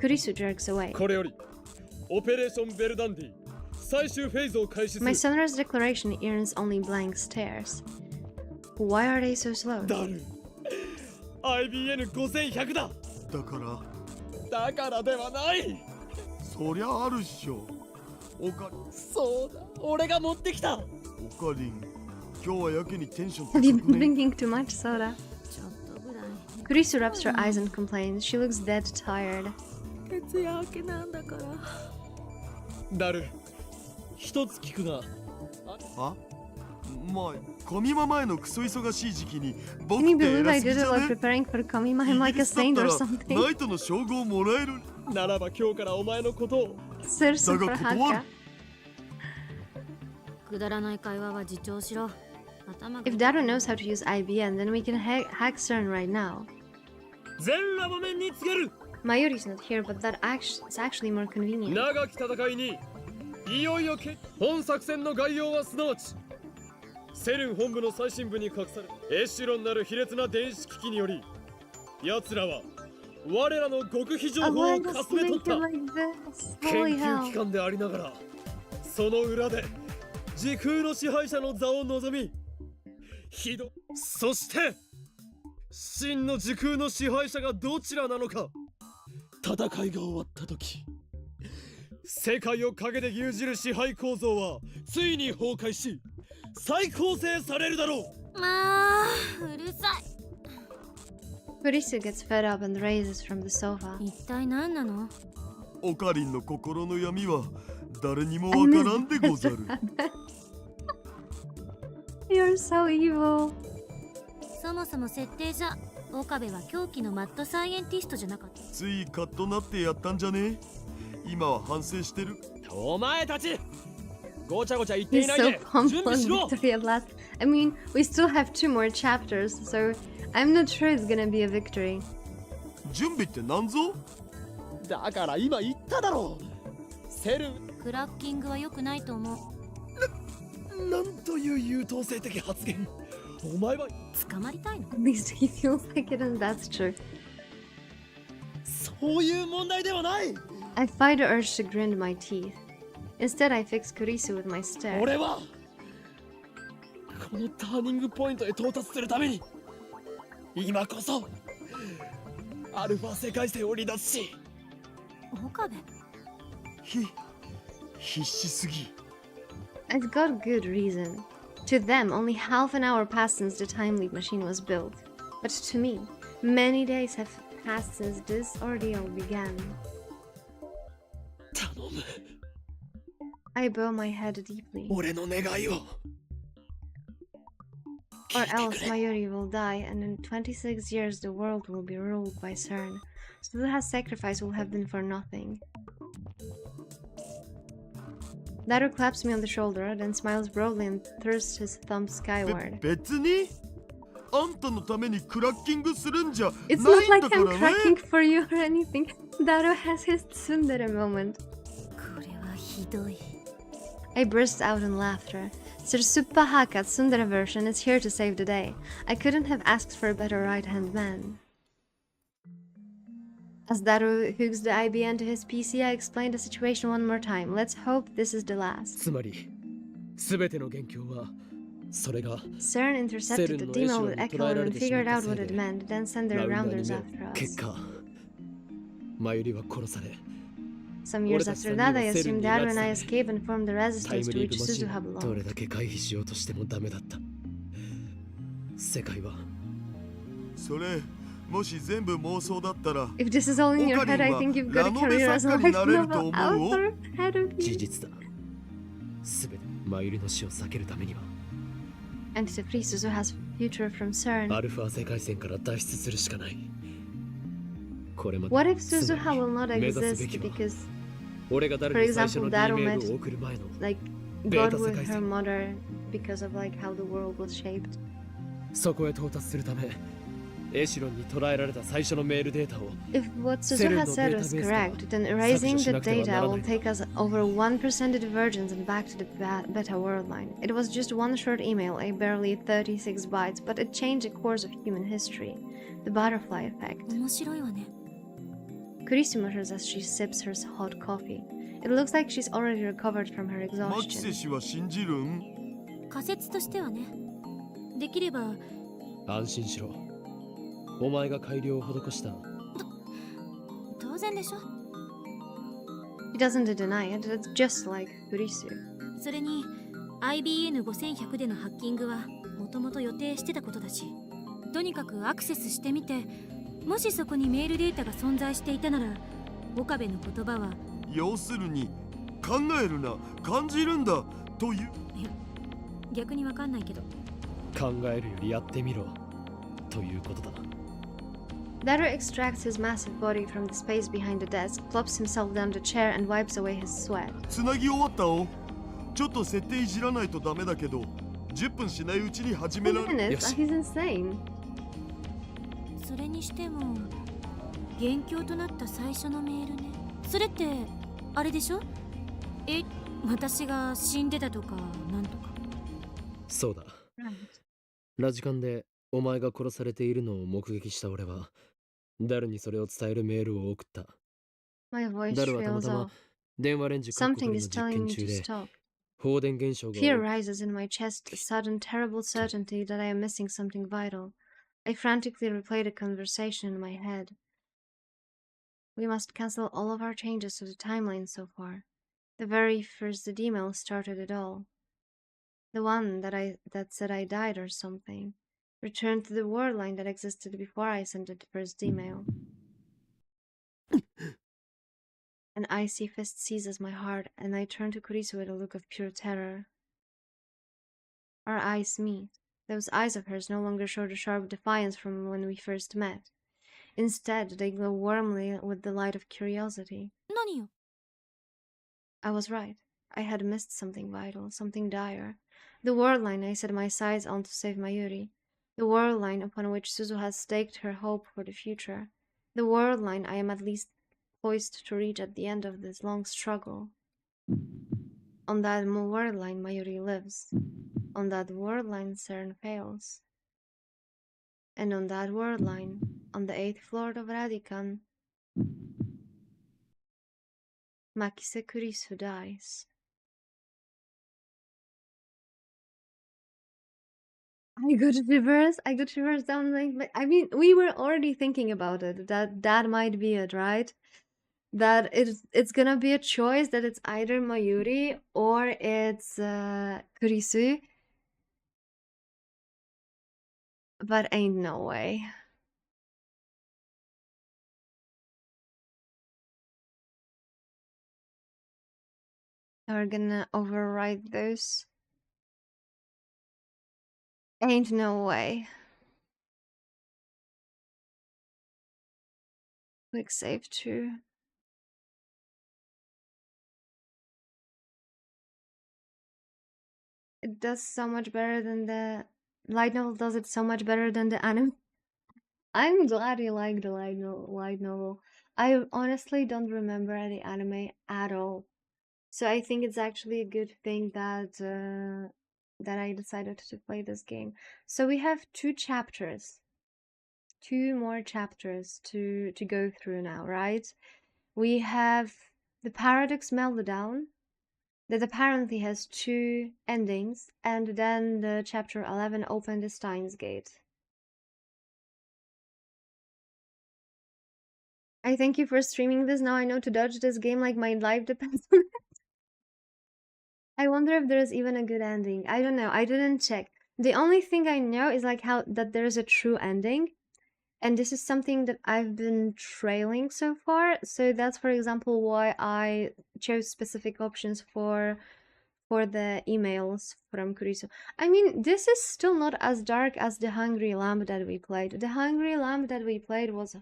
Kurisu jerks away. これよりオペレーションベルダンディ最終フェーズを開始する。 My sonorous declaration earns only blank stares. Why are they so slow? ダル IBN5100 だ。だからではない。そりゃあるっしょ。そうだ、俺が持ってきた。おかりん、今日はやけにテンション Have you 高く been ね。 drinking too much soda? Kurisu rubs her eyes and complains. She looks dead tired. 徹夜明けなんだから。ダル、一つ聞くが。あ、まあ、コミマ前のクソ忙しい時期に僕 Can って you believe 偉 I すぎ did じ it ゃ while ね。 preparing for coming? I'm like a イギリスだっ saint た or ら something. ナイトの称号もらえる。ならば今日からお前のことを。Seriously, だ for が断る Haka.。くだらない会話は自重しろ。頭が If Daru knows how to use IBN, then we can hack CERN right now. 全ラボ面に告げる。 Mayuri's not here, but that is actually more convenient. 長き戦いにいよいよ本作戦の概要はすなわちセルン本部の最深部に隠されエシュロンなる卑劣な電子機器により奴らは我らの極秘情 Oh, 報 why を does かす he め make 取 it った like this? 研 Holy 究機 hell. 関でありながらその裏で時空の支配者の座を望みそして真の時空の支配者がどちらなのか戦いが終わった時世界を陰で牛耳る支配構造はついに崩壊し再構成されるだろう。まあ、うるさい。 Kurisu gets fed up and raises from the sofa. 一体何なの？おかりんの心の闇は誰にもわからんでござる。 You're so evil. そもそも設定じゃ、岡部は狂気のマッドサイエンティストじゃなかった。ついカッとなってやったんじゃね。今は反省してる。お前たちごちゃごちゃ言ってい He's ない so で準 pumped 備 on しろ。 victory at last. I mean, we still have 2 more chapters, so I'm not sure it's gonna be a victory. 準備って何ぞ。だから今言っただろう。セルンクラッキングは良くないと思う。なんという優等生的発言。お前は捕まりたいの？ At least he feels like it, and that's true. そういう問題ではない。 I fight the urge to grind my teeth. Instead, I fix Kurisu with my stare. 俺はこのターニングポイントへ到達するために今こそアルファ世界線を離脱し岡部。必死すぎ。 I've got good reason. To them, only half an hour passed since the time leap machine was built. But to me, many days have passed since this ordeal began. 頼む I bow my head deeply. 俺の願いを Or else Mayuri will die, and in 26 years the world will be ruled by CERN. So that sacrifice will have been for nothing. Daru claps me on the shoulder, then smiles broadly and thrusts his thumb skyward. 別にあんたのためにクラッキングするんじゃ It's な not いん like だか I'm ら cracking ね。 for you or anything. Daru has his tsundere moment. これはひどい。 I burst out in laughter. Sir Suppahaka's tsundere version is here to save the day. I couldn't have asked for a better right-hand man. As Daru hooks the IBN to his PC, I explained the situation one more time. Let's hope this is the last. つまり全ての元凶はそれが CERN intercepted the demo with Echo and then figured out what it ラ meant, then sent their ウンダー rounders 2 after 名 us. 結果マユリは殺され Some years after that, I assumed Daru and I escaped and formed the タイ resistance ム to リー which プマシ Suzuha ンどれ belonged. だけ回避しようとしてもダメだった世界はそれもし全部妄想だったら If this is all in your head, I think you've got a career as a light novel author ahead of 事 you. 実だ全てマユリの死を避けるためには And to free Suzuha's future from CERN. アルファ世界線から脱出するしかないこれまで What if つま Suzuha り will not 目指すべ exist きは because, 俺が誰 for に最初 example, の Daru D メー met ルを送る前の like, Beta God with her 世界線 mother because of like how the world was shaped? そこへ到達するためエシロンに捉えられた最初のメールデータを If what Suzuha said is correct, then erasing the data will take us over 1% of divergence and back to the beta world line. It was just one short email, a barely 36 bytes, but it changed the course of human history. The butterfly effect. 面白いわね。 Kurisu mutters as she sips her hot coffee. It looks like she's already recovered from her マキセ exhaustion. 氏は信じるん？仮説としてはね。できれば安心しろお前が改良を施した当然でしょ。 He doesn't deny it, it's just like Kurisu. それに IBN5100 でのハッキングはもともと予定してたことだし、とにかくアクセスしてみて、もしそこにメールデータが存在していたなら、岡部の言葉は要するに考えるな感じるんだという。いや逆にわかんないけど。考えるよりやってみろということだ Daru extracts his massive body from the space behind the desk, plops himself down the chair, and wipes away his sweat. つなぎ終わったお。ちょっと設定いじらないとダメだけど、10分しないうちに始めら 10 れる。 minutes? He's insane. それにしても元凶となった最初のメールね。それってあれでしょ？私が死んでたとかなんとか。そうだ Right. ラジカンでお前が殺されているのを目撃した俺はダルにそれを伝えるメールを送った My voice ダルはたま trails たま off. 電話レンジ確固 Something 取りの is 実 telling 験 me 中 to で stop. 放電現象が Fear rises in my chest, a sudden, terrible certainty that I am missing something vital. I frantically replay the conversation in my head. We must cancel all of our changes to the timeline so far. The very first email started it all. The one that said I died or something. Return to the word line that existed before I sent the first email. An icy fist seizes my heart, and I turn to Kurisu with a look of pure terror. Our eyes meet. Those eyes of hers no longer show the sharp defiance from when we first met. Instead, they glow warmly with the light of curiosity. 何よ。 I was right. I had missed something vital, something dire. The world line I set my sights on to save Mayuri. The world line upon which Suzu has staked her hope for the future. The world line I am at least poised to reach at the end of this long struggle. On that world line Mayuri lives. On that world line CERN fails. And on that world line, on the 8th floor of Radican, Makise Kurisu dies. I got shivers down like I mean, we were already thinking about it, that might be it, right? That it's gonna be a choice that it's either Mayuri or it's Kurisu. But ain't no way. We're gonna override those. Ain't no way. Quick save too. It does so much better than the light novel does it so much better than the anime. I'm glad you like the light novel. I honestly don't remember the anime at all. So I think it's actually a good thing that that I decided to play this game. So we have two more chapters to go through now, right? We have the Paradox Meltdown that apparently has two endings, and then the chapter 11 Open the Steins Gate. I thank you for streaming this. Now I know to dodge this game like my life depends on it. I wonder if there's even a good ending. I don't know. I didn't check. The only thing I know is like how that there's a true ending. And this is something that I've been trailing so far. So that's, for example, why I chose specific options for the emails from Kurisu. I mean, this is still not as dark as the Hungry Lamb that we played. The Hungry Lamb that we played was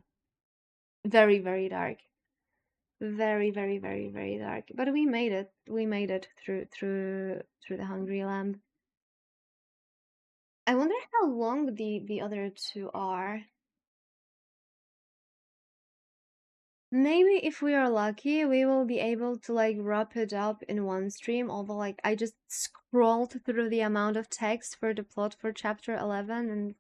very, very dark. Very, very, very, very dark. But we made it. We made it through the Hungry Lamb. I wonder how long the other two are. Maybe if we are lucky, we will be able to like wrap it up in one stream, although like I just scrolled through the amount of text for the plot for chapter 11 and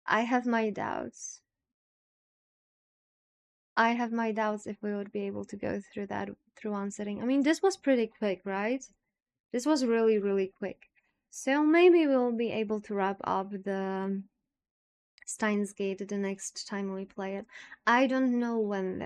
I have my doubts. I have my doubts if we would be able to go through that through one sitting. I mean, this was pretty quick, right? This was really, really quick. So maybe we'll be able to wrap up the Steins Gate the next time we play it. I don't know when though.